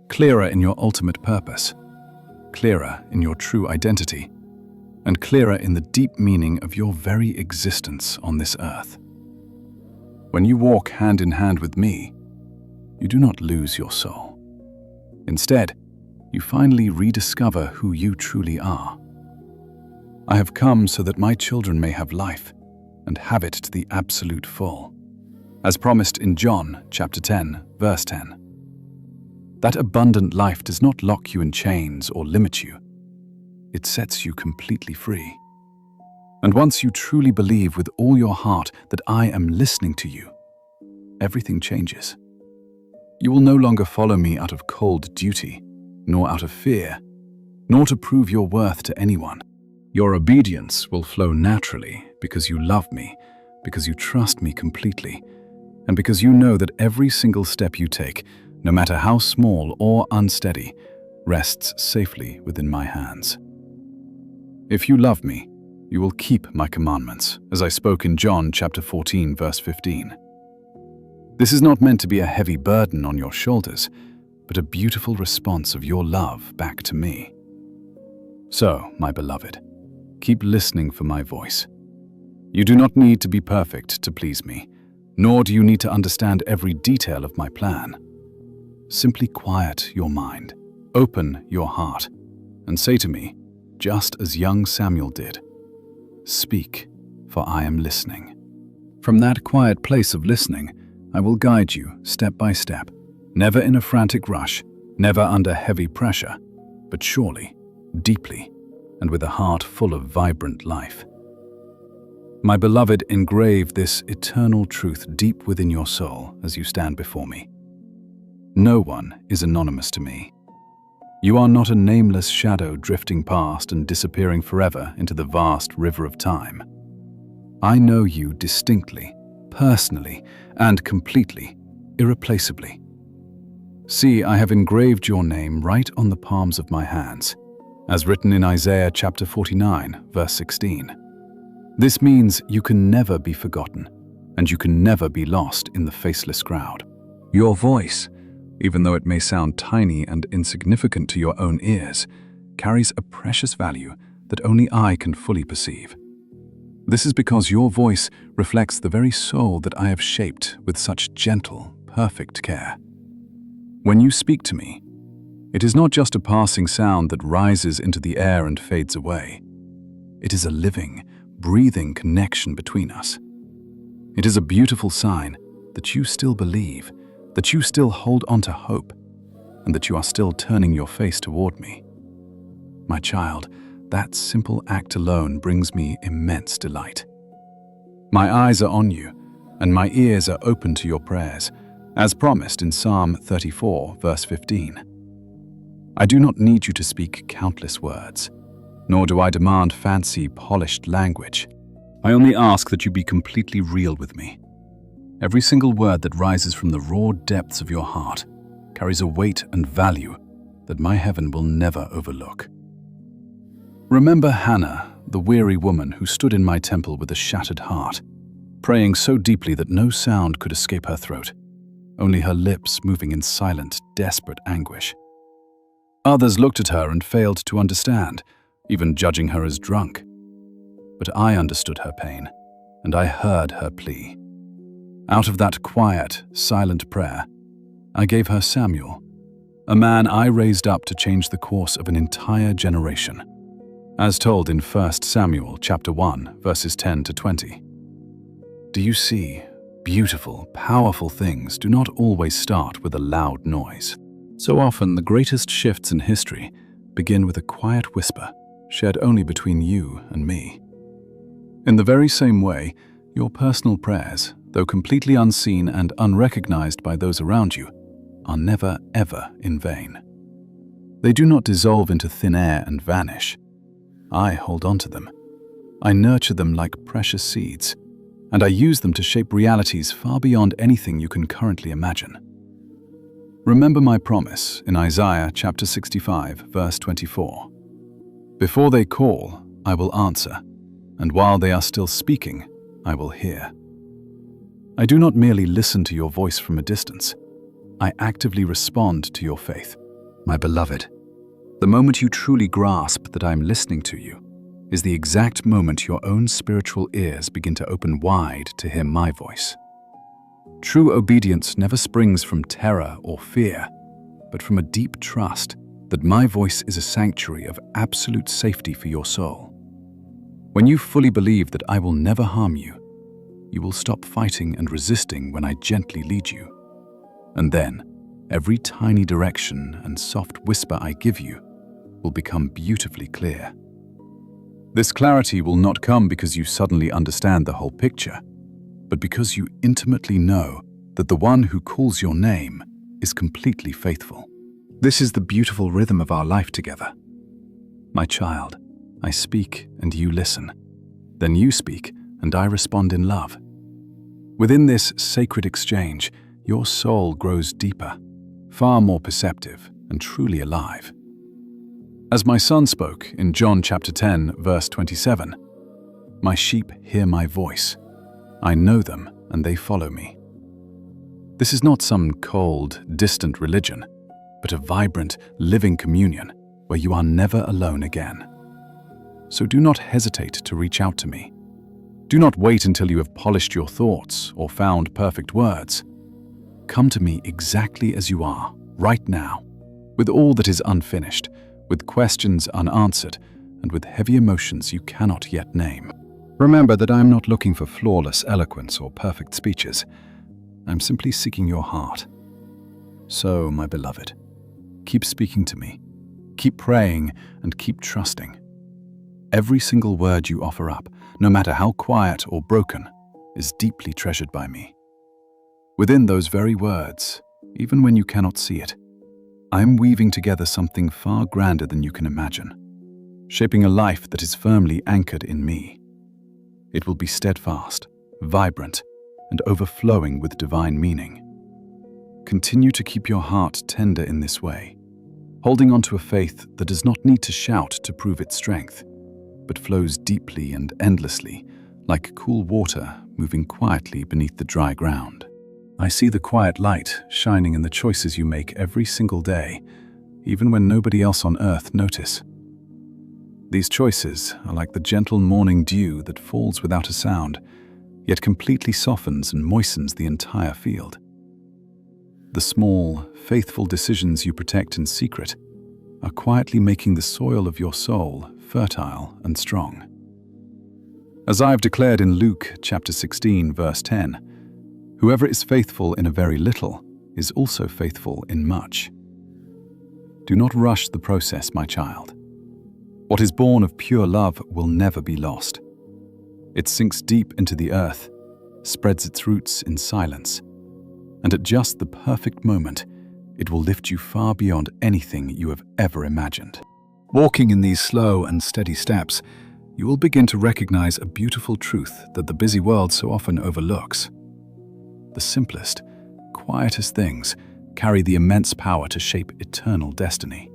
Speaker 1: Clearer in your ultimate purpose, clearer in your true identity, and clearer in the deep meaning of your very existence on this earth. When you walk hand in hand with me, you do not lose your soul. Instead, you finally rediscover who you truly are. I have come so that my children may have life and have it to the absolute full, as promised in John chapter 10, verse 10. That abundant life does not lock you in chains or limit you. It sets you completely free. And once you truly believe with all your heart that I am listening to you, everything changes. You will no longer follow me out of cold duty, nor out of fear, nor to prove your worth to anyone. Your obedience will flow naturally because you love me, because you trust me completely, and because you know that every single step you take, no matter how small or unsteady, rests safely within my hands. If you love me, you will keep my commandments, as I spoke in John chapter 14, verse 15. This is not meant to be a heavy burden on your shoulders, but a beautiful response of your love back to me. So, my beloved, keep listening for my voice. You do not need to be perfect to please me, nor do you need to understand every detail of my plan. Simply quiet your mind, open your heart, and say to me, just as young Samuel did, "Speak, for I am listening." From that quiet place of listening, I will guide you step by step, never in a frantic rush, never under heavy pressure, but surely, deeply, and with a heart full of vibrant life. My beloved, engrave this eternal truth deep within your soul as you stand before me. No one is anonymous to me. You are not a nameless shadow drifting past and disappearing forever into the vast river of time. I know you distinctly, personally, and completely, irreplaceably. See, I have engraved your name right on the palms of my hands, as written in Isaiah chapter 49, verse 16. This means you can never be forgotten, and you can never be lost in the faceless crowd. Your voice, even though it may sound tiny and insignificant to your own ears, carries a precious value that only I can fully perceive. This is because your voice reflects the very soul that I have shaped with such gentle, perfect care. When you speak to me, it is not just a passing sound that rises into the air and fades away. It is a living, breathing connection between us. It is a beautiful sign that you still believe, that you still hold on to hope, and that you are still turning your face toward me. My child, that simple act alone brings me immense delight. My eyes are on you, and my ears are open to your prayers, as promised in Psalm 34, verse 15. I do not need you to speak countless words, nor do I demand fancy, polished language. I only ask that you be completely real with me. Every single word that rises from the raw depths of your heart carries a weight and value that my heaven will never overlook. Remember Hannah, the weary woman who stood in my temple with a shattered heart, praying so deeply that no sound could escape her throat, only her lips moving in silent, desperate anguish. Others looked at her and failed to understand, even judging her as drunk. But I understood her pain, and I heard her plea. Out of that quiet, silent prayer, I gave her Samuel, a man I raised up to change the course of an entire generation, as told in 1 Samuel chapter 1, verses 10 to 20. Do you see, beautiful, powerful things do not always start with a loud noise. So often the greatest shifts in history begin with a quiet whisper, shared only between you and me. In the very same way, your personal prayers, though completely unseen and unrecognized by those around you, are never, ever in vain. They do not dissolve into thin air and vanish. I hold on to them. I nurture them like precious seeds, and I use them to shape realities far beyond anything you can currently imagine. Remember my promise in Isaiah chapter 65, verse 24. Before they call, I will answer. and while they are still speaking, I will hear. I do not merely listen to your voice from a distance. I actively respond to your faith. My beloved, the moment you truly grasp that I am listening to you is the exact moment your own spiritual ears begin to open wide to hear my voice. True obedience never springs from terror or fear, but from a deep trust that my voice is a sanctuary of absolute safety for your soul. When you fully believe that I will never harm you, you will stop fighting and resisting when I gently lead you. And then, every tiny direction and soft whisper I give you will become beautifully clear. This clarity will not come because you suddenly understand the whole picture, but because you intimately know that the one who calls your name is completely faithful. This is the beautiful rhythm of our life together. My child, I speak and you listen. Then you speak and I respond in love. Within this sacred exchange, your soul grows deeper, far more perceptive and truly alive. As my son spoke in John chapter 10, verse 27, "My sheep hear my voice. I know them and they follow me." This is not some cold, distant religion, but a vibrant, living communion where you are never alone again. So do not hesitate to reach out to me. Do not wait until you have polished your thoughts or found perfect words. Come to me exactly as you are, right now, with all that is unfinished, with questions unanswered, and with heavy emotions you cannot yet name. Remember that I am not looking for flawless eloquence or perfect speeches. I'm simply seeking your heart. So, my beloved, keep speaking to me, keep praying, and keep trusting. Every single word you offer up, no matter how quiet or broken, is deeply treasured by me. Within those very words, even when you cannot see it, I am weaving together something far grander than you can imagine, shaping a life that is firmly anchored in me. It will be steadfast, vibrant, and overflowing with divine meaning. Continue to keep your heart tender in this way, holding on to a faith that does not need to shout to prove its strength, but flows deeply and endlessly, like cool water moving quietly beneath the dry ground. I see the quiet light shining in the choices you make every single day, even when nobody else on earth notice. These choices are like the gentle morning dew that falls without a sound, yet completely softens and moistens the entire field. The small, faithful decisions you protect in secret are quietly making the soil of your soul fertile and strong. As I have declared in Luke chapter 16, verse 10, whoever is faithful in a very little is also faithful in much. Do not rush the process, my child. What is born of pure love will never be lost. It sinks deep into the earth, spreads its roots in silence, and at just the perfect moment, it will lift you far beyond anything you have ever imagined. Walking in these slow and steady steps, you will begin to recognize a beautiful truth that the busy world so often overlooks. The simplest, quietest things carry the immense power to shape eternal destiny.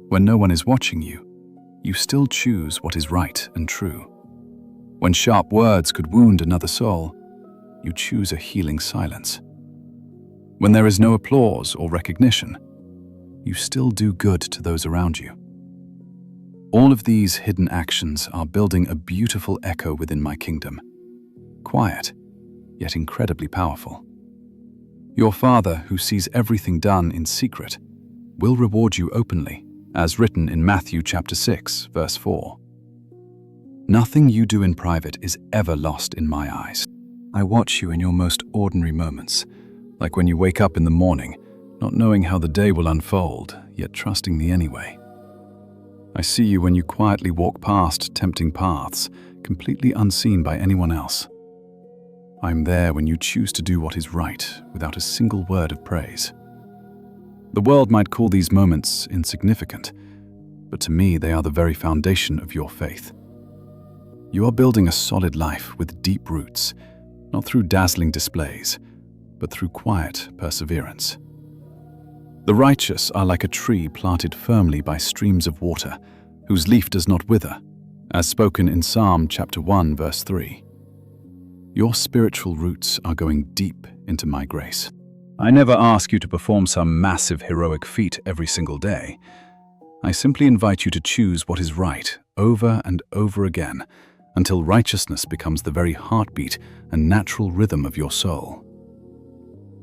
Speaker 1: When no one is watching you, you still choose what is right and true. When sharp words could wound another soul, you choose a healing silence. When there is no applause or recognition, you still do good to those around you. All of these hidden actions are building a beautiful echo within my kingdom. Quiet, yet incredibly powerful. Your Father, who sees everything done in secret, will reward you openly, as written in Matthew chapter 6, verse 4. Nothing you do in private is ever lost in my eyes. I watch you in your most ordinary moments, like when you wake up in the morning, not knowing how the day will unfold, yet trusting me anyway. I see you when you quietly walk past tempting paths, completely unseen by anyone else. I'm there when you choose to do what is right without a single word of praise. The world might call these moments insignificant, but to me they are the very foundation of your faith. You are building a solid life with deep roots, not through dazzling displays, but through quiet perseverance. The righteous are like a tree planted firmly by streams of water, whose leaf does not wither, As spoken in Psalm chapter 1, verse 3. Your spiritual roots are going deep into my grace. I never ask you to perform some massive heroic feat every single day. I simply invite you to choose what is right over and over again until righteousness becomes the very heartbeat and natural rhythm of your soul.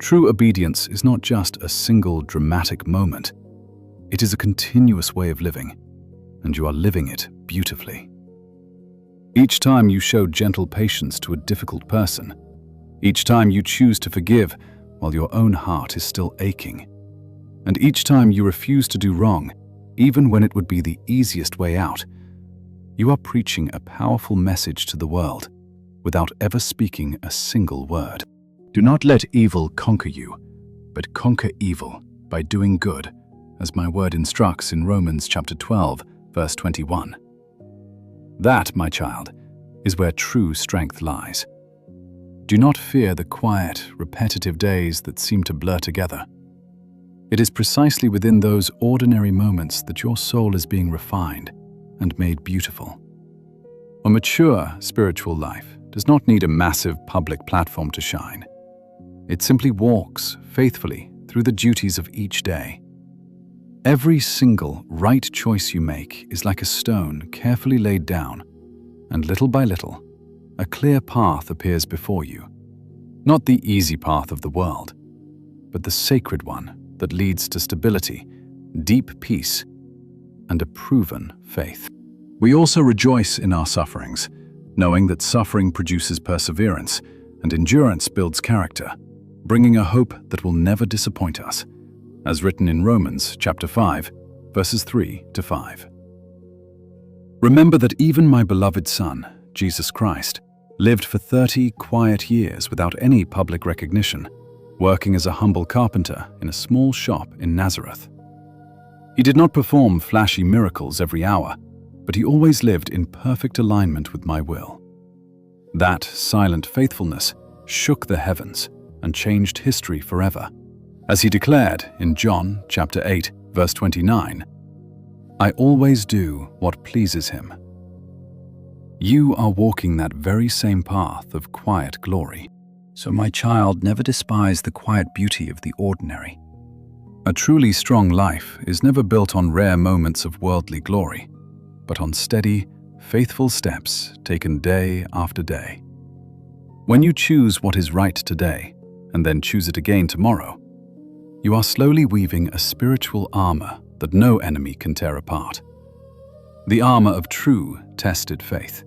Speaker 1: True obedience is not just a single dramatic moment. It is a continuous way of living, and you are living it beautifully. Each time you show gentle patience to a difficult person, each time you choose to forgive while your own heart is still aching, and each time you refuse to do wrong, even when it would be the easiest way out, you are preaching a powerful message to the world without ever speaking a single word. Do not let evil conquer you, but conquer evil by doing good, as my word instructs in Romans chapter 12, verse 21. That, my child, is where true strength lies. Do not fear the quiet, repetitive days that seem to blur together. It is precisely within those ordinary moments that your soul is being refined and made beautiful. A mature spiritual life does not need a massive public platform to shine. It simply walks faithfully through the duties of each day. Every single right choice you make is like a stone carefully laid down, and little by little, a clear path appears before you. Not the easy path of the world, but the sacred one that leads to stability, deep peace, and a proven faith. We also rejoice in our sufferings, knowing that suffering produces perseverance, and endurance builds character, bringing a hope that will never disappoint us, as written in Romans chapter 5, verses 3 to 5. Remember that even my beloved Son, Jesus Christ, lived for 30 quiet years without any public recognition, working as a humble carpenter in a small shop in Nazareth. He did not perform flashy miracles every hour, but he always lived in perfect alignment with my will. That silent faithfulness shook the heavens and changed history forever. As he declared in John chapter 8, verse 29, I always do what pleases him. You are walking that very same path of quiet glory. So my child, never despise the quiet beauty of the ordinary. A truly strong life is never built on rare moments of worldly glory, but on steady, faithful steps taken day after day. When you choose what is right today, and then choose it again tomorrow, you are slowly weaving a spiritual armor that no enemy can tear apart. The armor of true, tested faith.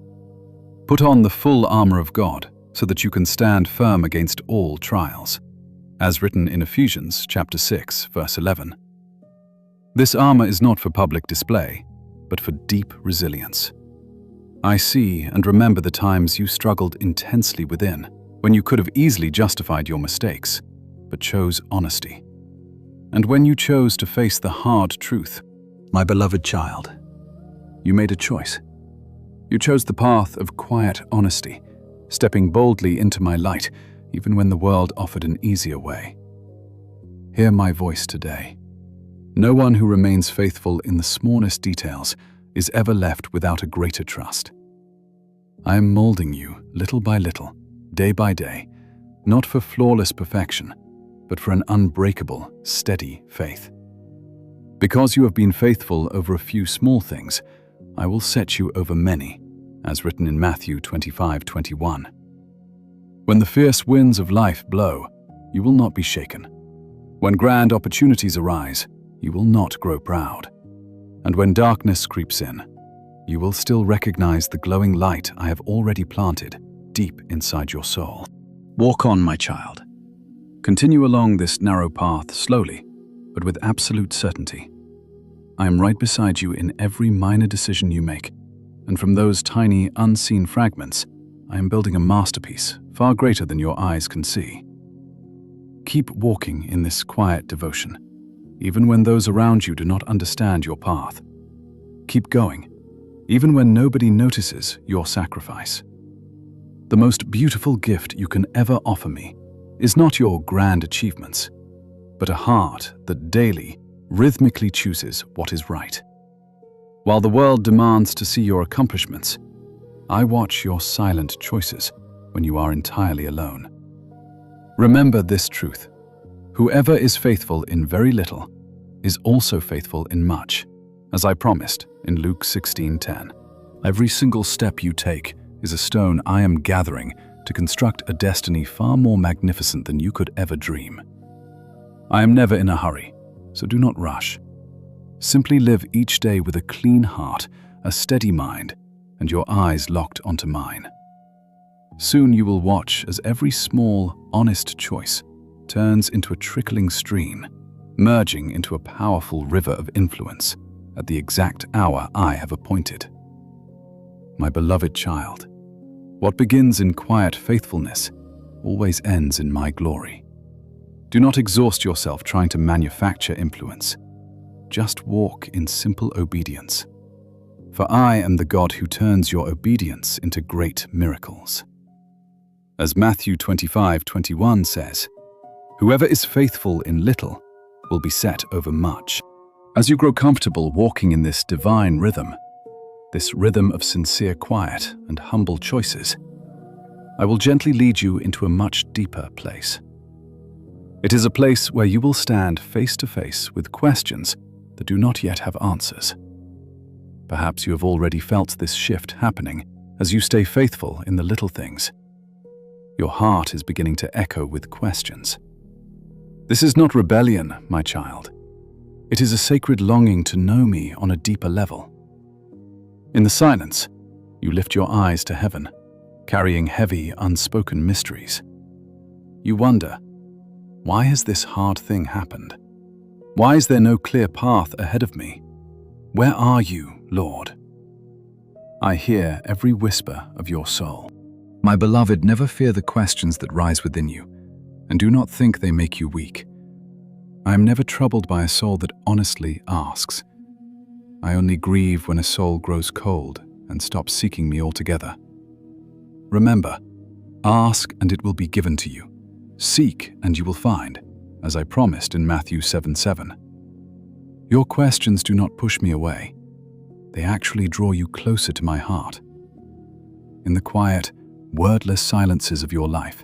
Speaker 1: Put on the full armor of God so that you can stand firm against all trials, as written in Ephesians chapter 6, verse 11. This armor is not for public display, but for deep resilience. I see and remember the times you struggled intensely within, when you could have easily justified your mistakes, but chose honesty. And when you chose to face the hard truth, my beloved child, you made a choice. You chose the path of quiet honesty, stepping boldly into my light, even when the world offered an easier way. Hear my voice today. No one who remains faithful in the smallest details is ever left without a greater trust. I am molding you little by little, day by day, not for flawless perfection, but for an unbreakable, steady faith. Because you have been faithful over a few small things, I will set you over many, as written in Matthew 25:21. When the fierce winds of life blow, you will not be shaken. When grand opportunities arise, you will not grow proud. And when darkness creeps in, you will still recognize the glowing light I have already planted deep inside your soul. Walk on, my child. Continue along this narrow path slowly, but with absolute certainty. I am right beside you in every minor decision you make, and from those tiny, unseen fragments, I am building a masterpiece far greater than your eyes can see. Keep walking in this quiet devotion, even when those around you do not understand your path. Keep going, even when nobody notices your sacrifice. The most beautiful gift you can ever offer me is not your grand achievements, but a heart that daily, rhythmically chooses what is right. While the world demands to see your accomplishments, I watch your silent choices when you are entirely alone. Remember this truth: whoever is faithful in very little is also faithful in much, as I promised in Luke 16:10. Every single step you take is a stone I am gathering to construct a destiny far more magnificent than you could ever dream. I am never in a hurry, so do not rush. Simply live each day with a clean heart, a steady mind, and your eyes locked onto mine. Soon you will watch as every small, honest choice turns into a trickling stream, merging into a powerful river of influence at the exact hour I have appointed. My beloved child, what begins in quiet faithfulness always ends in my glory. Do not exhaust yourself trying to manufacture influence. Just walk in simple obedience. For I am the God who turns your obedience into great miracles. As Matthew 25:21 says, "Whoever is faithful in little will be set over much." As you grow comfortable walking in this divine rhythm, this rhythm of sincere quiet and humble choices, I will gently lead you into a much deeper place. It is a place where you will stand face to face with questions that do not yet have answers. Perhaps you have already felt this shift happening as you stay faithful in the little things. Your heart is beginning to echo with questions. This is not rebellion, my child. It is a sacred longing to know me on a deeper level. In the silence, you lift your eyes to heaven, carrying heavy, unspoken mysteries. You wonder, why has this hard thing happened? Why is there no clear path ahead of me? Where are you, Lord? I hear every whisper of your soul. My beloved, never fear the questions that rise within you, and do not think they make you weak. I am never troubled by a soul that honestly asks. I only grieve when a soul grows cold and stops seeking me altogether. Remember, ask and it will be given to you. Seek and you will find, as I promised in Matthew 7:7. Your questions do not push me away. They actually draw you closer to my heart. In the quiet, wordless silences of your life,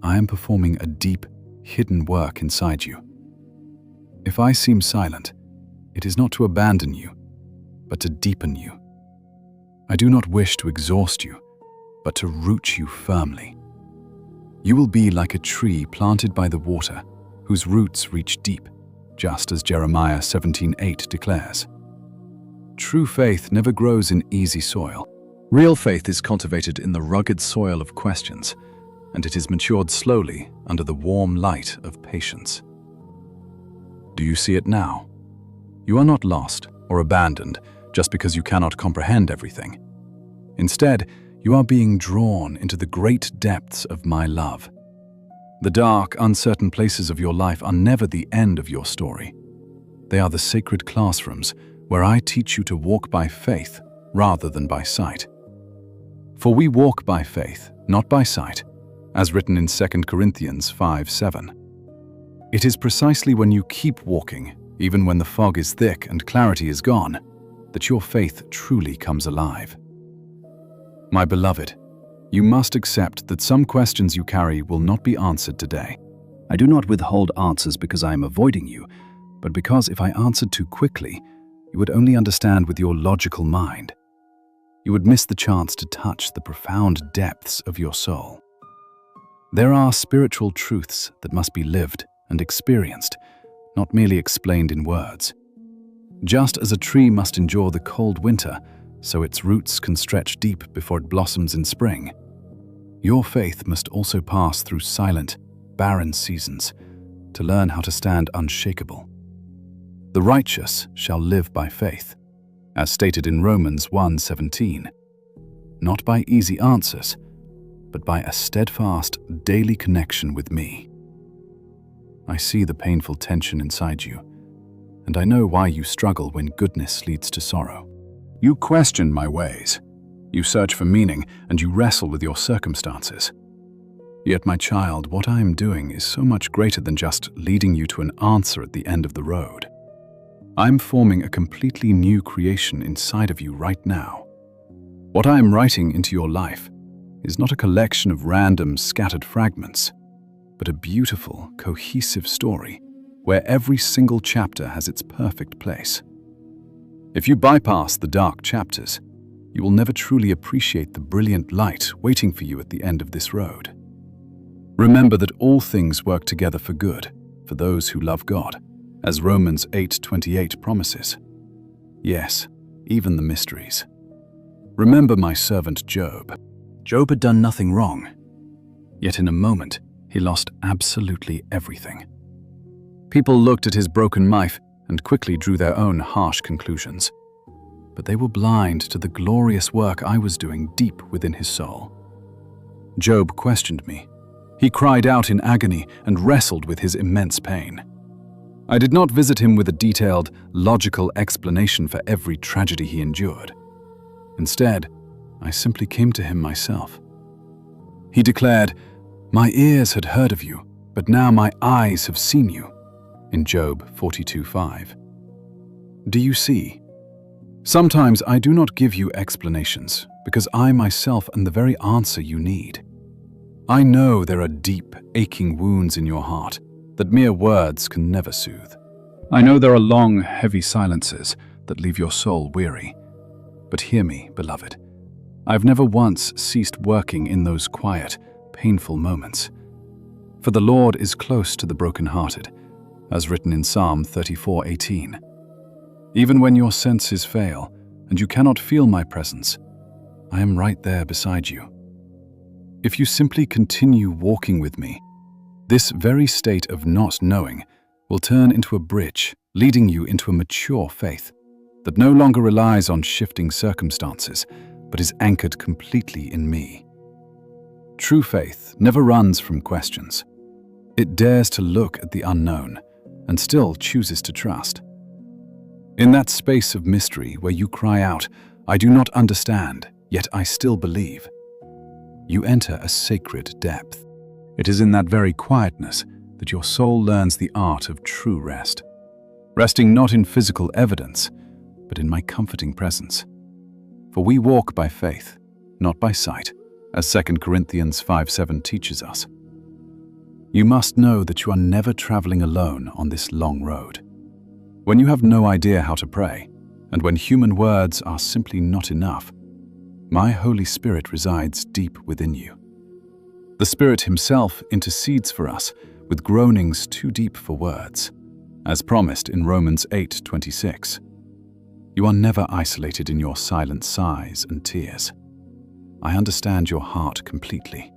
Speaker 1: I am performing a deep, hidden work inside you. If I seem silent, it is not to abandon you, but to deepen you. I do not wish to exhaust you, but to root you firmly. You will be like a tree planted by the water, whose roots reach deep, just as Jeremiah 17:8 declares. True faith never grows in easy soil. Real faith is cultivated in the rugged soil of questions, and it is matured slowly under the warm light of patience. Do you see it now? You are not lost or abandoned just because you cannot comprehend everything. Instead, you are being drawn into the great depths of my love. The dark, uncertain places of your life are never the end of your story. They are the sacred classrooms where I teach you to walk by faith rather than by sight. For we walk by faith, not by sight, as written in 2 Corinthians 5:7. It is precisely when you keep walking, even when the fog is thick and clarity is gone, that your faith truly comes alive. My beloved, you must accept that some questions you carry will not be answered today. I do not withhold answers because I am avoiding you, but because if I answered too quickly, you would only understand with your logical mind. You would miss the chance to touch the profound depths of your soul. There are spiritual truths that must be lived and experienced, not merely explained in words. Just as a tree must endure the cold winter, so its roots can stretch deep before it blossoms in spring. Your faith must also pass through silent, barren seasons to learn how to stand unshakable. The righteous shall live by faith, as stated in Romans 1:17, not by easy answers, but by a steadfast, daily connection with me. I see the painful tension inside you, and I know why you struggle when goodness leads to sorrow. You question my ways, you search for meaning, and you wrestle with your circumstances. Yet, my child, what I am doing is so much greater than just leading you to an answer at the end of the road. I'm forming a completely new creation inside of you right now. What I am writing into your life is not a collection of random, scattered fragments, but a beautiful, cohesive story where every single chapter has its perfect place. If you bypass the dark chapters, you will never truly appreciate the brilliant light waiting for you at the end of this road. Remember that all things work together for good, for those who love God, as Romans 8:28 promises. Yes, even the mysteries. Remember my servant Job. Job had done nothing wrong, yet in a moment he lost absolutely everything. People looked at his broken life and quickly drew their own harsh conclusions. But they were blind to the glorious work I was doing deep within his soul. Job questioned me. He cried out in agony and wrestled with his immense pain. I did not visit him with a detailed, logical explanation for every tragedy he endured. Instead, I simply came to him myself. He declared, "My ears had heard of you, but now my eyes have seen you," in Job 42:5. Do you see? Sometimes I do not give you explanations because I myself am the very answer you need. I know there are deep, aching wounds in your heart that mere words can never soothe. I know there are long, heavy silences that leave your soul weary. But hear me, beloved. I've never once ceased working in those quiet, painful moments. For the Lord is close to the brokenhearted, as written in Psalm 34:18. Even when your senses fail and you cannot feel my presence, I am right there beside you. If you simply continue walking with me, this very state of not knowing will turn into a bridge leading you into a mature faith that no longer relies on shifting circumstances, but is anchored completely in me. True faith never runs from questions. It dares to look at the unknown and still chooses to trust. In that space of mystery where you cry out, "I do not understand, yet I still believe," you enter a sacred depth. It is in that very quietness that your soul learns the art of true rest, resting not in physical evidence, but in my comforting presence. For we walk by faith, not by sight, as 2 Corinthians 5:7 teaches us. You must know that you are never traveling alone on this long road. When you have no idea how to pray, and when human words are simply not enough, my Holy Spirit resides deep within you. The Spirit Himself intercedes for us with groanings too deep for words, as promised in Romans 8:26. You are never isolated in your silent sighs and tears. I understand your heart completely.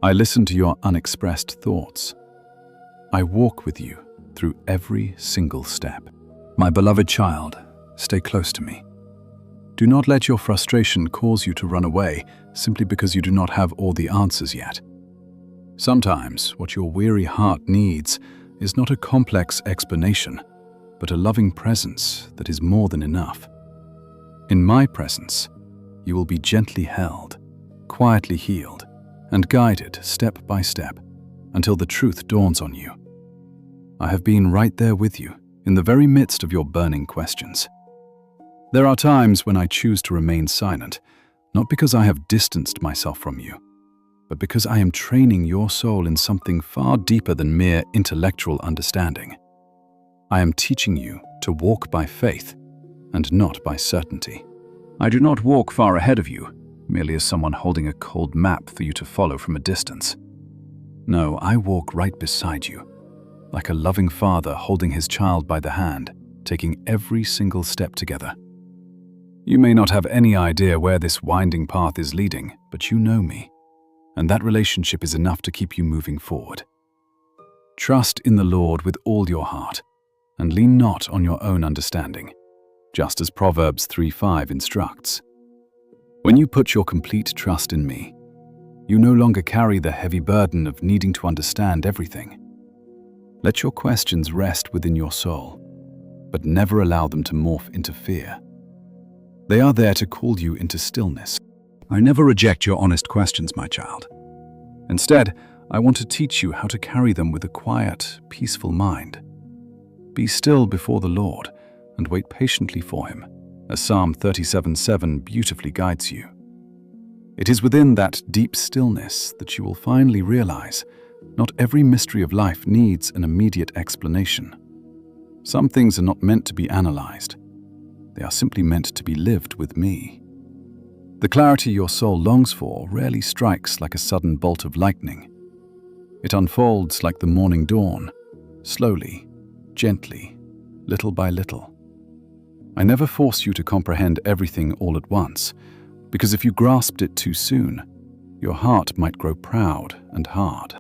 Speaker 1: I listen to your unexpressed thoughts. I walk with you through every single step. My beloved child, stay close to me. Do not let your frustration cause you to run away simply because you do not have all the answers yet. Sometimes what your weary heart needs is not a complex explanation, but a loving presence that is more than enough. In my presence, you will be gently held, quietly healed, and guided step by step until the truth dawns on you. I have been right there with you in the very midst of your burning questions. There are times when I choose to remain silent, not because I have distanced myself from you, but because I am training your soul in something far deeper than mere intellectual understanding. I am teaching you to walk by faith and not by certainty. I do not walk far ahead of you, merely as someone holding a cold map for you to follow from a distance. No, I walk right beside you, like a loving father holding his child by the hand, taking every single step together. You may not have any idea where this winding path is leading, but you know me, and that relationship is enough to keep you moving forward. Trust in the Lord with all your heart, and lean not on your own understanding, just as Proverbs 3:5 instructs. When you put your complete trust in me, you no longer carry the heavy burden of needing to understand everything. Let your questions rest within your soul, but never allow them to morph into fear. They are there to call you into stillness. I never reject your honest questions, my child. Instead, I want to teach you how to carry them with a quiet, peaceful mind. Be still before the Lord and wait patiently for him, as Psalm 37:7 beautifully guides you. It is within that deep stillness that you will finally realize not every mystery of life needs an immediate explanation. Some things are not meant to be analyzed. They are simply meant to be lived with me. The clarity your soul longs for rarely strikes like a sudden bolt of lightning. It unfolds like the morning dawn, slowly, gently, little by little. I never force you to comprehend everything all at once, because if you grasped it too soon, your heart might grow proud and hard.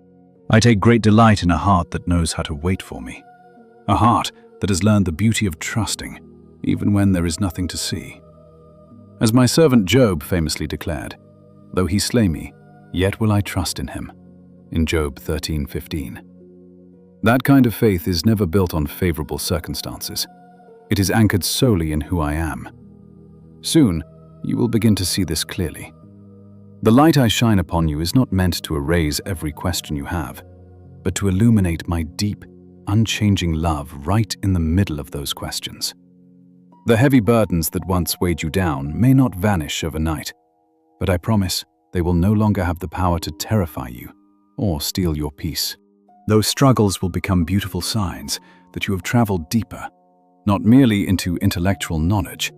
Speaker 1: I take great delight in a heart that knows how to wait for me, a heart that has learned the beauty of trusting, even when there is nothing to see. As my servant Job famously declared, "Though he slay me, yet will I trust in him," in Job 13:15. That kind of faith is never built on favorable circumstances. It is anchored solely in who I am. Soon, you will begin to see this clearly. The light I shine upon you is not meant to erase every question you have, but to illuminate my deep, unchanging love right in the middle of those questions. The heavy burdens that once weighed you down may not vanish overnight, but I promise they will no longer have the power to terrify you or steal your peace. Those struggles will become beautiful signs that you have traveled deeper, not merely into intellectual knowledge,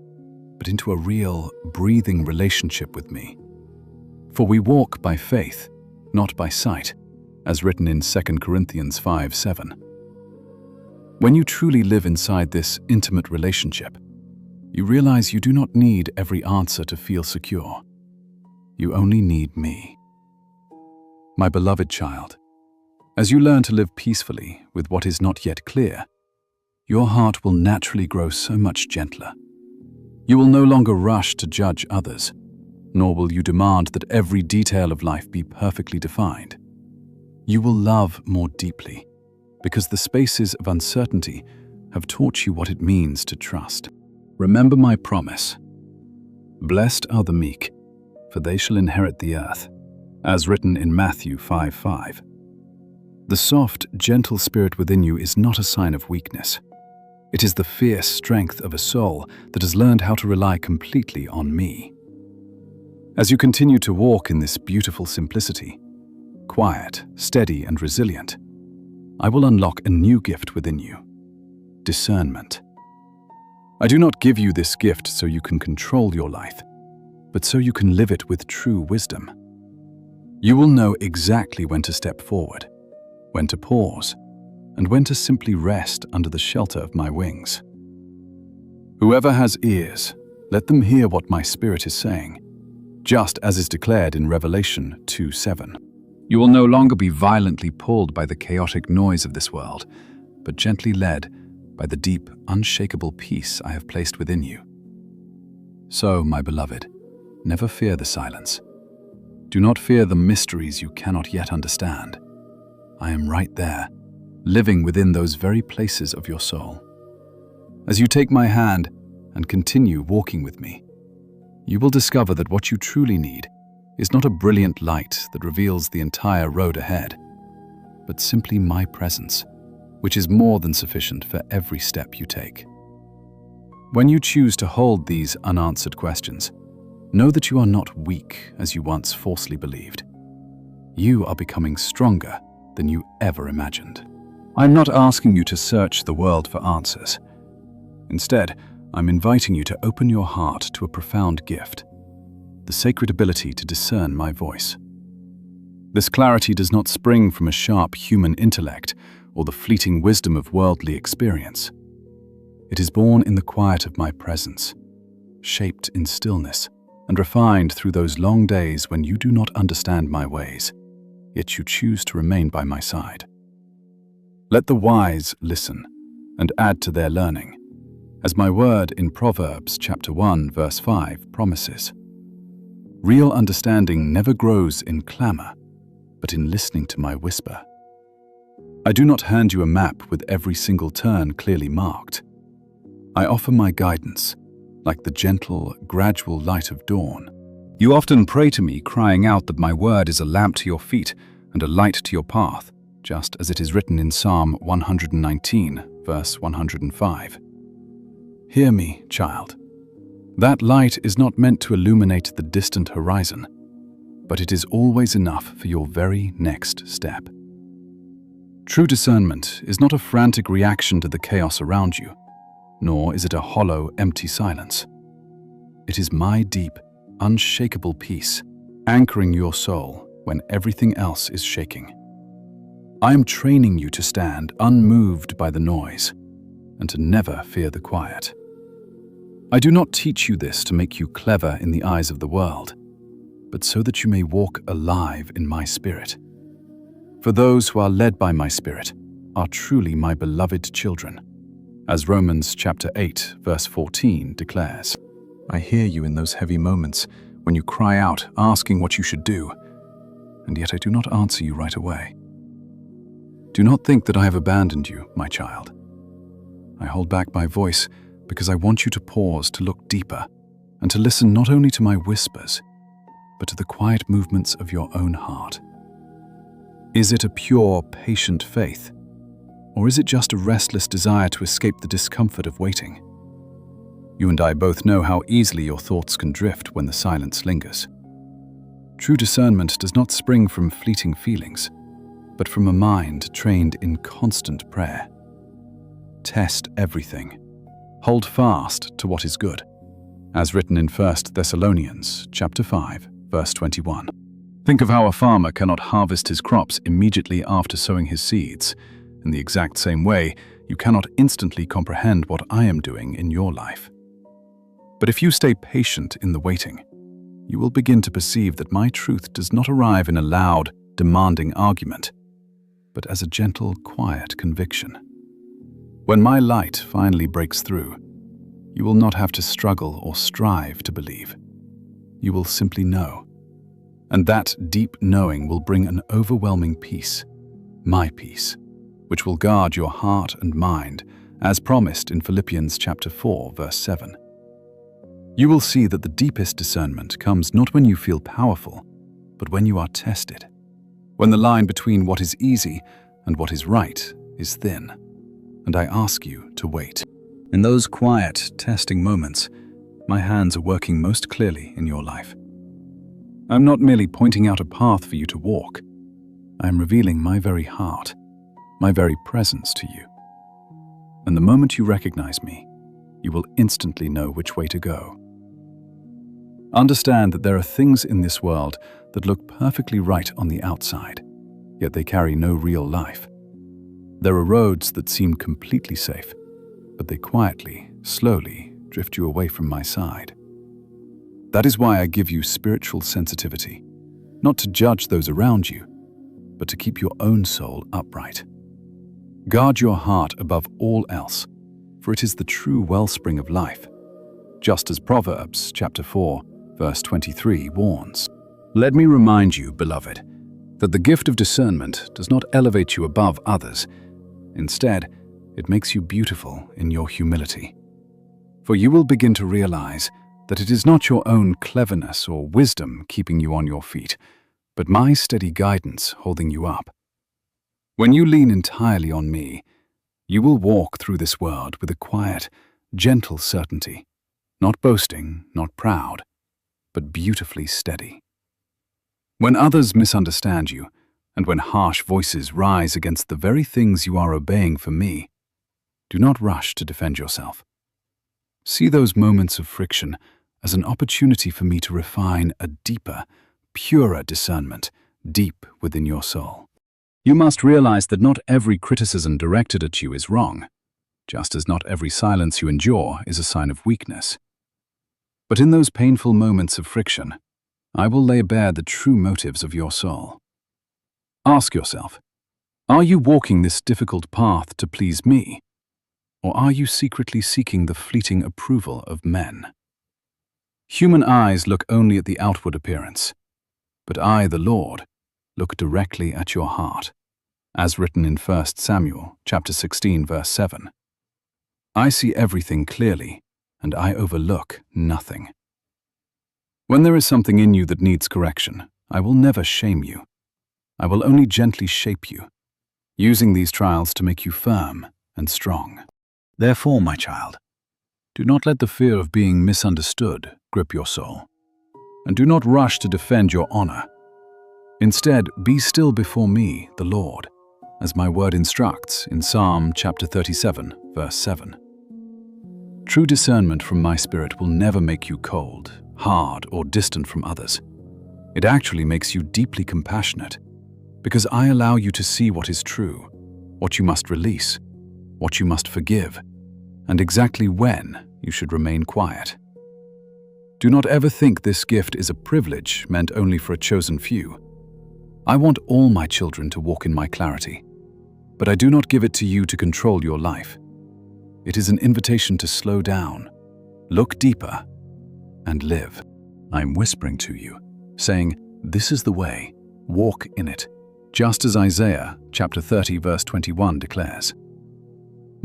Speaker 1: but into a real, breathing relationship with me. For we walk by faith, not by sight, as written in 2 Corinthians 5:7. When you truly live inside this intimate relationship, you realize you do not need every answer to feel secure. You only need me. My beloved child, as you learn to live peacefully with what is not yet clear, your heart will naturally grow so much gentler. You will no longer rush to judge others, nor will you demand that every detail of life be perfectly defined. You will love more deeply, because the spaces of uncertainty have taught you what it means to trust. Remember my promise. Blessed are the meek, for they shall inherit the earth, as written in Matthew 5:5. The soft, gentle spirit within you is not a sign of weakness. It is the fierce strength of a soul that has learned how to rely completely on me. As you continue to walk in this beautiful simplicity, quiet, steady, and resilient, I will unlock a new gift within you: discernment. I do not give you this gift so you can control your life, but so you can live it with true wisdom. You will know exactly when to step forward, when to pause, and when to simply rest under the shelter of my wings. Whoever has ears, let them hear what my Spirit is saying, just as is declared in Revelation 2:7. You will no longer be violently pulled by the chaotic noise of this world, but gently led by the deep, unshakable peace I have placed within you. So, my beloved, never fear the silence. Do not fear the mysteries you cannot yet understand. I am right there, living within those very places of your soul. As you take my hand and continue walking with me, you will discover that what you truly need is not a brilliant light that reveals the entire road ahead, but simply my presence, which is more than sufficient for every step you take. When you choose to hold these unanswered questions, know that you are not weak as you once falsely believed. You are becoming stronger than you ever imagined. I'm not asking you to search the world for answers. Instead, I'm inviting you to open your heart to a profound gift: the sacred ability to discern my voice. This clarity does not spring from a sharp human intellect or the fleeting wisdom of worldly experience. It is born in the quiet of my presence, shaped in stillness, and refined through those long days when you do not understand my ways, yet you choose to remain by my side. Let the wise listen and add to their learning, as my word in Proverbs chapter 1, verse 5 promises. Real understanding never grows in clamor, but in listening to my whisper. I do not hand you a map with every single turn clearly marked. I offer my guidance, like the gentle, gradual light of dawn. You often pray to me, crying out that my word is a lamp to your feet and a light to your path, just as it is written in Psalm 119, verse 105. Hear me, child. That light is not meant to illuminate the distant horizon, but it is always enough for your very next step. True discernment is not a frantic reaction to the chaos around you, nor is it a hollow, empty silence. It is my deep, unshakable peace, anchoring your soul when everything else is shaking. I am training you to stand unmoved by the noise and to never fear the quiet. I do not teach you this to make you clever in the eyes of the world, but so that you may walk alive in my spirit. For those who are led by my spirit are truly my beloved children, as Romans chapter 8, verse 14 declares. I hear you in those heavy moments when you cry out, asking what you should do, and yet I do not answer you right away. Do not think that I have abandoned you, my child. I hold back my voice because I want you to pause to look deeper and to listen not only to my whispers, but to the quiet movements of your own heart. Is it a pure, patient faith, or is it just a restless desire to escape the discomfort of waiting? You and I both know how easily your thoughts can drift when the silence lingers. True discernment does not spring from fleeting feelings, but from a mind trained in constant prayer. Test everything. Hold fast to what is good, as written in 1 Thessalonians chapter 5, verse 21. Think of how a farmer cannot harvest his crops immediately after sowing his seeds. In the exact same way, you cannot instantly comprehend what I am doing in your life. But if you stay patient in the waiting, you will begin to perceive that my truth does not arrive in a loud, demanding argument, but as a gentle, quiet conviction. When my light finally breaks through, you will not have to struggle or strive to believe. You will simply know. And that deep knowing will bring an overwhelming peace, my peace, which will guard your heart and mind, as promised in Philippians chapter 4, verse 7. You will see that the deepest discernment comes not when you feel powerful, but when you are tested, when the line between what is easy and what is right is thin, and I ask you to wait. In those quiet, testing moments, my hands are working most clearly in your life. I'm not merely pointing out a path for you to walk. I am revealing my very heart, my very presence to you. And the moment you recognize me, you will instantly know which way to go. Understand that there are things in this world that look perfectly right on the outside, yet they carry no real life. There are roads that seem completely safe, but they quietly, slowly drift you away from my side. That is why I give you spiritual sensitivity, not to judge those around you, but to keep your own soul upright. Guard your heart above all else, for it is the true wellspring of life, just as Proverbs chapter 4, verse 23 warns. Let me remind you, beloved, that the gift of discernment does not elevate you above others. Instead, it makes you beautiful in your humility. For you will begin to realize that it is not your own cleverness or wisdom keeping you on your feet, but my steady guidance holding you up. When you lean entirely on me, you will walk through this world with a quiet, gentle certainty, not boasting, not proud, but beautifully steady. When others misunderstand you, and when harsh voices rise against the very things you are obeying for me, do not rush to defend yourself. See those moments of friction as an opportunity for me to refine a deeper, purer discernment deep within your soul. You must realize that not every criticism directed at you is wrong, just as not every silence you endure is a sign of weakness. But in those painful moments of friction, I will lay bare the true motives of your soul. Ask yourself, are you walking this difficult path to please me, or are you secretly seeking the fleeting approval of men? Human eyes look only at the outward appearance, but I, the Lord, look directly at your heart, as written in 1 Samuel chapter 16, verse 7. I see everything clearly, and I overlook nothing. When there is something in you that needs correction, I will never shame you. I will only gently shape you, using these trials to make you firm and strong. Therefore, my child, Do not let the fear of being misunderstood grip your soul, and do not rush to defend your honor. Instead, be still before me, the Lord, as my word instructs in Psalm chapter 37, verse 7. True discernment from my spirit will never make you cold, hard, or distant from others. It actually makes you deeply compassionate, because I allow you to see what is true, what you must release, what you must forgive, and exactly when you should remain quiet. Do not ever think this gift is a privilege meant only for a chosen few. I want all my children to walk in my clarity, but I do not give it to you to control your life. It is an invitation to slow down, look deeper, and live. I'm whispering to you, saying, "This is the way, walk in it," just as Isaiah chapter 30 verse 21 declares.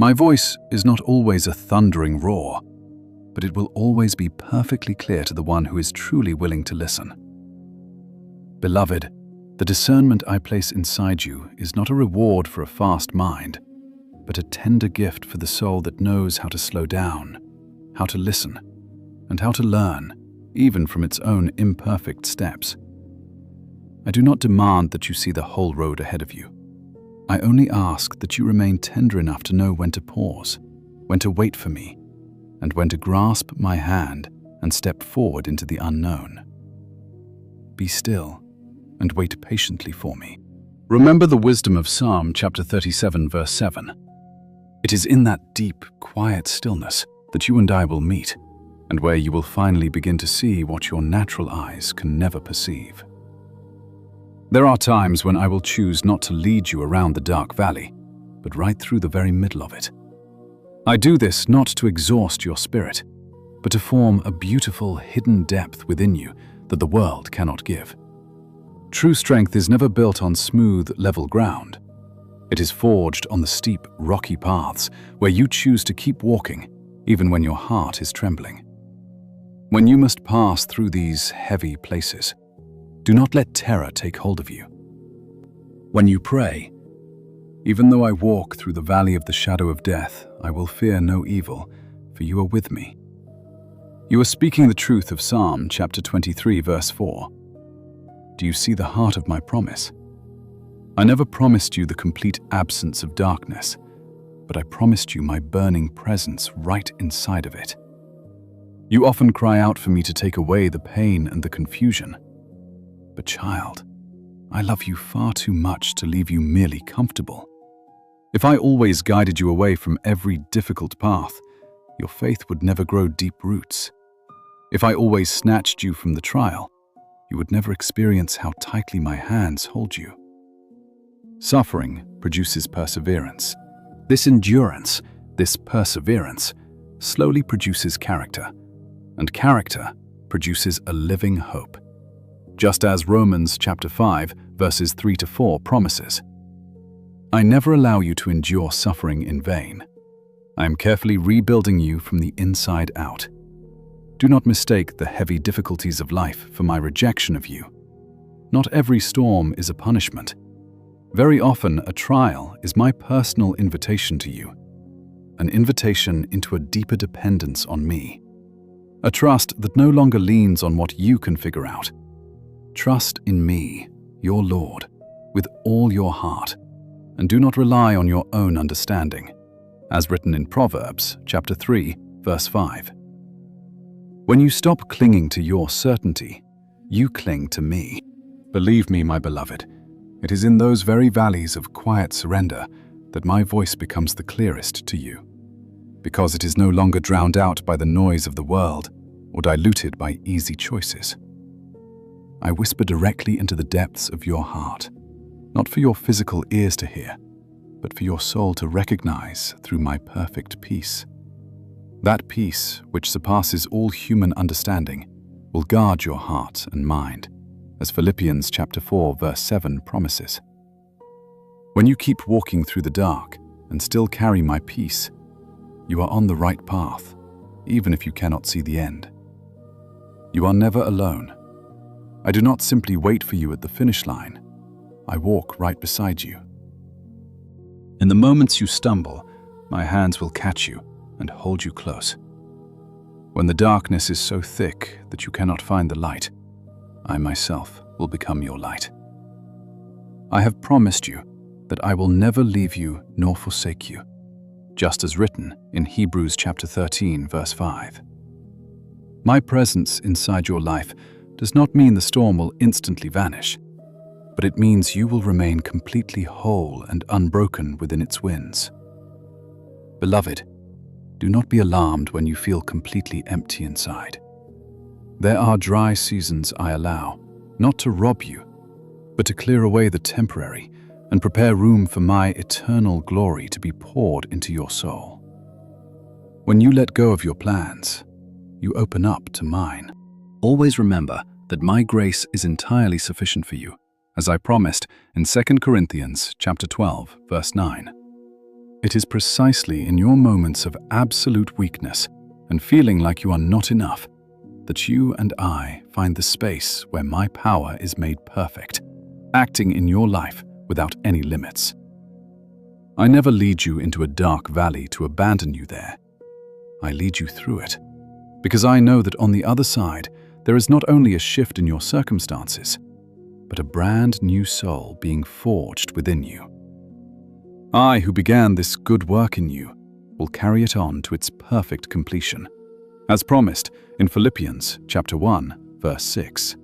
Speaker 1: My voice is not always a thundering roar, but it will always be perfectly clear to the one who is truly willing to listen. Beloved, the discernment I place inside you is not a reward for a fast mind, but a tender gift for the soul that knows how to slow down, how to listen, and how to learn, even from its own imperfect steps. I do not demand that you see the whole road ahead of you. I only ask that you remain tender enough to know when to pause, when to wait for me, and when to grasp my hand and step forward into the unknown. Be still and wait patiently for me. Remember the wisdom of Psalm chapter 37 verse 7. It is in that deep, quiet stillness that you and I will meet, and where you will finally begin to see what your natural eyes can never perceive. There are times when I will choose not to lead you around the dark valley, but right through the very middle of it. I do this not to exhaust your spirit, but to form a beautiful hidden depth within you that the world cannot give. True strength is never built on smooth, level ground. It is forged on the steep, rocky paths where you choose to keep walking, even when your heart is trembling. When you must pass through these heavy places, do not let terror take hold of you. When you pray, "Even though I walk through the valley of the shadow of death, I will fear no evil, for you are with me." You are speaking the truth of Psalm chapter 23, verse 4. Do you see the heart of my promise? I never promised you the complete absence of darkness, but I promised you my burning presence right inside of it. You often cry out for me to take away the pain and the confusion. But child, I love you far too much to leave you merely comfortable. If I always guided you away from every difficult path, your faith would never grow deep roots. If I always snatched you from the trial, you would never experience how tightly my hands hold you. Suffering produces perseverance. This endurance, this perseverance, slowly produces character, and character produces a living hope. Just as Romans chapter 5, verses 3 to 4 promises, I never allow you to endure suffering in vain. I am carefully rebuilding you from the inside out. Do not mistake the heavy difficulties of life for my rejection of you. Not every storm is a punishment. Very often, a trial is my personal invitation to you, an invitation into a deeper dependence on me, a trust that no longer leans on what you can figure out. Trust in me, your Lord, with all your heart, and do not rely on your own understanding, as written in Proverbs chapter 3, verse 5. When you stop clinging to your certainty, you cling to me. Believe me, my beloved, it is in those very valleys of quiet surrender that my voice becomes the clearest to you, because it is no longer drowned out by the noise of the world or diluted by easy choices. I whisper directly into the depths of your heart, not for your physical ears to hear, but for your soul to recognize through my perfect peace. That peace, which surpasses all human understanding, will guard your heart and mind, as Philippians chapter 4, verse 7 promises. When you keep walking through the dark and still carry my peace, you are on the right path, even if you cannot see the end. You are never alone. I do not simply wait for you at the finish line. I walk right beside you. In the moments you stumble, my hands will catch you and hold you close. When the darkness is so thick that you cannot find the light, I myself will become your light. I have promised you that I will never leave you nor forsake you, just as written in Hebrews chapter 13, verse 5. My presence inside your life does not mean the storm will instantly vanish, but it means you will remain completely whole and unbroken within its winds. Beloved, do not be alarmed when you feel completely empty inside. There are dry seasons I allow, not to rob you, but to clear away the temporary and prepare room for my eternal glory to be poured into your soul. When you let go of your plans, you open up to mine. Always remember that my grace is entirely sufficient for you, as I promised in 2 Corinthians chapter 12, verse 9. It is precisely in your moments of absolute weakness and feeling like you are not enough that you and I find the space where my power is made perfect, acting in your life without any limits. I never lead you into a dark valley to abandon you there. I lead you through it, because I know that on the other side there is not only a shift in your circumstances, but a brand new soul being forged within you. I, who began this good work in you, will carry it on to its perfect completion, as promised in Philippians chapter 1, verse 6.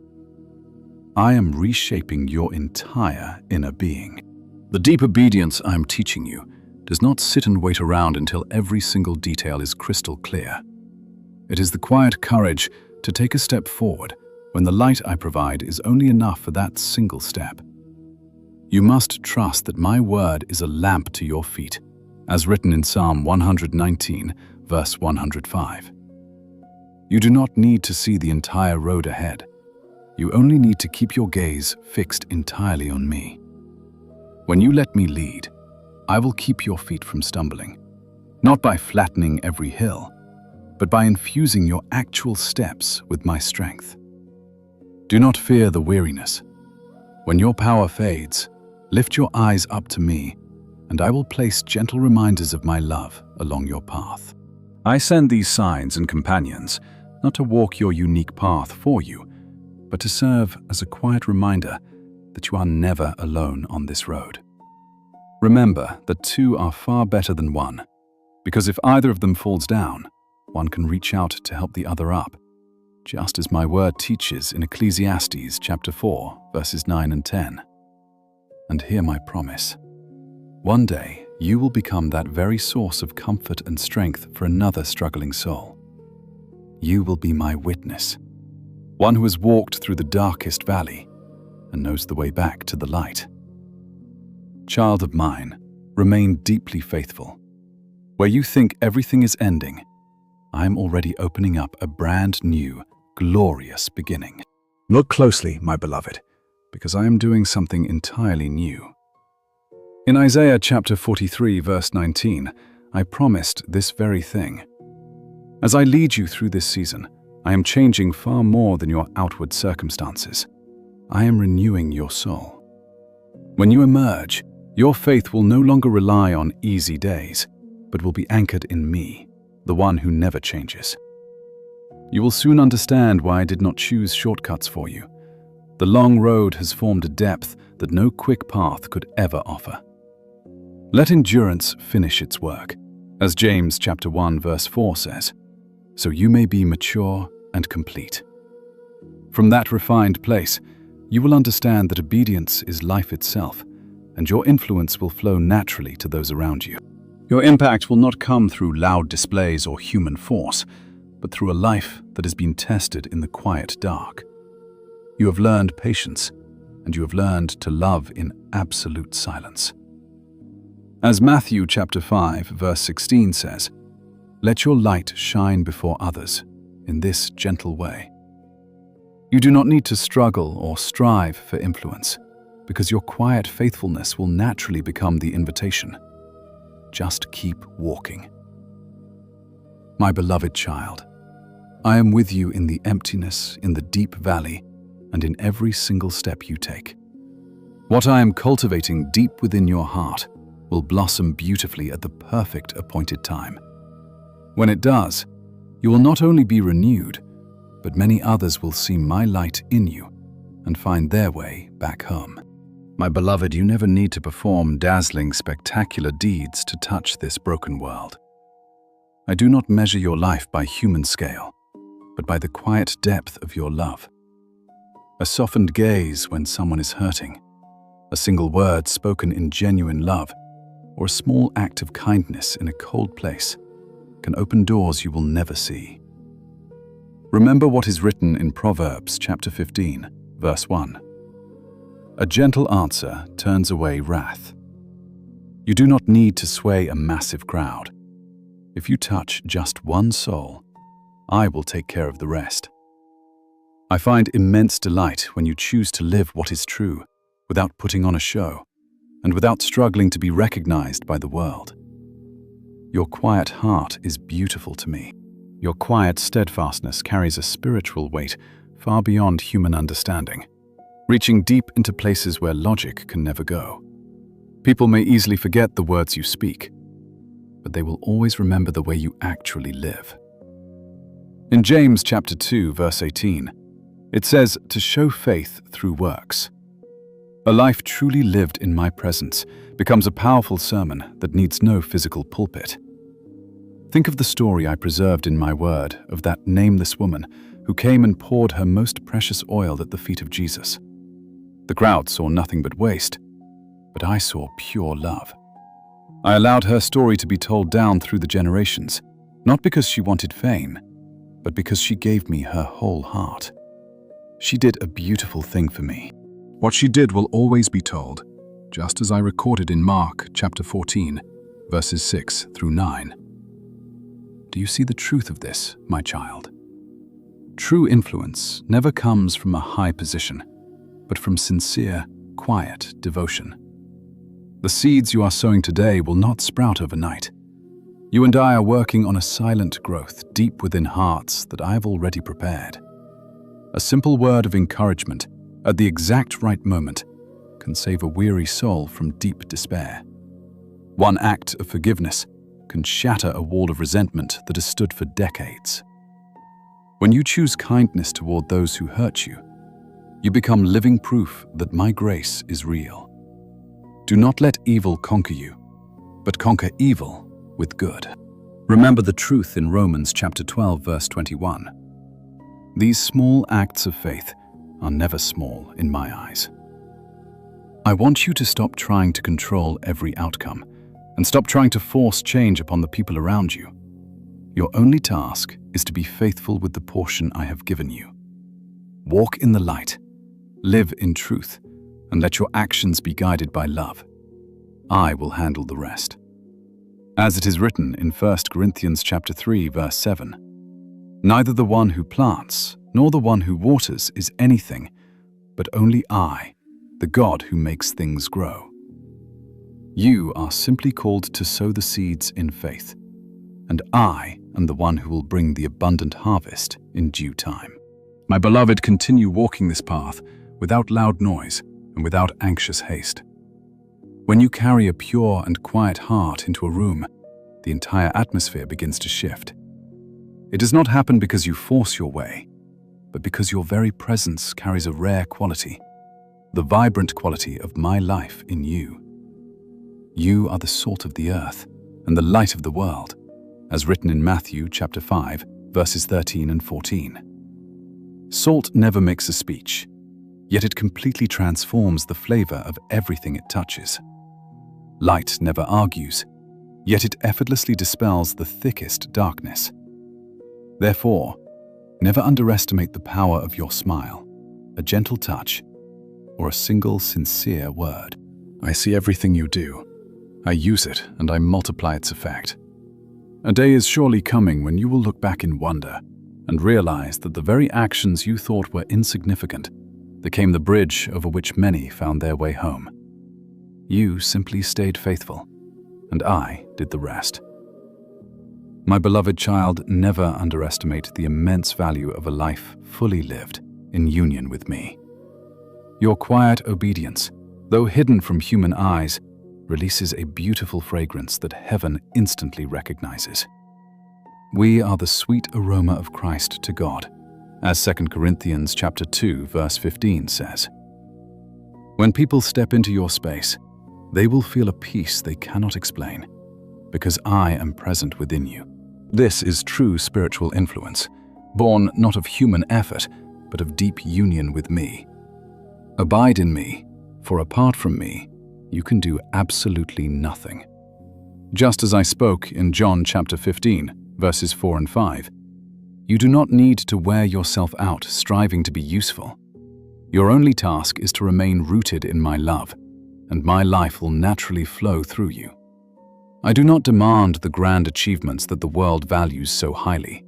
Speaker 1: I am reshaping your entire inner being. The deep obedience I am teaching you does not sit and wait around until every single detail is crystal clear. It is the quiet courage to take a step forward when the light I provide is only enough for that single step. You must trust that my word is a lamp to your feet, as written in Psalm 119, verse 105. You do not need to see the entire road ahead. You only need to keep your gaze fixed entirely on me. When you let me lead, I will keep your feet from stumbling, not by flattening every hill, but by infusing your actual steps with my strength. Do not fear the weariness. When your power fades, lift your eyes up to me, and I will place gentle reminders of my love along your path. I send these signs and companions not to walk your unique path for you, but to serve as a quiet reminder that you are never alone on this road. Remember that two are far better than one, because if either of them falls down, one can reach out to help the other up, just as my word teaches in Ecclesiastes chapter 4, verses 9 and 10. And hear my promise. One day, you will become that very source of comfort and strength for another struggling soul. You will be my witness, one who has walked through the darkest valley and knows the way back to the light. Child of mine, remain deeply faithful. Where you think everything is ending, I am already opening up a brand new, glorious beginning. Look closely, my beloved, because I am doing something entirely new. In Isaiah chapter 43, verse 19, I promised this very thing. As I lead you through this season, I am changing far more than your outward circumstances. I am renewing your soul. When you emerge, your faith will no longer rely on easy days, but will be anchored in me, the one who never changes. You will soon understand why I did not choose shortcuts for you. The long road has formed a depth that no quick path could ever offer. Let endurance finish its work, as James chapter 1 verse 4 says, so you may be mature and complete. From that refined place, you will understand that obedience is life itself, and your influence will flow naturally to those around you. Your impact will not come through loud displays or human force, but through a life that has been tested in the quiet dark. You have learned patience, and you have learned to love in absolute silence. As Matthew chapter 5 verse 16 says, let your light shine before others in this gentle way. You do not need to struggle or strive for influence, because your quiet faithfulness will naturally become the invitation. Just keep walking. My beloved child, I am with you in the emptiness, in the deep valley, and in every single step you take. What I am cultivating deep within your heart will blossom beautifully at the perfect appointed time. When it does, You will not only be renewed, but many others will see my light in you and find their way back home. My beloved, you never need to perform dazzling, spectacular deeds to touch this broken world. I do not measure your life by human scale, but by the quiet depth of your love. A softened gaze when someone is hurting, a single word spoken in genuine love, or a small act of kindness in a cold place can open doors you will never see. Remember what is written in Proverbs chapter 15, verse 1. A gentle answer turns away wrath. You do not need to sway a massive crowd. If you touch just one soul, I will take care of the rest. I find immense delight when you choose to live what is true without putting on a show and without struggling to be recognized by the world. Your quiet heart is beautiful to me. Your quiet steadfastness carries a spiritual weight far beyond human understanding, reaching deep into places where logic can never go. People may easily forget the words you speak, but they will always remember the way you actually live. In James chapter 2, verse 18, it says to show faith through works. A life truly lived in my presence becomes a powerful sermon that needs no physical pulpit. Think of the story I preserved in my word of that nameless woman who came and poured her most precious oil at the feet of Jesus. The crowd saw nothing but waste, but I saw pure love. I allowed her story to be told down through the generations, not because she wanted fame, but because she gave me her whole heart. She did a beautiful thing for me. What she did will always be told, just as I recorded in Mark chapter 14, verses 6 through 9. Do you see the truth of this, my child? True influence never comes from a high position, but from sincere, quiet devotion. The seeds you are sowing today will not sprout overnight. You and I are working on a silent growth deep within hearts that I have already prepared. A simple word of encouragement at the exact right moment can save a weary soul from deep despair. One act of forgiveness can shatter a wall of resentment that has stood for decades. When you choose kindness toward those who hurt you, you become living proof that my grace is real. Do not let evil conquer you, but conquer evil with good. Remember the truth in Romans chapter 12, verse 21. These small acts of faith are never small in my eyes. I want you to stop trying to control every outcome and stop trying to force change upon the people around you. Your only task is to be faithful with the portion I have given you. Walk in the light, live in truth, and let your actions be guided by love. I will handle the rest. As it is written in 1 Corinthians chapter 3, verse 7, neither the one who plants nor the one who waters is anything, but only I, the God who makes things grow. You are simply called to sow the seeds in faith, and I am the one who will bring the abundant harvest in due time. My beloved, continue walking this path without loud noise and without anxious haste. When you carry a pure and quiet heart into a room, the entire atmosphere begins to shift. It does not happen because you force your way, but because your very presence carries a rare quality, the vibrant quality of my life in you. You are the salt of the earth and the light of the world, as written in Matthew chapter 5, verses 13 and 14. Salt never makes a speech, yet it completely transforms the flavor of everything it touches. Light never argues, yet it effortlessly dispels the thickest darkness. Therefore, never underestimate the power of your smile, a gentle touch, or a single sincere word. I see everything you do. I use it and I multiply its effect. A day is surely coming when you will look back in wonder and realize that the very actions you thought were insignificant became the bridge over which many found their way home. You simply stayed faithful, and I did the rest. My beloved child, never underestimate the immense value of a life fully lived in union with me. Your quiet obedience, though hidden from human eyes, releases a beautiful fragrance that heaven instantly recognizes. We are the sweet aroma of Christ to God, as 2 Corinthians chapter 2, verse 15 says. When people step into your space, they will feel a peace they cannot explain, because I am present within you. This is true spiritual influence, born not of human effort, but of deep union with me. Abide in me, for apart from me, you can do absolutely nothing. Just as I spoke in John chapter 15, verses 4 and 5, you do not need to wear yourself out striving to be useful. Your only task is to remain rooted in my love, and my life will naturally flow through you. I do not demand the grand achievements that the world values so highly.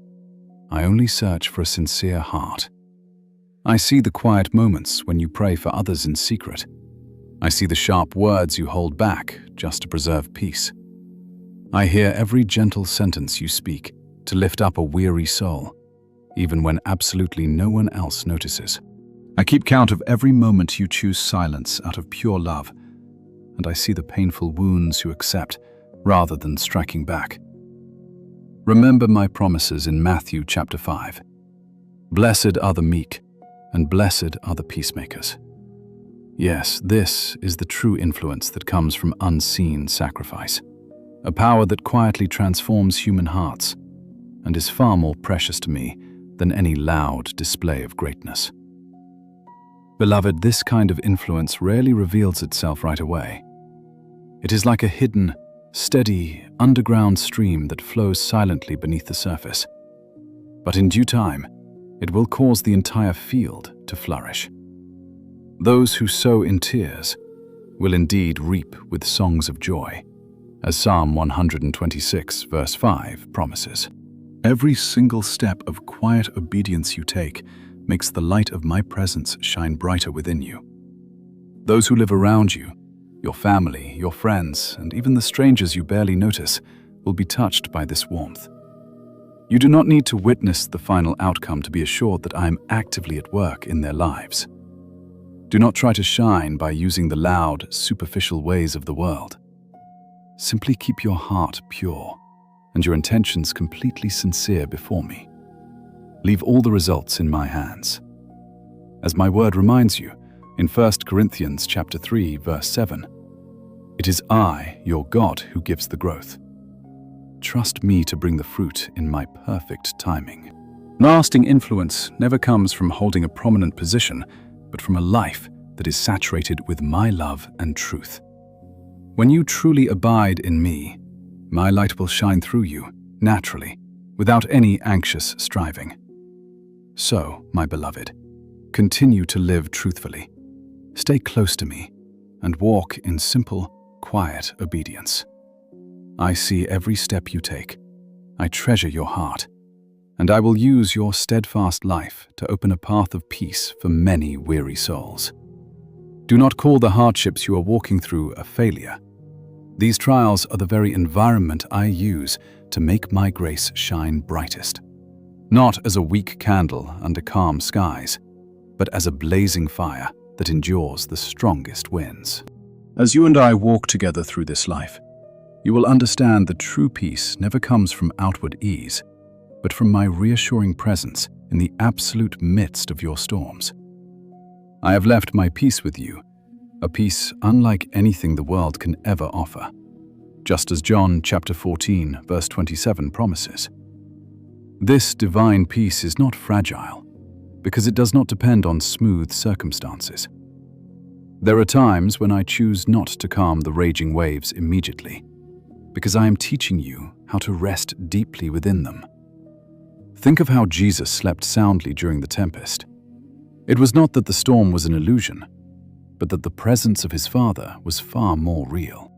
Speaker 1: I only search for a sincere heart. I see the quiet moments when you pray for others in secret. I see the sharp words you hold back just to preserve peace. I hear every gentle sentence you speak to lift up a weary soul, even when absolutely no one else notices. I keep count of every moment you choose silence out of pure love, and I see the painful wounds you accept rather than striking back. Remember my promises in Matthew chapter 5. Blessed are the meek, and blessed are the peacemakers. Yes, this is the true influence that comes from unseen sacrifice, a power that quietly transforms human hearts and is far more precious to me than any loud display of greatness. Beloved, this kind of influence rarely reveals itself right away. It is like a hidden, steady, underground stream that flows silently beneath the surface. But in due time, it will cause the entire field to flourish. Those who sow in tears will indeed reap with songs of joy, as Psalm 126, verse 5 promises. Every single step of quiet obedience you take makes the light of my presence shine brighter within you. Those who live around you, your family, your friends, and even the strangers you barely notice, will be touched by this warmth. You do not need to witness the final outcome to be assured that I am actively at work in their lives. Do not try to shine by using the loud, superficial ways of the world. Simply keep your heart pure and your intentions completely sincere before me. Leave all the results in my hands. As my word reminds you, in 1 Corinthians chapter 3, verse 7, it is I, your God, who gives the growth. Trust me to bring the fruit in my perfect timing. Lasting influence never comes from holding a prominent position, but from a life that is saturated with my love and truth. When you truly abide in me, my light will shine through you, naturally, without any anxious striving. So, my beloved, continue to live truthfully. Stay close to me and walk in simple, quiet obedience. I see every step you take. I treasure your heart, and I will use your steadfast life to open a path of peace for many weary souls. Do not call the hardships you are walking through a failure. These trials are the very environment I use to make my grace shine brightest. Not as a weak candle under calm skies, but as a blazing fire that endures the strongest winds. As you and I walk together through this life, you will understand that true peace never comes from outward ease, but from my reassuring presence in the absolute midst of your storms. I have left my peace with you, a peace unlike anything the world can ever offer, just as John chapter 14, verse 27 promises. This divine peace is not fragile, because it does not depend on smooth circumstances. There are times when I choose not to calm the raging waves immediately, because I am teaching you how to rest deeply within them. Think of how Jesus slept soundly during the tempest. It was not that the storm was an illusion, but that the presence of his Father was far more real.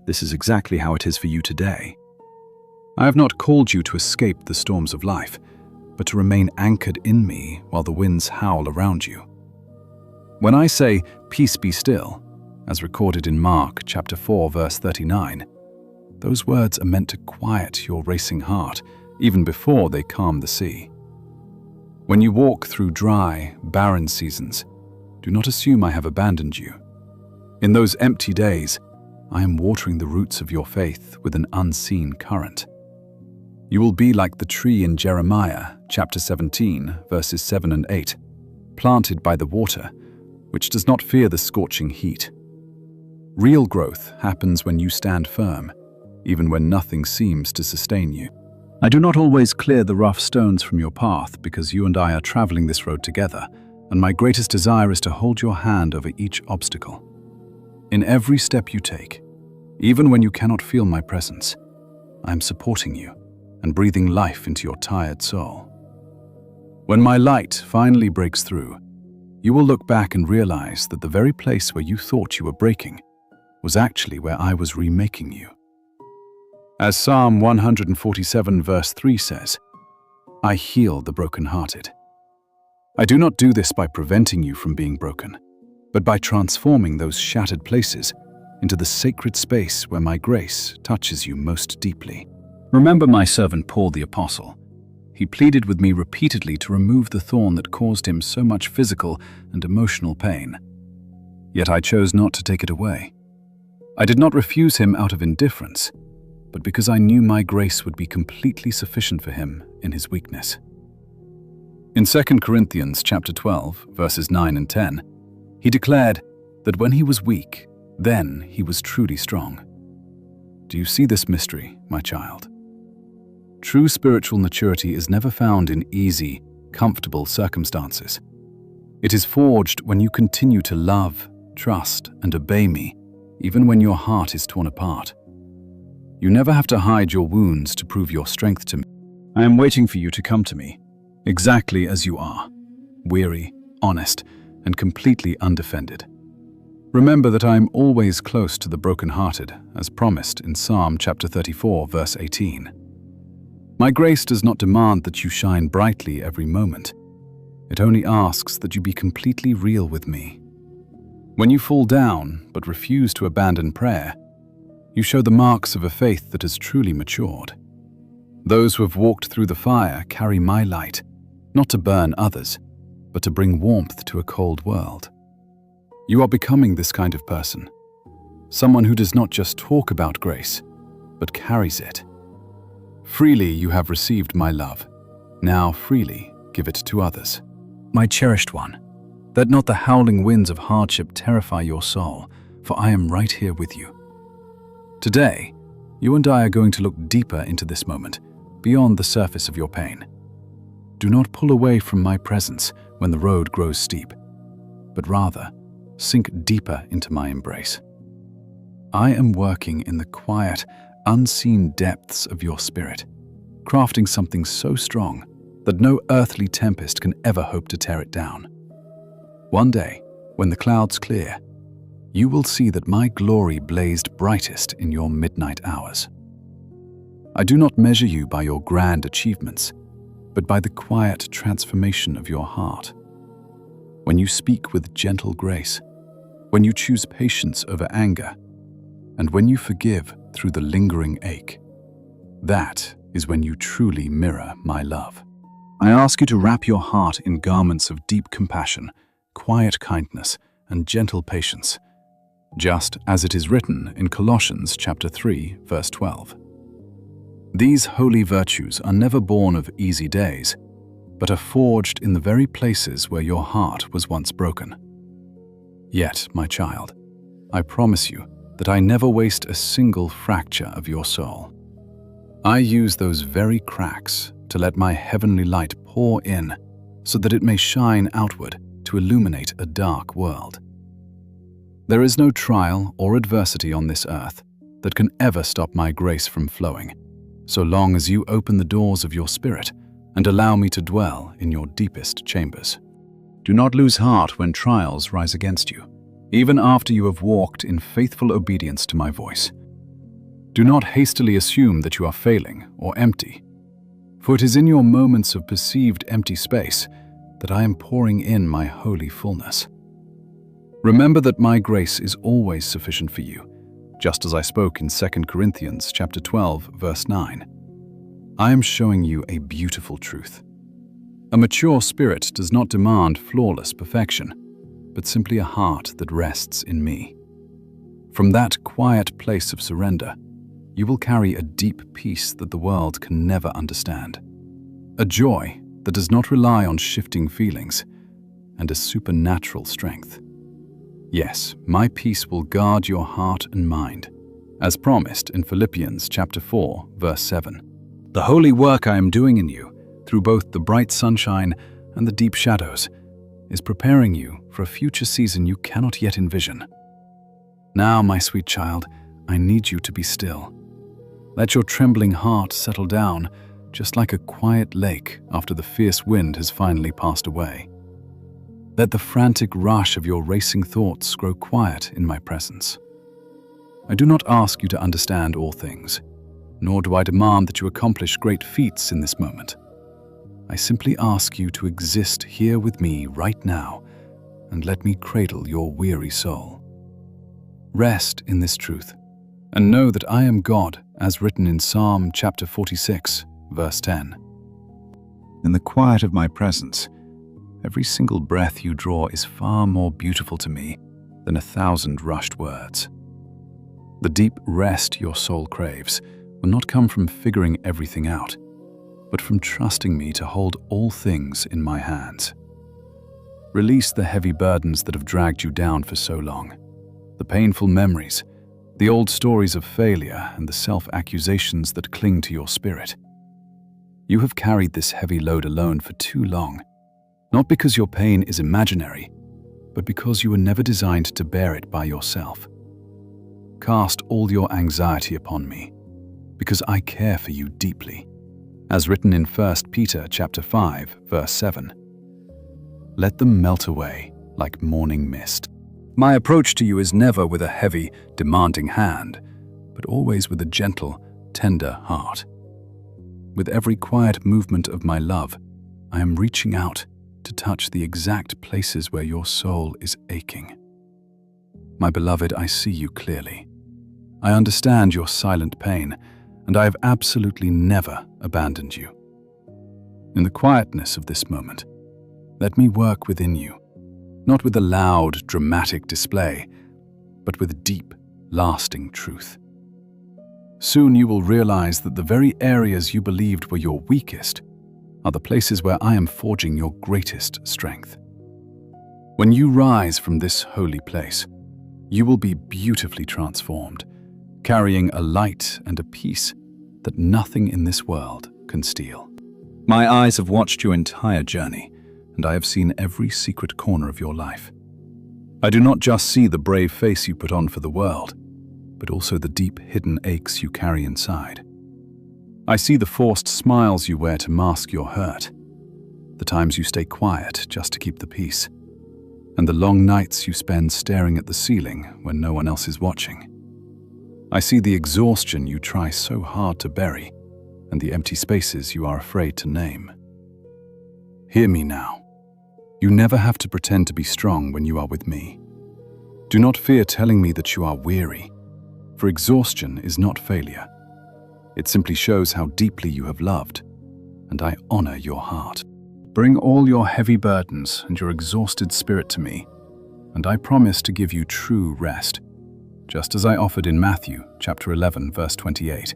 Speaker 1: This is exactly how it is for you today. I have not called you to escape the storms of life, but to remain anchored in me while the winds howl around you. When I say, "Peace be still," as recorded in Mark chapter 4, verse 39, those words are meant to quiet your racing heart even before they calm the sea. When you walk through dry, barren seasons, do not assume I have abandoned you. In those empty days, I am watering the roots of your faith with an unseen current. You will be like the tree in Jeremiah chapter 17, verses 7 and 8, planted by the water, which does not fear the scorching heat. Real growth happens when you stand firm, even when nothing seems to sustain you. I do not always clear the rough stones from your path because you and I are traveling this road together, and my greatest desire is to hold your hand over each obstacle. In every step you take, even when you cannot feel my presence, I am supporting you and breathing life into your tired soul. When my light finally breaks through, you will look back and realize that the very place where you thought you were breaking was actually where I was remaking you. As Psalm 147 verse 3 says, I heal the brokenhearted. I do not do this by preventing you from being broken, but by transforming those shattered places into the sacred space where my grace touches you most deeply. Remember my servant Paul the Apostle. He pleaded with me repeatedly to remove the thorn that caused him so much physical and emotional pain. Yet I chose not to take it away. I did not refuse him out of indifference, but because I knew my grace would be completely sufficient for him in his weakness. In 2 Corinthians chapter 12, verses 9 and 10, he declared that when he was weak, then he was truly strong. Do you see this mystery, my child? True spiritual maturity is never found in easy, comfortable circumstances. It is forged when you continue to love, trust, and obey me, even when your heart is torn apart. You never have to hide your wounds to prove your strength to me. I am waiting for you to come to me, exactly as you are, weary, honest, and completely undefended. Remember that I am always close to the brokenhearted, as promised in Psalm chapter 34, verse 18. My grace does not demand that you shine brightly every moment. It only asks that you be completely real with me. When you fall down but refuse to abandon prayer, you show the marks of a faith that has truly matured. Those who have walked through the fire carry my light, not to burn others, but to bring warmth to a cold world. You are becoming this kind of person, someone who does not just talk about grace, but carries it. Freely you have received my love. Now freely give it to others. My cherished one, let not the howling winds of hardship terrify your soul, for I am right here with you. Today, you and I are going to look deeper into this moment, beyond the surface of your pain. Do not pull away from my presence when the road grows steep, but rather sink deeper into my embrace. I am working in the quiet, unseen depths of your spirit, crafting something so strong that no earthly tempest can ever hope to tear it down. One day, when the clouds clear, you will see that my glory blazed brightest in your midnight hours. I do not measure you by your grand achievements, but by the quiet transformation of your heart. When you speak with gentle grace, when you choose patience over anger, and when you forgive through the lingering ache, that is when you truly mirror my love. I ask you to wrap your heart in garments of deep compassion, quiet kindness, and gentle patience, just as it is written in Colossians chapter 3, verse 12. These holy virtues are never born of easy days, but are forged in the very places where your heart was once broken. Yet, my child, I promise you that I never waste a single fracture of your soul. I use those very cracks to let my heavenly light pour in so that it may shine outward to illuminate a dark world. There is no trial or adversity on this earth that can ever stop my grace from flowing, so long as you open the doors of your spirit and allow me to dwell in your deepest chambers. Do not lose heart when trials rise against you, even after you have walked in faithful obedience to my voice. Do not hastily assume that you are failing or empty, for it is in your moments of perceived empty space that I am pouring in my holy fullness. Remember that my grace is always sufficient for you, just as I spoke in 2 Corinthians chapter 12, verse 9. I am showing you a beautiful truth. A mature spirit does not demand flawless perfection, but simply a heart that rests in me. From that quiet place of surrender, you will carry a deep peace that the world can never understand. A joy that does not rely on shifting feelings, and a supernatural strength. Yes, my peace will guard your heart and mind, as promised in Philippians chapter 4, verse 7. The holy work I am doing in you, through both the bright sunshine and the deep shadows, is preparing you for a future season you cannot yet envision. Now, my sweet child, I need you to be still. Let your trembling heart settle down, just like a quiet lake after the fierce wind has finally passed away. Let the frantic rush of your racing thoughts grow quiet in my presence. I do not ask you to understand all things, nor do I demand that you accomplish great feats in this moment. I simply ask you to exist here with me right now and let me cradle your weary soul. Rest in this truth and know that I am God, as written in Psalm chapter 46, verse 10. In the quiet of my presence, every single breath you draw is far more beautiful to me than 1,000 rushed words. The deep rest your soul craves will not come from figuring everything out, but from trusting me to hold all things in my hands. Release the heavy burdens that have dragged you down for so long, the painful memories, the old stories of failure, and the self-accusations that cling to your spirit. You have carried this heavy load alone for too long, not because your pain is imaginary, but because you were never designed to bear it by yourself. Cast all your anxiety upon me, because I care for you deeply, as written in 1 Peter chapter 5, verse 7. Let them melt away like morning mist. My approach to you is never with a heavy, demanding hand, but always with a gentle, tender heart. With every quiet movement of my love, I am reaching out to touch the exact places where your soul is aching. My beloved, I see you clearly. I understand your silent pain, and I have absolutely never abandoned you. In the quietness of this moment, let me work within you, not with a loud, dramatic display, but with deep, lasting truth. Soon you will realize that the very areas you believed were your weakest are the places where I am forging your greatest strength. When you rise from this holy place, you will be beautifully transformed, carrying a light and a peace that nothing in this world can steal. My eyes have watched your entire journey, and I have seen every secret corner of your life. I do not just see the brave face you put on for the world, but also the deep hidden aches you carry inside. I see the forced smiles you wear to mask your hurt, the times you stay quiet just to keep the peace, and the long nights you spend staring at the ceiling when no one else is watching. I see the exhaustion you try so hard to bury, and the empty spaces you are afraid to name. Hear me now. You never have to pretend to be strong when you are with me. Do not fear telling me that you are weary, for exhaustion is not failure. It simply shows how deeply you have loved, and I honor your heart. Bring all your heavy burdens and your exhausted spirit to me, and I promise to give you true rest, just as I offered in Matthew chapter 11, verse 28.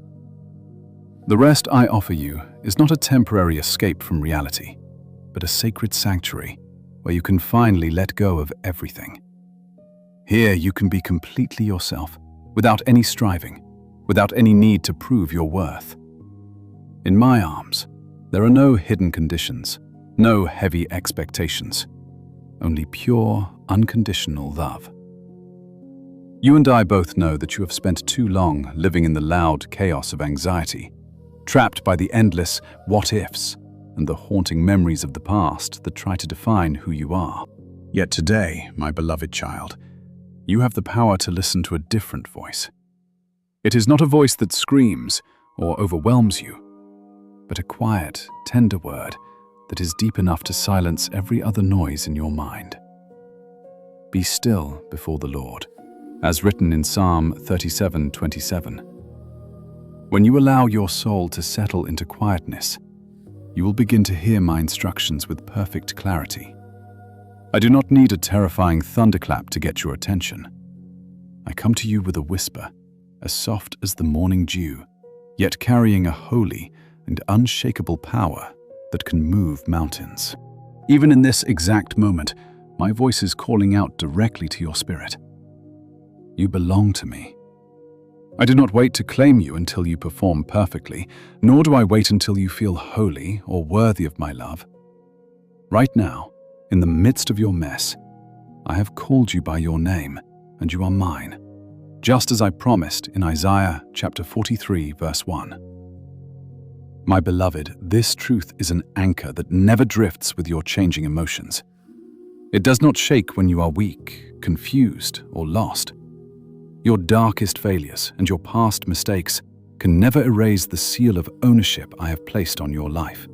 Speaker 1: The rest I offer you is not a temporary escape from reality, but a sacred sanctuary where you can finally let go of everything. Here you can be completely yourself, without any striving, without any need to prove your worth. In my arms, there are no hidden conditions, no heavy expectations, only pure, unconditional love. You and I both know that you have spent too long living in the loud chaos of anxiety, trapped by the endless what-ifs and the haunting memories of the past that try to define who you are. Yet today, my beloved child, you have the power to listen to a different voice. It is not a voice that screams or overwhelms you, but a quiet, tender word that is deep enough to silence every other noise in your mind. Be still before the Lord, as written in Psalm 37:27. When you allow your soul to settle into quietness, you will begin to hear my instructions with perfect clarity. I do not need a terrifying thunderclap to get your attention. I come to you with a whisper, as soft as the morning dew, yet carrying a holy and unshakable power that can move mountains. Even in this exact moment, my voice is calling out directly to your spirit. You belong to me. I do not wait to claim you until you perform perfectly, nor do I wait until you feel holy or worthy of my love. Right now, in the midst of your mess, I have called you by your name, and you are mine, just as I promised in Isaiah chapter 43, verse 1. My beloved, this truth is an anchor that never drifts with your changing emotions. It does not shake when you are weak, confused, or lost. Your darkest failures and your past mistakes can never erase the seal of ownership I have placed on your life.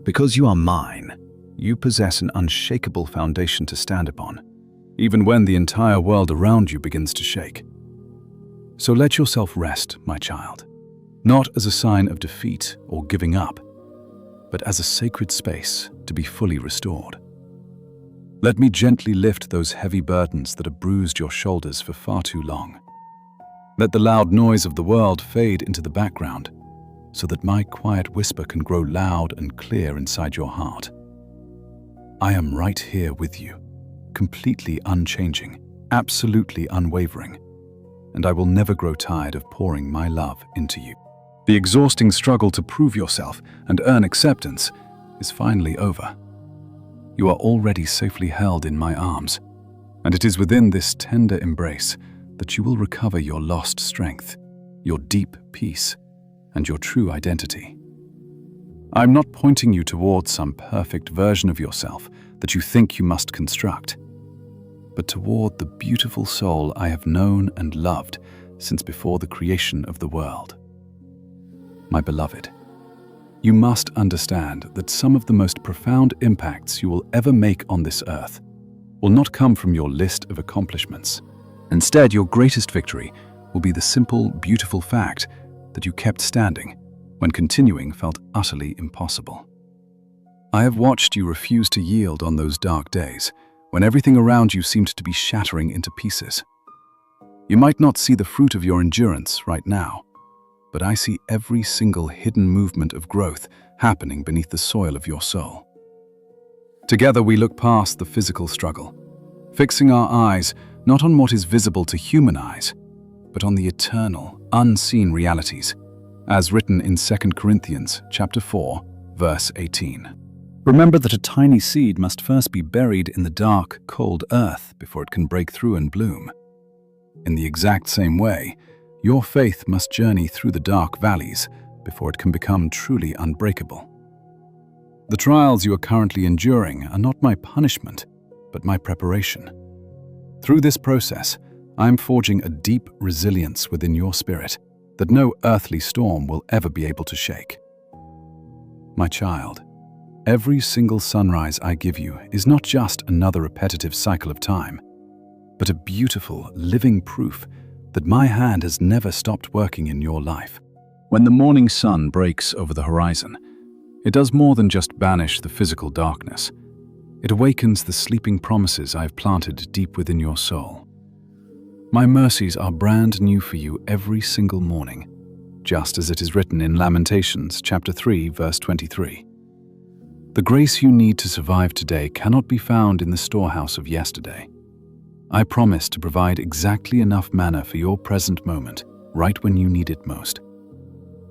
Speaker 1: Because you are mine, you possess an unshakable foundation to stand upon, even when the entire world around you begins to shake. So let yourself rest, my child, not as a sign of defeat or giving up, but as a sacred space to be fully restored. Let me gently lift those heavy burdens that have bruised your shoulders for far too long. Let the loud noise of the world fade into the background, so that my quiet whisper can grow loud and clear inside your heart. I am right here with you, completely unchanging, absolutely unwavering, and I will never grow tired of pouring my love into you. The exhausting struggle to prove yourself and earn acceptance is finally over. You are already safely held in my arms, and it is within this tender embrace that you will recover your lost strength, your deep peace, and your true identity. I'm not pointing you towards some perfect version of yourself that you think you must construct, but toward the beautiful soul I have known and loved since before the creation of the world. My beloved, you must understand that some of the most profound impacts you will ever make on this earth will not come from your list of accomplishments. Instead, your greatest victory will be the simple, beautiful fact that you kept standing when continuing felt utterly impossible. I have watched you refuse to yield on those dark days when everything around you seemed to be shattering into pieces. You might not see the fruit of your endurance right now, but I see every single hidden movement of growth happening beneath the soil of your soul. Together we look past the physical struggle, fixing our eyes not on what is visible to human eyes, but on the eternal, unseen realities, as written in 2 Corinthians chapter 4, verse 18. Remember that a tiny seed must first be buried in the dark, cold earth before it can break through and bloom. In the exact same way, your faith must journey through the dark valleys before it can become truly unbreakable. The trials you are currently enduring are not my punishment, but my preparation. Through this process, I am forging a deep resilience within your spirit that no earthly storm will ever be able to shake. My child, every single sunrise I give you is not just another repetitive cycle of time, but a beautiful, living proof that my hand has never stopped working in your life. When the morning sun breaks over the horizon, it does more than just banish the physical darkness. It awakens the sleeping promises I have planted deep within your soul. My mercies are brand new for you every single morning, just as it is written in Lamentations chapter 3, verse 23. The grace you need to survive today cannot be found in the storehouse of yesterday. I promise to provide exactly enough manna for your present moment, right when you need it most.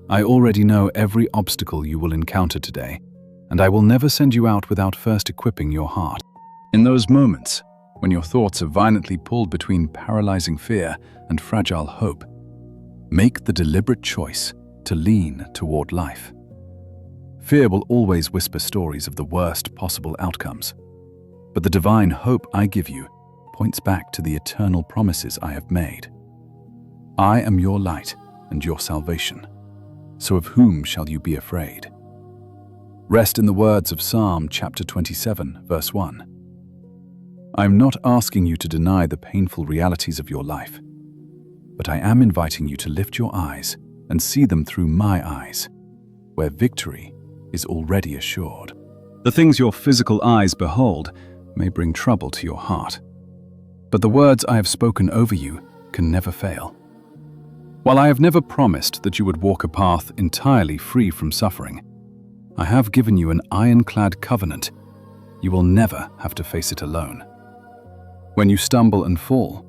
Speaker 1: I already know every obstacle you will encounter today, and I will never send you out without first equipping your heart. In those moments, when your thoughts are violently pulled between paralyzing fear and fragile hope, make the deliberate choice to lean toward life. Fear will always whisper stories of the worst possible outcomes, but the divine hope I give you points back to the eternal promises I have made. I am your light and your salvation, so of whom shall you be afraid? Rest in the words of Psalm chapter 27, verse 1. I am not asking you to deny the painful realities of your life, but I am inviting you to lift your eyes and see them through my eyes, where victory is already assured. The things your physical eyes behold may bring trouble to your heart, but the words I have spoken over you can never fail. While I have never promised that you would walk a path entirely free from suffering, I have given you an ironclad covenant. You will never have to face it alone. When you stumble and fall,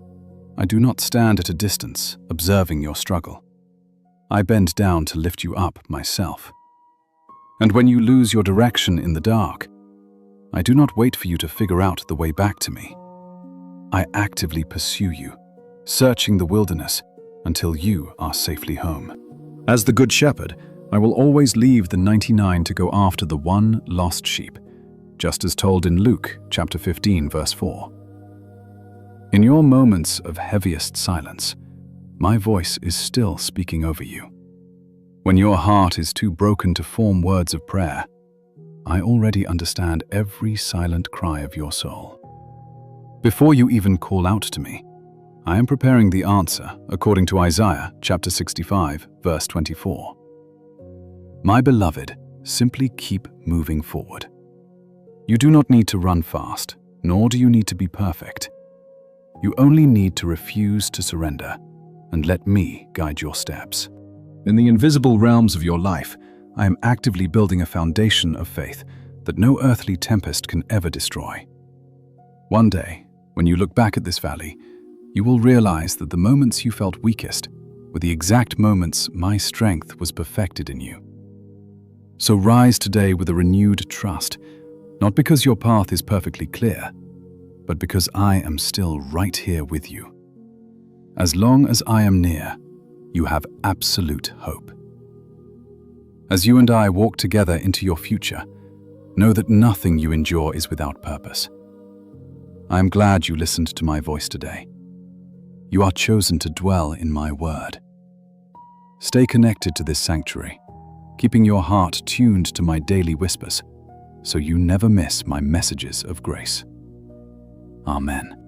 Speaker 1: I do not stand at a distance, observing your struggle. I bend down to lift you up myself. And when you lose your direction in the dark, I do not wait for you to figure out the way back to me. I actively pursue you, searching the wilderness until you are safely home. As the Good Shepherd, I will always leave the 99 to go after the one lost sheep, just as told in Luke chapter 15, verse 4. In your moments of heaviest silence, my voice is still speaking over you. When your heart is too broken to form words of prayer, I already understand every silent cry of your soul. Before you even call out to me, I am preparing the answer according to Isaiah chapter 65, verse 24. My beloved, simply keep moving forward. You do not need to run fast, nor do you need to be perfect. You only need to refuse to surrender and let me guide your steps. In the invisible realms of your life, I am actively building a foundation of faith that no earthly tempest can ever destroy. One day, when you look back at this valley, you will realize that the moments you felt weakest were the exact moments my strength was perfected in you. So rise today with a renewed trust, not because your path is perfectly clear, but because I am still right here with you. As long as I am near, you have absolute hope. As you and I walk together into your future, know that nothing you endure is without purpose. I am glad you listened to my voice today. You are chosen to dwell in my word. Stay connected to this sanctuary, keeping your heart tuned to my daily whispers, so you never miss my messages of grace. Amen.